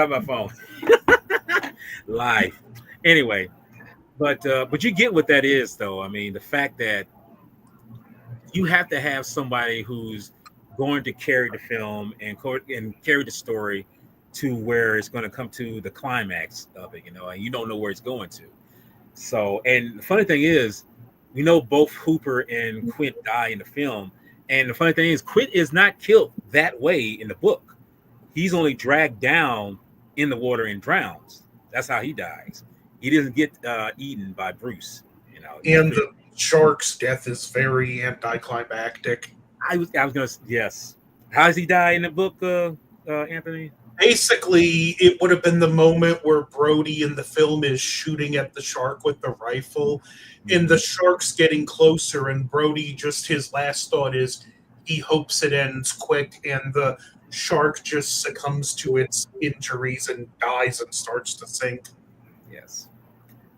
my phone. Live. Anyway, but you get what that is, though. I mean, the fact that you have to have somebody who's going to carry the film and carry the story to where it's going to come to the climax of it, and you don't know where it's going to. So, and the funny thing is, we know both Hooper and Quint die in the film. And the funny thing is, Quint is not killed that way in the book. He's only dragged down in the water and drowns. That's how he dies. He doesn't get eaten by Bruce. You know, And the shark's death is very anticlimactic. I was gonna yes. How does he die in the book, Anthony? Basically, it would have been the moment where Brody in the film is shooting at the shark with the rifle, and the shark's getting closer, and Brody just his last thought is he hopes it ends quick, and the shark just succumbs to its injuries and dies and starts to sink. Yes.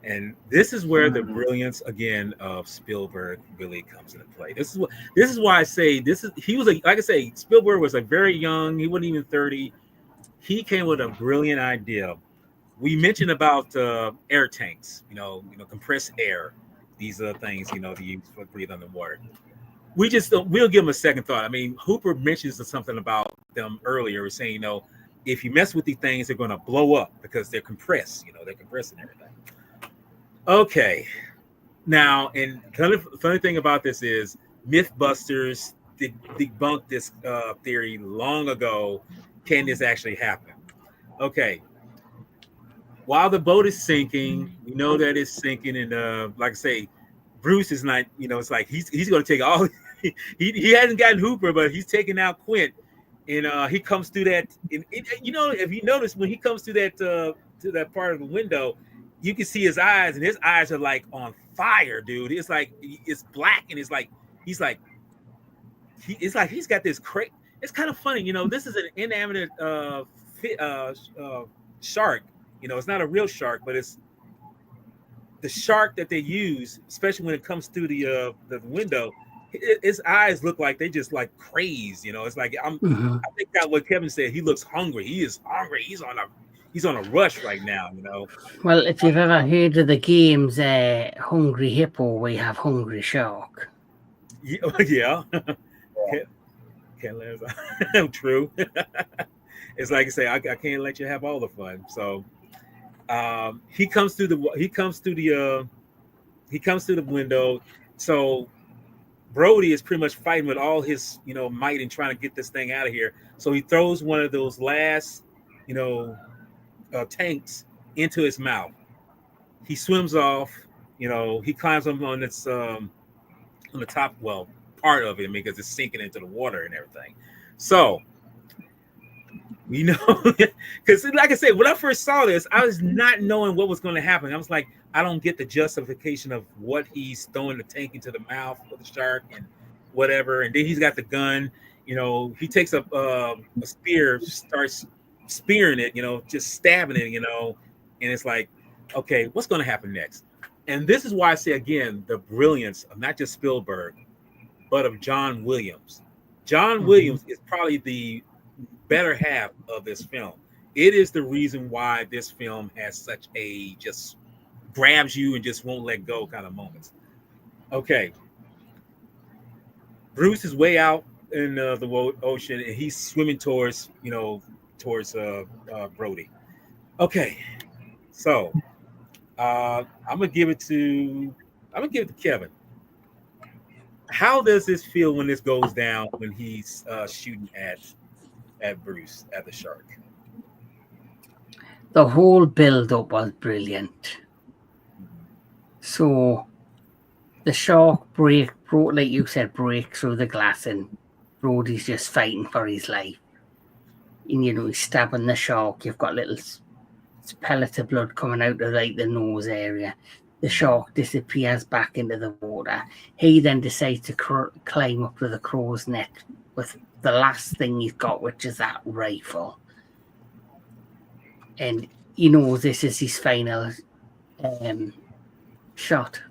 And this is where the brilliance again of Spielberg really comes into play. This is why I say he was like I say, Spielberg was very young, he wasn't even 30. He came with a brilliant idea. We mentioned about air tanks, compressed air. These are things, to use for breathe underwater. We'll give them a second thought. I mean, Hooper mentions something about them earlier, saying, if you mess with these things, they're going to blow up because they're compressed, they're compressing everything. Okay. Now, and funny thing about this is Mythbusters debunked this theory long ago. Can this actually happen? Okay. While the boat is sinking, we know that it's sinking, and like I say, Bruce is not. It's like he's going to take all. he hasn't gotten Hooper, but he's taking out Quint, and he comes through that. And if you notice when he comes to that part of the window, you can see his eyes, and his eyes are like on fire, dude. It's like it's black, and it's like he's got this crazy. It's kind of funny, this is an inanimate shark. It's not a real shark, but it's the shark that they use, especially when it comes through the window. His eyes look like they just like crazed. It's like I think that what Kevin said. He looks hungry. He is hungry. He's on a rush right now. Well, if you've ever heard of the games Hungry Hippo, we have Hungry Shark. Yeah. Can't let us. True. It's like I say, I can't let you have all the fun. So he comes through the window. So Brody is pretty much fighting with all his might and trying to get this thing out of here. So he throws one of those last tanks into his mouth. He swims off. He climbs up on its on the top. Well, part of it because it's sinking into the water and everything. So because like I said, when I first saw this, I was not knowing what was going to happen. I was like, I don't get the justification of what he's throwing the tank into the mouth of the shark and whatever. And then he's got the gun. He takes a spear, starts spearing it. Just stabbing it. And it's like, okay, what's going to happen next? And this is why I say again the brilliance of not just Spielberg, but of John Williams. John Williams is probably the better half of this film. It is the reason why this film has such a just grabs you and just won't let go kind of moments. Okay. Bruce is way out in the ocean and he's swimming towards Brody. Okay. So I'm gonna give it to Kevin. How does this feel when this goes down when he's shooting at Bruce, at the shark? The whole build-up was brilliant. So the shark breaks through the glass, and Brody's just fighting for his life. And he's stabbing the shark. You've got little pellets of blood coming out of the nose area. The shark disappears back into the water. He then decides to climb up to the crow's neck with the last thing he's got, which is that rifle. And he knows this is his final shot.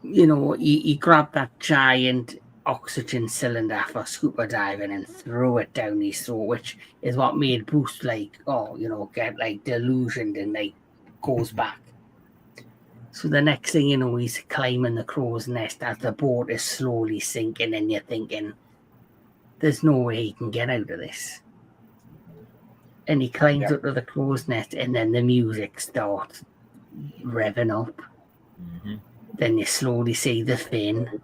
He grabbed that giant oxygen cylinder for scuba diving and threw it down his throat, which is what made Bruce get delusioned and goes back. So the next thing he's climbing the crow's nest as the boat is slowly sinking, and you're thinking, there's no way he can get out of this. And he climbs up to the crow's nest, and then the music starts revving up. Then you slowly see the fin,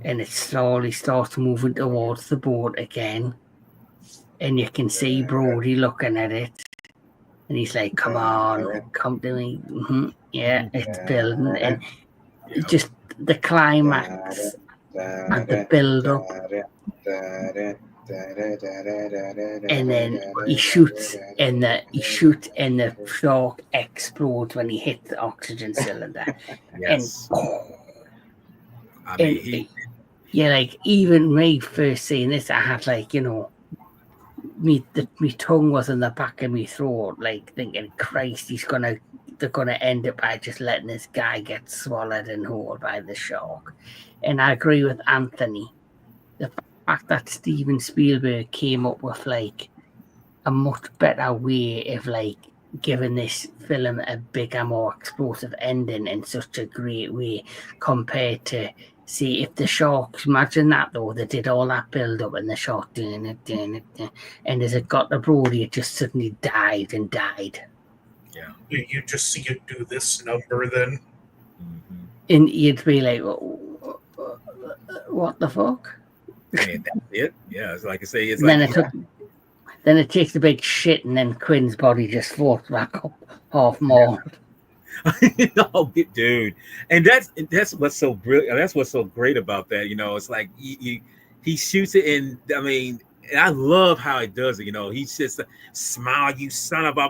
and it slowly starts moving towards the boat again. and you can see Brody looking at it, and he's like, "Come on, come to me." Yeah, it's building, and just the climax and the build up, and then he shoots, and the shark explodes when he hits the oxygen cylinder. Yes. I And mean, yeah, like even me first seeing this, I had like, you know, me tongue was in the back of my throat, like thinking, Christ, they're gonna end it by just letting this guy get swallowed and whole by the shark. And I agree with Anthony. The fact that Steven Spielberg came up with like a much better way of like giving this film a bigger, more explosive ending in such a great way compared to, see, if the sharks, imagine that though, they did all that build up and the shark doing it, and as it got to Brody, it just suddenly died. yeah. You just see it do this number then. Mm-hmm. And you'd be like, what the fuck? And that's it. Yeah, it's like I say, it's And like then it takes a big shit, and then Quinn's body just floats back up half more. no, dude, and that's what's so brilliant. That's what's so great about that. You know, it's like he shoots it, and I mean, and I love how he does it. You know, he's just smile, you son of a.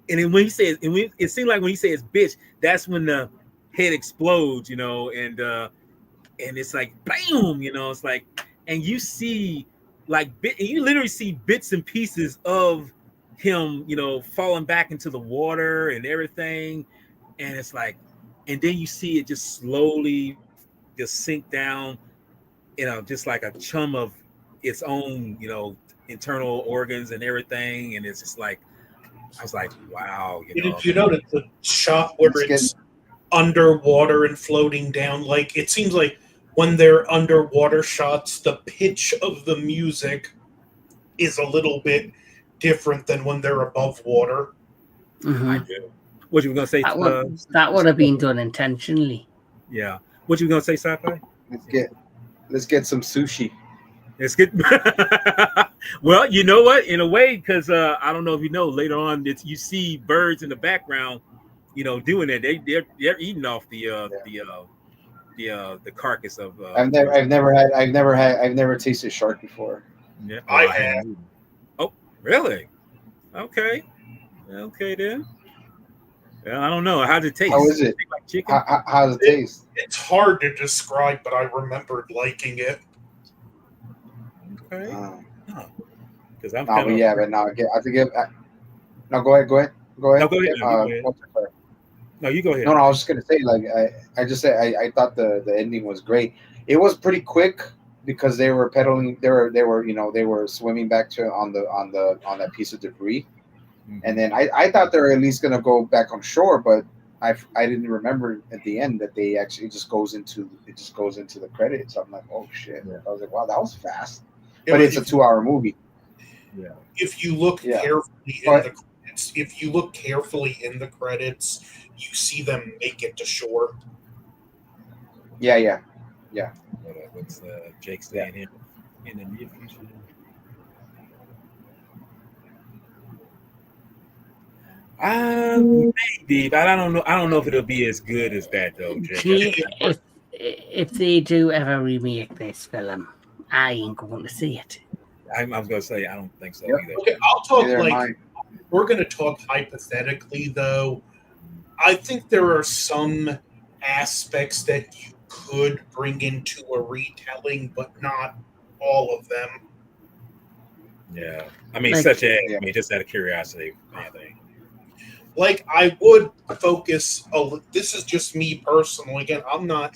And then when he says, it seems like when he says "bitch," that's when the head explodes. You know, and it's like bam. You know, it's like, and you see like you literally see bits and pieces of him. You know, falling back into the water and everything. And it's like, and then you see it just slowly just sink down, you know, just like a chum of its own, you know, internal organs and everything. And it's just like, I was like, wow, you know. You notice the shot where it's underwater and floating down, like it seems like when they're underwater shots, the pitch of the music is a little bit different than when they're above water. Mm-hmm. I do. What you were gonna say? That would have been done intentionally. Yeah. What you were gonna say, Sci-Fi? Let's get some sushi. Let's get. Well, you know what? In a way, because I don't know if you know. Later on, you see birds in the background, you know, doing it. They're eating off the carcass of. I've never tasted shark before. Yeah, I have. Oh, really? Okay. Okay then. Well, I don't know. How does it taste? How is it? Like chicken? How does it taste? It's hard to describe, but I remembered liking it. Okay. Because I'm. No, but yeah, but no, I think it. No, go ahead. No, go ahead. No, you go ahead. No, I was just gonna say, like, I thought the ending was great. It was pretty quick because they were pedaling. They were swimming back to on that piece of debris. And then I thought they were at least gonna go back on shore, but I didn't remember at the end that they actually just goes into the credits. I'm like, oh shit! Yeah. I was like, wow, that was fast. But it's a 2-hour movie. Yeah. If you look carefully in the credits, you see them make it to shore. Yeah. What's Jake saying here in the near future? Maybe, but I don't know. I don't know if it'll be as good as that though, Jake. If they do ever remake this film, I ain't going to see it. I was going to say I don't think so either. Okay, I'll talk we're going to talk hypothetically though. I think there are some aspects that you could bring into a retelling, but not all of them. Yeah, I mean, such as just out of curiosity, I think. Like I would focus. This is just me personally. Again, I'm not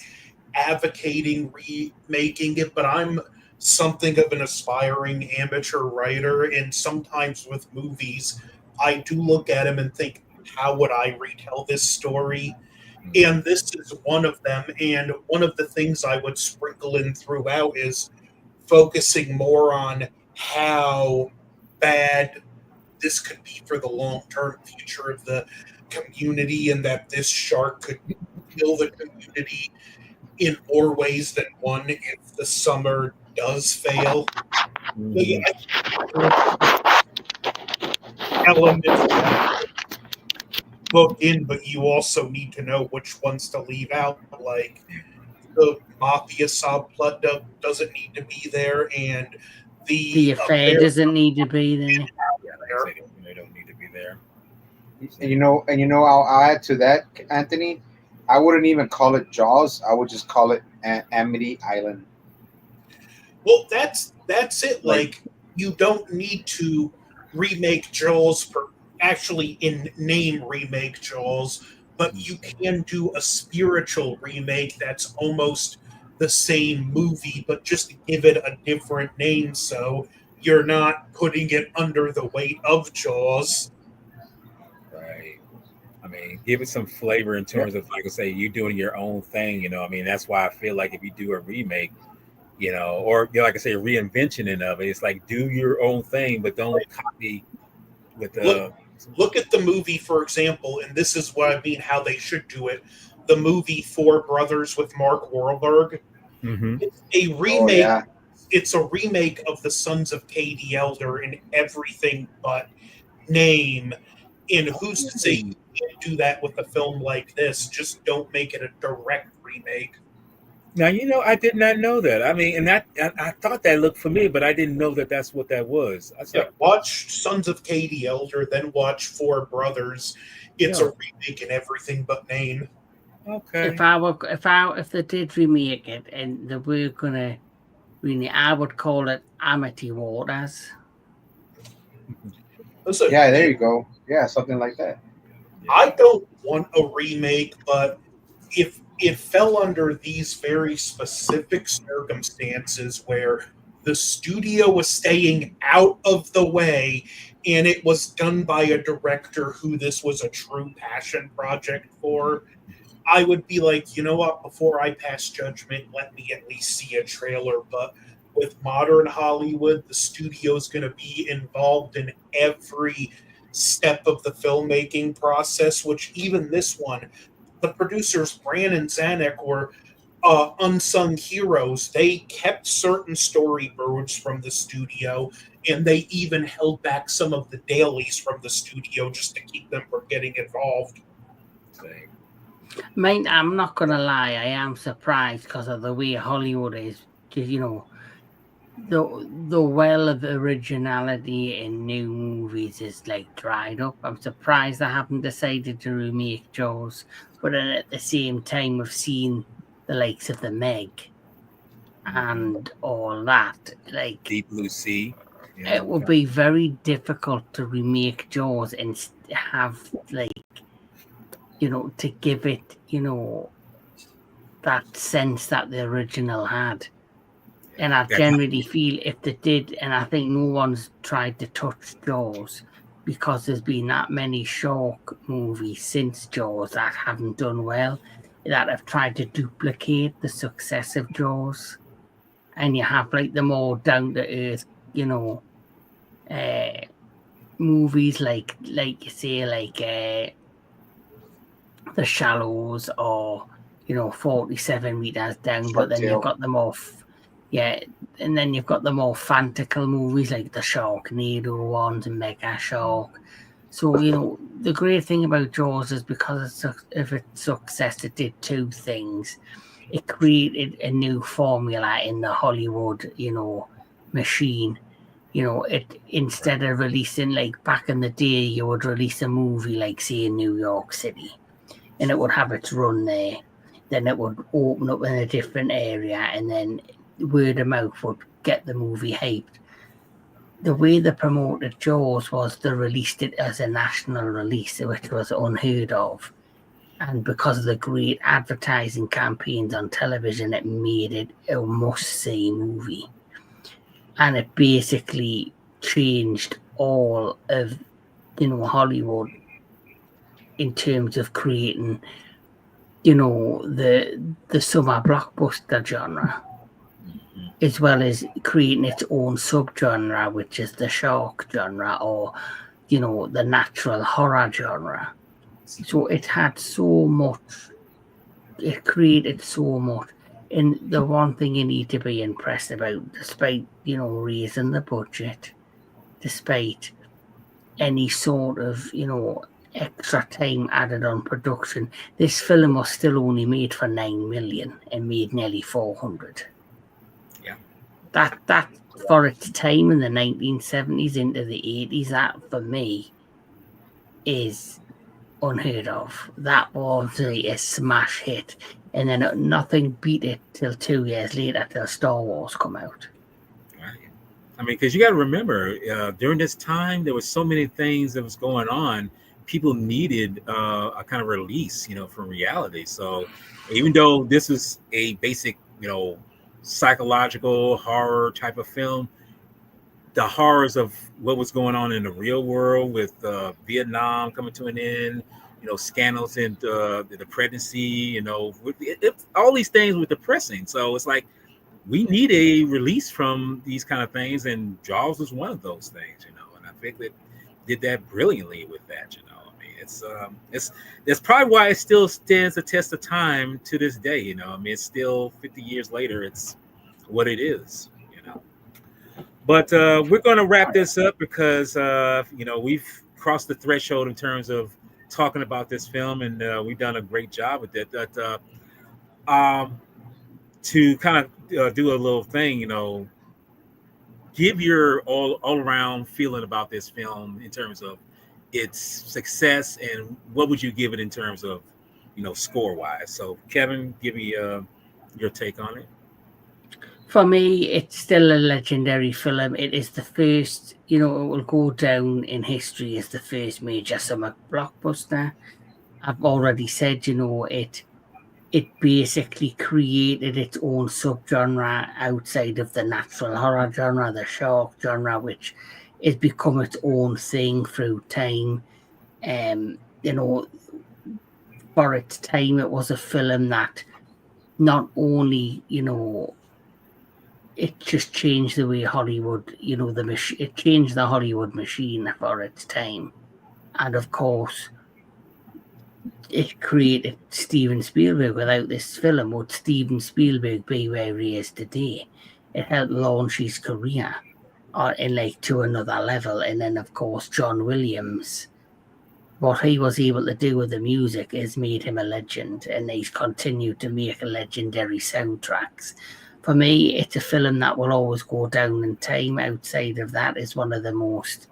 advocating remaking it, but I'm something of an aspiring amateur writer, and sometimes with movies, I do look at them and think, how would I retell this story? And this is one of them. And one of the things I would sprinkle in throughout is focusing more on how bad this could be for the long-term future of the community, and that this shark could kill the community in more ways than one if the summer does fail. the elements put in, but you also need to know which ones to leave out. Like the mafia subplot doesn't need to be there, and The affair doesn't need to be there. Yeah, like I said, they don't need to be there. I'll add to that, Anthony. I wouldn't even call it Jaws. I would just call it Amity Island. Well, that's it. Like you don't need to remake Jaws for actually in name remake Jaws, but you can do a spiritual remake that's almost the same movie, but just give it a different name so you're not putting it under the weight of Jaws. Right. I mean, give it some flavor in terms of, like I say, you doing your own thing. You know, I mean, that's why I feel like if you do a remake, you know, or like I say, reinvention of it, it's like do your own thing, but don't copy with the. Look at the movie, for example, and this is what I mean how they should do it. The movie Four Brothers with Mark Wahlberg. Mm-hmm. It's a remake. Oh, yeah. It's a remake of The Sons of Katie Elder in everything but name. And who's to say you can't do that with a film like this? Just don't make it a direct remake. Now, you know, I did not know that. I mean, and I thought that looked familiar, but I didn't know that that's what that was. Watch Sons of Katie Elder, then watch Four Brothers. It's a remake in everything but name. Okay. If they did remake it and they were gonna remake, I would call it Amity Waters. Yeah, there you go. Yeah, something like that. I don't want a remake, but if it fell under these very specific circumstances where the studio was staying out of the way and it was done by a director who this was a true passion project for, I would be like, you know what, before I pass judgment, let me at least see a trailer. But with modern Hollywood, the studio's going to be involved in every step of the filmmaking process, which even this one, the producers, Bran and Zanuck, were unsung heroes. They kept certain storyboards from the studio, and they even held back some of the dailies from the studio just to keep them from getting involved. I'm not going to lie, I am surprised because of the way Hollywood is. You know, the well of originality in new movies is like dried up. I'm surprised I haven't decided to remake Jaws, but then at the same time we've seen the likes of the Meg and all that, like Deep Blue Sea. It would be very difficult to remake Jaws and have, like, you know, to give it, you know, that sense that the original had. And I generally feel if they did, and I think no one's tried to touch Jaws because there's been that many shark movies since Jaws that haven't done well, that have tried to duplicate the success of Jaws. And you have, like, the more down-to-earth, you know, movies like you say, like The Shallows or, you know, 47 meters down, but then you've got the more and then you've got the more fantastical movies like the Sharknado ones and Mega Shark. So, you know, the great thing about Jaws is because of its success, it did two things. It created a new formula in the Hollywood, you know, machine. You know, it, instead of releasing, like back in the day, you would release a movie like, say, in New York City, and it would have its run there. Then it would open up in a different area, and then word of mouth would get the movie hyped. The way they promoted Jaws was they released it as a national release, which was unheard of. And because of the great advertising campaigns on television, it made it a must-see movie. And it basically changed all of, you know, Hollywood in terms of creating, you know, the summer blockbuster genre, as well as creating its own subgenre, which is the shark genre, or, you know, the natural horror genre. So it had so much, it created so much. And the one thing you need to be impressed about, despite, raising the budget, despite any sort of, extra time added on production, this film was still only made for 9 million and made nearly 400. Yeah. That for its time in the 1970s into the 80s, that for me is unheard of. That was a smash hit, and then nothing beat it till 2 years later, till Star Wars come out. Right. I mean, because you got to remember, during this time, there was so many things that was going on. People needed a kind of release, from reality. So even though this was a basic, psychological horror type of film, the horrors of what was going on in the real world with Vietnam coming to an end, scandals in the pregnancy, all these things were depressing. So it's like we need a release from these kind of things, and Jaws was one of those things, and I think that did that brilliantly with that. I mean, it's that's probably why it still stands the test of time to this day. I mean, it's still 50 years later. It's what it is. But we're going to wrap this up because we've crossed the threshold in terms of talking about this film, and we've done a great job with it. But to kind of do a little thing, give your all around feeling about this film in terms of its success, and what would you give it in terms of score wise. So Kevin, give me your take on it. For me, it's still a legendary film. It is the first, it will go down in history as the first major summer blockbuster. I've already said, it basically created its own subgenre outside of the natural horror genre, the shark genre, which has become its own thing through time. For its time, it was a film that not only, it just changed the way Hollywood, it changed the Hollywood machine for its time. And of course, it created Steven Spielberg. Without this film, would Steven Spielberg be where he is today? It helped launch his career to another level. And then, of course, John Williams, what he was able to do with the music has made him a legend, and he's continued to make legendary soundtracks. For me, it's a film that will always go down in time. Outside of that, is one of the most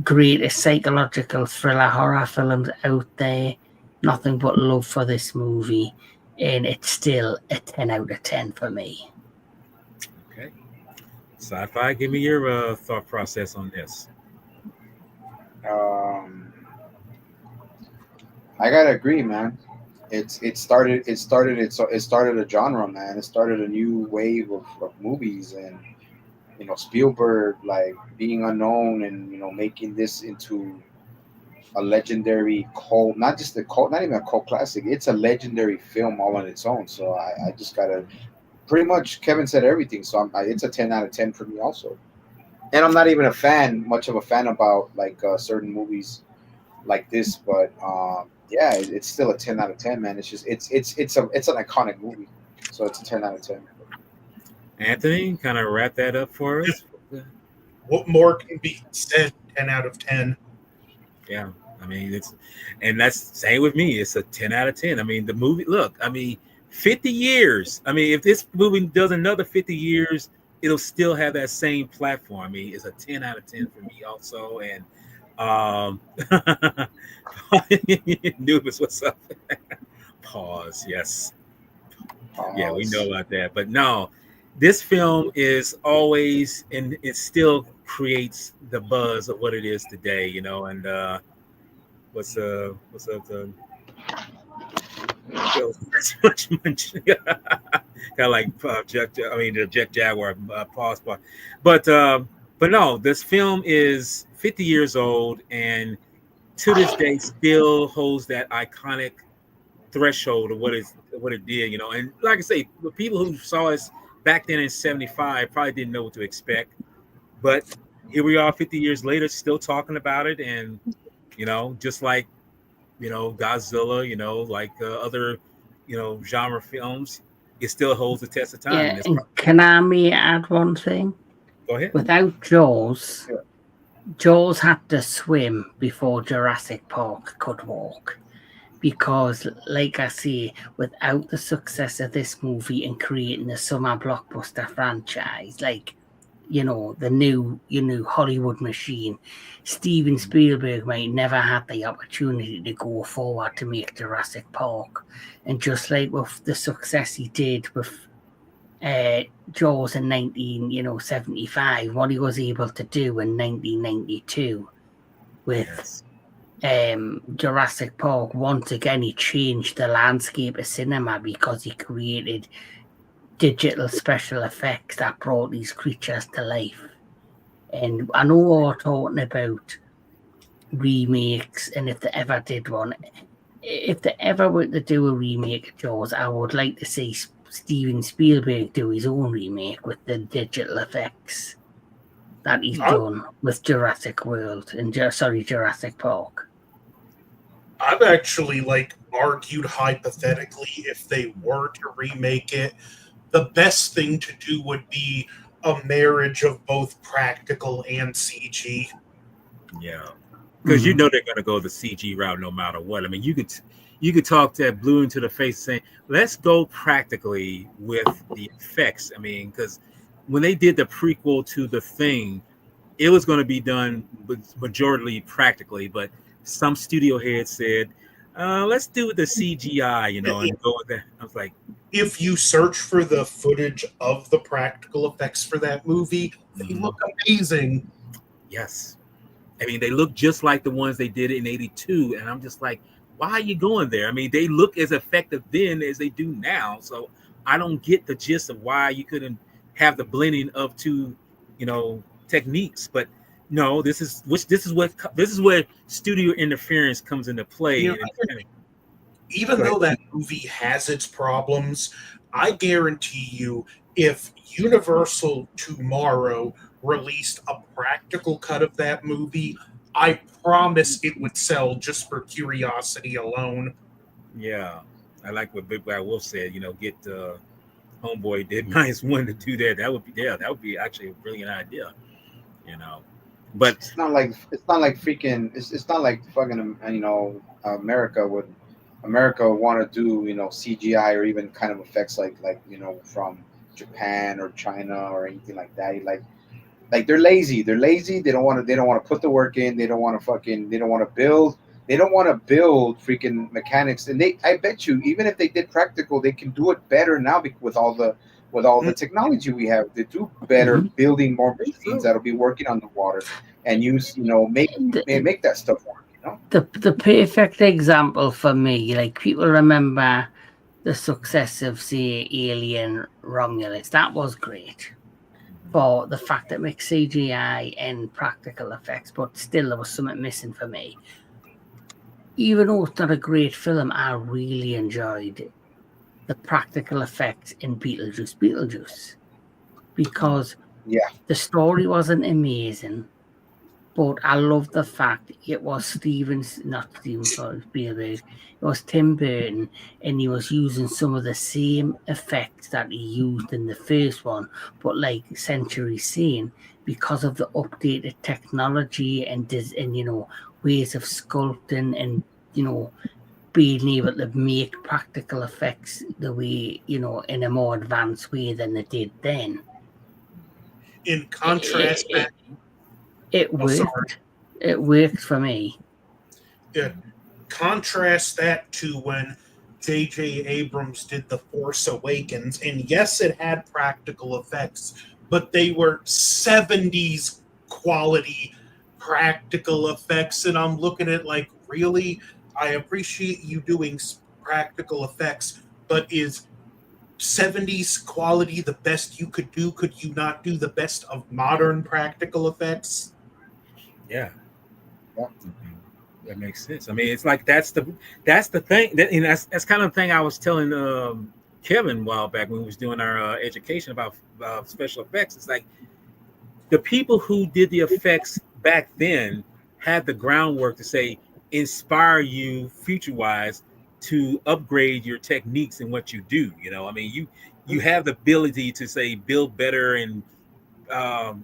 greatest psychological thriller horror films out there. Nothing but love for this movie, and it's still a 10 out of 10 for me. Okay. Sci-Fi, give me your thought process on this. I gotta agree, man. It started a genre, man. It started a new wave of movies, and Spielberg, like, being unknown and making this into a legendary cult, not just a cult, not even a cult classic. It's a legendary film all on its own. So I just gotta, pretty much, Kevin said everything. So it's a 10 out of 10 for me also. And I'm not even much of a fan about like certain movies like this, but yeah, it's still a 10 out of 10, man. It's just it's an iconic movie, so it's a 10 out of 10. Anthony, kind of wrap that up for us. What more can be said? 10 out of 10. Yeah, I mean, that's same with me. It's a 10 out of 10. I mean, the movie. Look, I mean, 50 years. I mean, if this movie does another 50 years, it'll still have that same platform. I mean, it's a 10 out of 10 for me also. And Nubis, what's up? Pause. Yes. Pause. Yeah, we know about that. But no, this film is always, and it still creates the buzz of what it is today, and what's up kind of like the Jet Jaguar pause. But no, this film is 50 years old, and to this day still holds that iconic threshold of what it did, and like I say, the people who saw us back then in 75 probably didn't know what to expect, but here we are 50 years later still talking about it. And just like Godzilla, like other genre films, it still holds the test of time. Yeah, And it's, and can I may add one thing? go ahead. Without Jaws, Sure. Jaws had to swim before Jurassic Park could walk. Because, like I say, without the success of this movie and creating a summer blockbuster franchise, like, the new Hollywood machine, Steven Spielberg might never had the opportunity to go forward to make Jurassic Park. And just like with the success he did with Jaws in 1975, what he was able to do in 1992 with Yes. Jurassic Park, once again he changed the landscape of cinema because he created digital special effects that brought these creatures to life. And I know we're talking about remakes, and if they ever did one, if they ever were to do a remake of Jaws, I would like to see Steven Spielberg do his own remake with the digital effects that he's done with Jurassic World and Jurassic Park. I've actually argued hypothetically if they were to remake it, the best thing to do would be a marriage of both practical and CG. Yeah, because you know they're going to go the CG route no matter what. I mean, you could talk that Blue into the face saying, "Let's go practically with the effects." I mean, because when they did the prequel to The Thing, it was going to be done majority practically, but some studio head said, "Let's do it the CGI," and go with that. I was like, if you search for the footage of the practical effects for that movie, they look amazing. yes. I mean, they look just like the ones they did in '82, and I'm just like, why are you going there? I mean, they look as effective then as they do now, so I don't get the gist of why you couldn't have the blending of two, techniques. But no, this is where studio interference comes into play. Even though that movie has its problems, I guarantee you, if Universal tomorrow released a practical cut of that movie, I promise it would sell just for curiosity alone. Yeah, I like what Big Bad Wolf said. Get Homeboy did -1 to do that. That would be actually a brilliant idea. But it's not like freaking. It's not like fucking. America want to do CGI or even kind of effects like from Japan or China or anything like that. Like they're lazy. They're lazy. They don't want to put the work in. They don't want to build. They don't want to build freaking mechanics. And I bet you, even if they did practical, they can do it better now with all the technology we have. They do better building more machines that'll be working on the water and make that stuff work. The perfect example for me, like people remember the success of, say, Alien Romulus. That was great for the fact it makes CGI and practical effects, but still there was something missing for me. Even though it's not a great film, I really enjoyed the practical effects in Beetlejuice, because the story wasn't amazing, but I love the fact it was Spielberg. It was Tim Burton, and he was using some of the same effects that he used in the first one, but like Century saying, because of the updated technology and ways of sculpting and being able to make practical effects the way in a more advanced way than they did then. In contrast, it worked. It worked for me. Contrast that to when J.J. Abrams did The Force Awakens, and yes, it had practical effects, but they were 70s quality practical effects, and I'm looking at really? I appreciate you doing practical effects, but is 70s quality the best you could do? Could you not do the best of modern practical effects? Yeah. That makes sense. I mean, it's like that's the thing. That's kind of the thing I was telling Kevin a while back when we was doing our education about special effects. It's like the people who did the effects back then had the groundwork to say inspire you future wise to upgrade your techniques and what you do. I mean, you have the ability to say build better and um,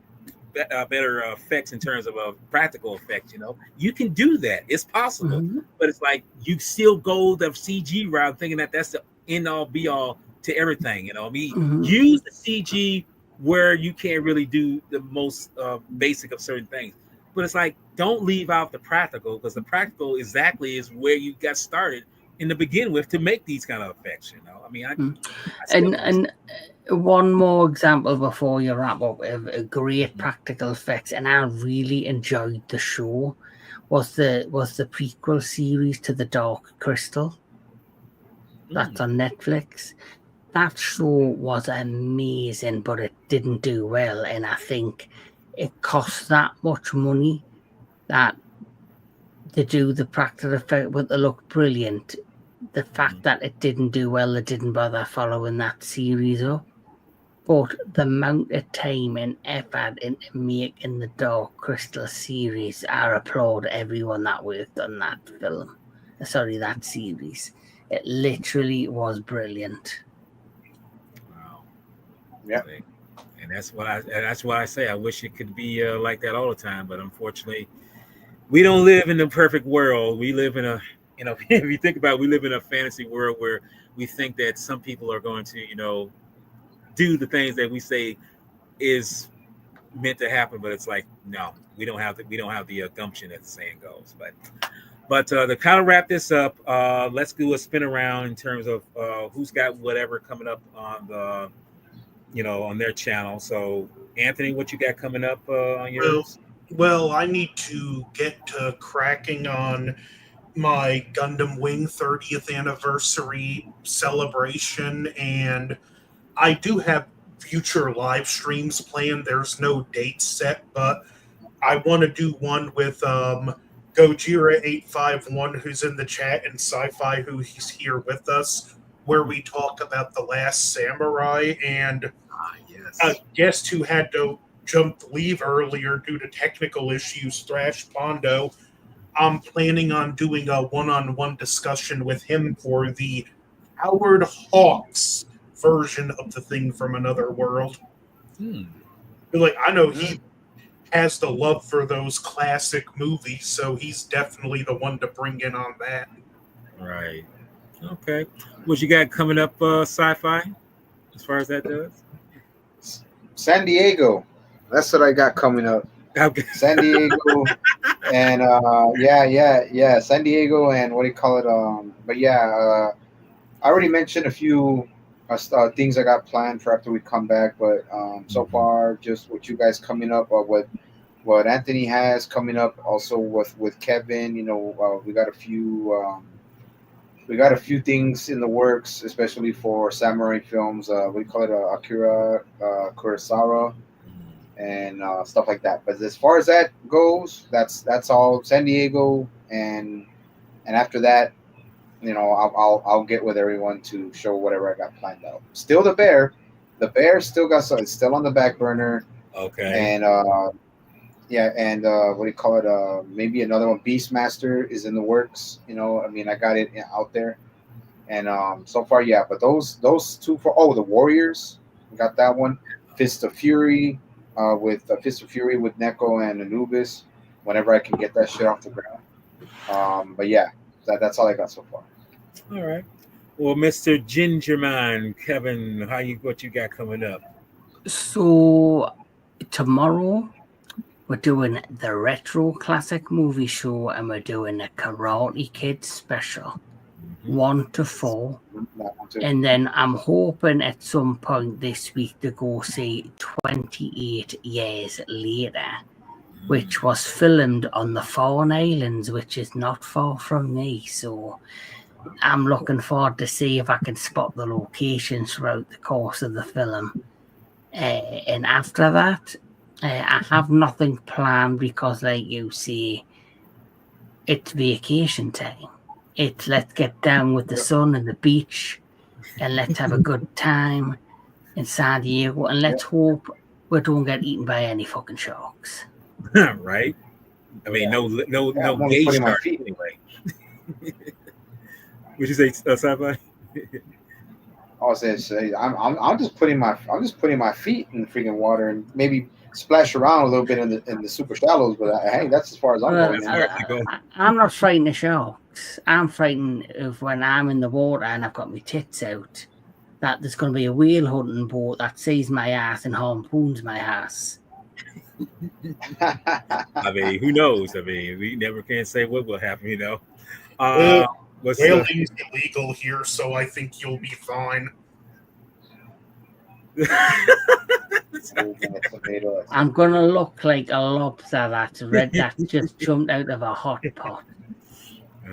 better effects in terms of practical effects. You can do that. It's possible, Mhm. but it's like you still go the CG route, thinking that that's the end all be all to everything. I mean, Mhm. use the CG where you can't really do the most basic of certain things. But it's like don't leave out the practical, because the practical exactly is where you got started in the begin with to make these kind of effects. I mean, I still And one more example before you wrap up of a great practical effects, and I really enjoyed the show. Was the prequel series to the Dark Crystal? That's on Netflix. That show was amazing, but it didn't do well, and I think it cost that much money that to do the practical effect, but they look brilliant. The fact that it didn't do well, they didn't bother following that series up. But the amount of time and effort into making the Dark Crystal series, I applaud everyone that worked on that film. Sorry, that series. It literally was brilliant. wow. Yeah. And that's why I say I wish it could be like that all the time, but unfortunately, we don't live in the perfect world. We live in a, if you think about it, we live in a fantasy world where we think that some people are going to, do the things that we say is meant to happen, but it's like no, we don't have the gumption, as the saying goes. But to kind of wrap this up, let's do a spin around in terms of who's got whatever coming up on on their channel. So Anthony, what you got coming up on Well, yours? well, I need to get to cracking on my Gundam Wing 30th anniversary celebration, and I do have future live streams planned. There's no date set, but I want to do one with Gojira851, who's in the chat, and Sci-Fi, who he's here with us, where we talk about The Last Samurai, and a Yes. guest who had to leave earlier due to technical issues, Thrash Pondo. I'm planning on doing a one-on-one discussion with him for the Howard Hawks version of the Thing from Another World. Hmm. Like, I know he has the love for those classic movies, so he's definitely the one to bring in on that. Right. Okay. What you got coming up, sci-fi, as far as that does? San Diego. That's what I got coming up. Okay. San Diego, and yeah, San Diego, and what do you call it? But yeah, I already mentioned a few things I got planned for after we come back, but so far, just what you guys coming up, or what Anthony has coming up, also with Kevin. We got a few. We got a few things in the works, especially for samurai films. We call it Akira Kurosawa and stuff like that. But as far as that goes, that's all San Diego, and after that, I'll get with everyone to show whatever I got planned out. Still the bear still got some. It's still on the back burner, Okay. and yeah, and what do you call it? Maybe another one. Beastmaster is in the works. I mean, I got it out there, and so far, yeah. But those two the Warriors, got that one. Fist of Fury, with Fist of Fury with Neko and Anubis. Whenever I can get that shit off the ground. But yeah, that's all I got so far. All right. Well, Mr. Gingerman, Kevin, what you got coming up? So tomorrow we're doing the Retro Classic Movie Show, and we're doing a Karate Kid special, 1 to 4. And then I'm hoping at some point this week to go see 28 Years Later, which was filmed on the Fawn Islands, which is not far from me. So I'm looking forward to see if I can spot the locations throughout the course of the film. And after that, I have nothing planned because, like you say, it's vacation time. It's let's get down with the sun and the beach, and let's have a good time in San Diego, and let's hope we don't get eaten by any fucking sharks. Right. I mean, no I'm only gay putting my shark feet. anyway. Would you say sci-fi? I'll say I'm just putting my feet in the freaking water and maybe splash around a little bit in the super shallows. But hey, that's as far as I'm going. I'm not frightened of sharks. I'm frightened of when I'm in the water and I've got my tits out. That there's going to be a whale hunting boat that sees my ass and harpoons my ass. I mean, who knows? I mean, we never can say what will happen, you know. Whaling's illegal here, so I think you'll be fine. I'm gonna look like a lobster that's red that just jumped out of a hot pot.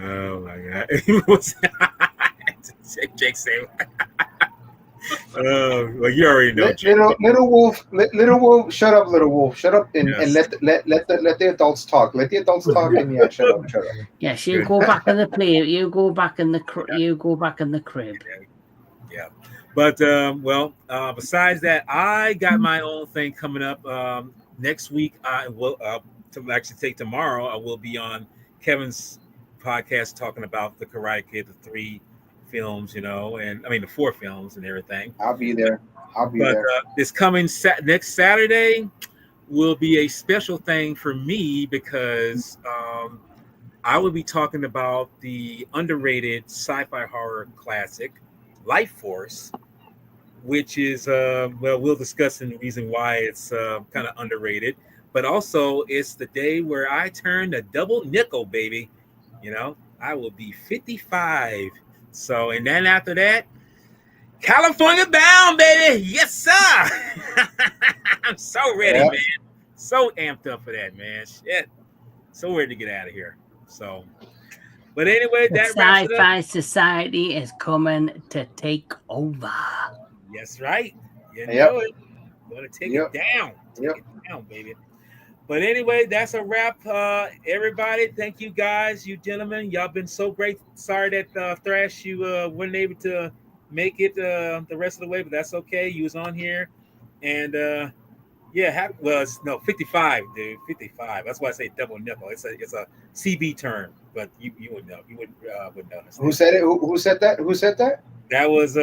Oh my god! Jake said, well, you already know. Little wolf, shut up, little wolf, shut up, and let the adults talk. Let the adults talk, and yeah, shut up. Yes, you go back in the play. You go back in the you go back in the crib. Yeah. But besides that, I got my own thing coming up next week. I will to actually take tomorrow. I will be on Kevin's podcast talking about the Karate Kid, the 3 films, and I mean the 4 films and everything. I'll be there. But this coming next Saturday will be a special thing for me because I will be talking about the underrated sci-fi horror classic Life Force, which is we'll discuss in the reason why it's kind of underrated, but also it's the day where I turn a double nickel, baby. I will be 55. So, and then after that, California bound, baby. Yes, sir. I'm so ready, man. So amped up for that, man. Shit. So ready to get out of here. So, but anyway, that wraps it up. Sci-fi society is coming to take over. Yes, right. You know it. Gonna take it down. Take it down, baby. But anyway, that's a wrap. Everybody, thank you guys, you gentlemen. Y'all been so great. Sorry that Thrash, you weren't able to make it the rest of the way, but that's okay. You was on here, and it's 55, dude. 55. That's why I say double nickel. It's a CB term, but you would know. You would know. Who said it? Who said that? Who said that? That was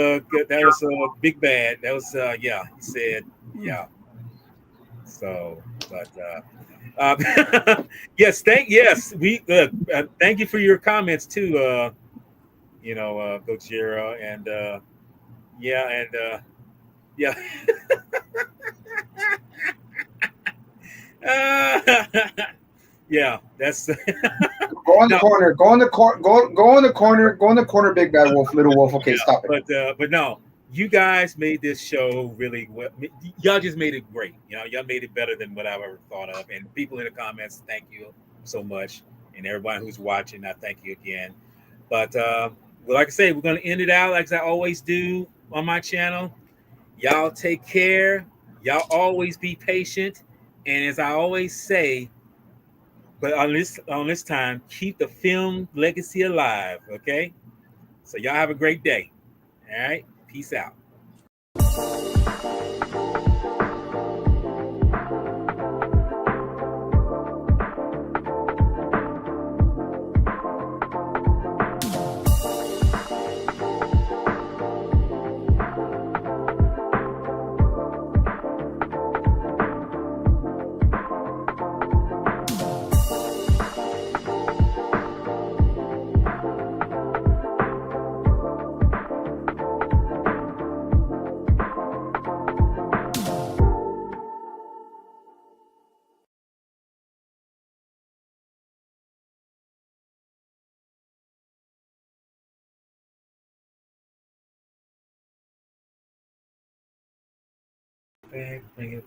Big Bad. That was he said yeah. So, but yes, thank you for your comments too. Gojira and yeah. Yeah, that's go in the corner. Go in the corner. Big bad wolf, little wolf. Okay, stop it. But no, you guys made this show really well. Y'all just made it great. Y'all made it better than what I've ever thought of. And people in the comments, thank you so much. And everybody who's watching, I thank you again. But like I say, we're gonna end it out like I always do on my channel. Y'all take care. Y'all always be patient. And as I always say, but on this time, keep the film legacy alive, okay? So y'all have a great day. All right? Peace out. Bring it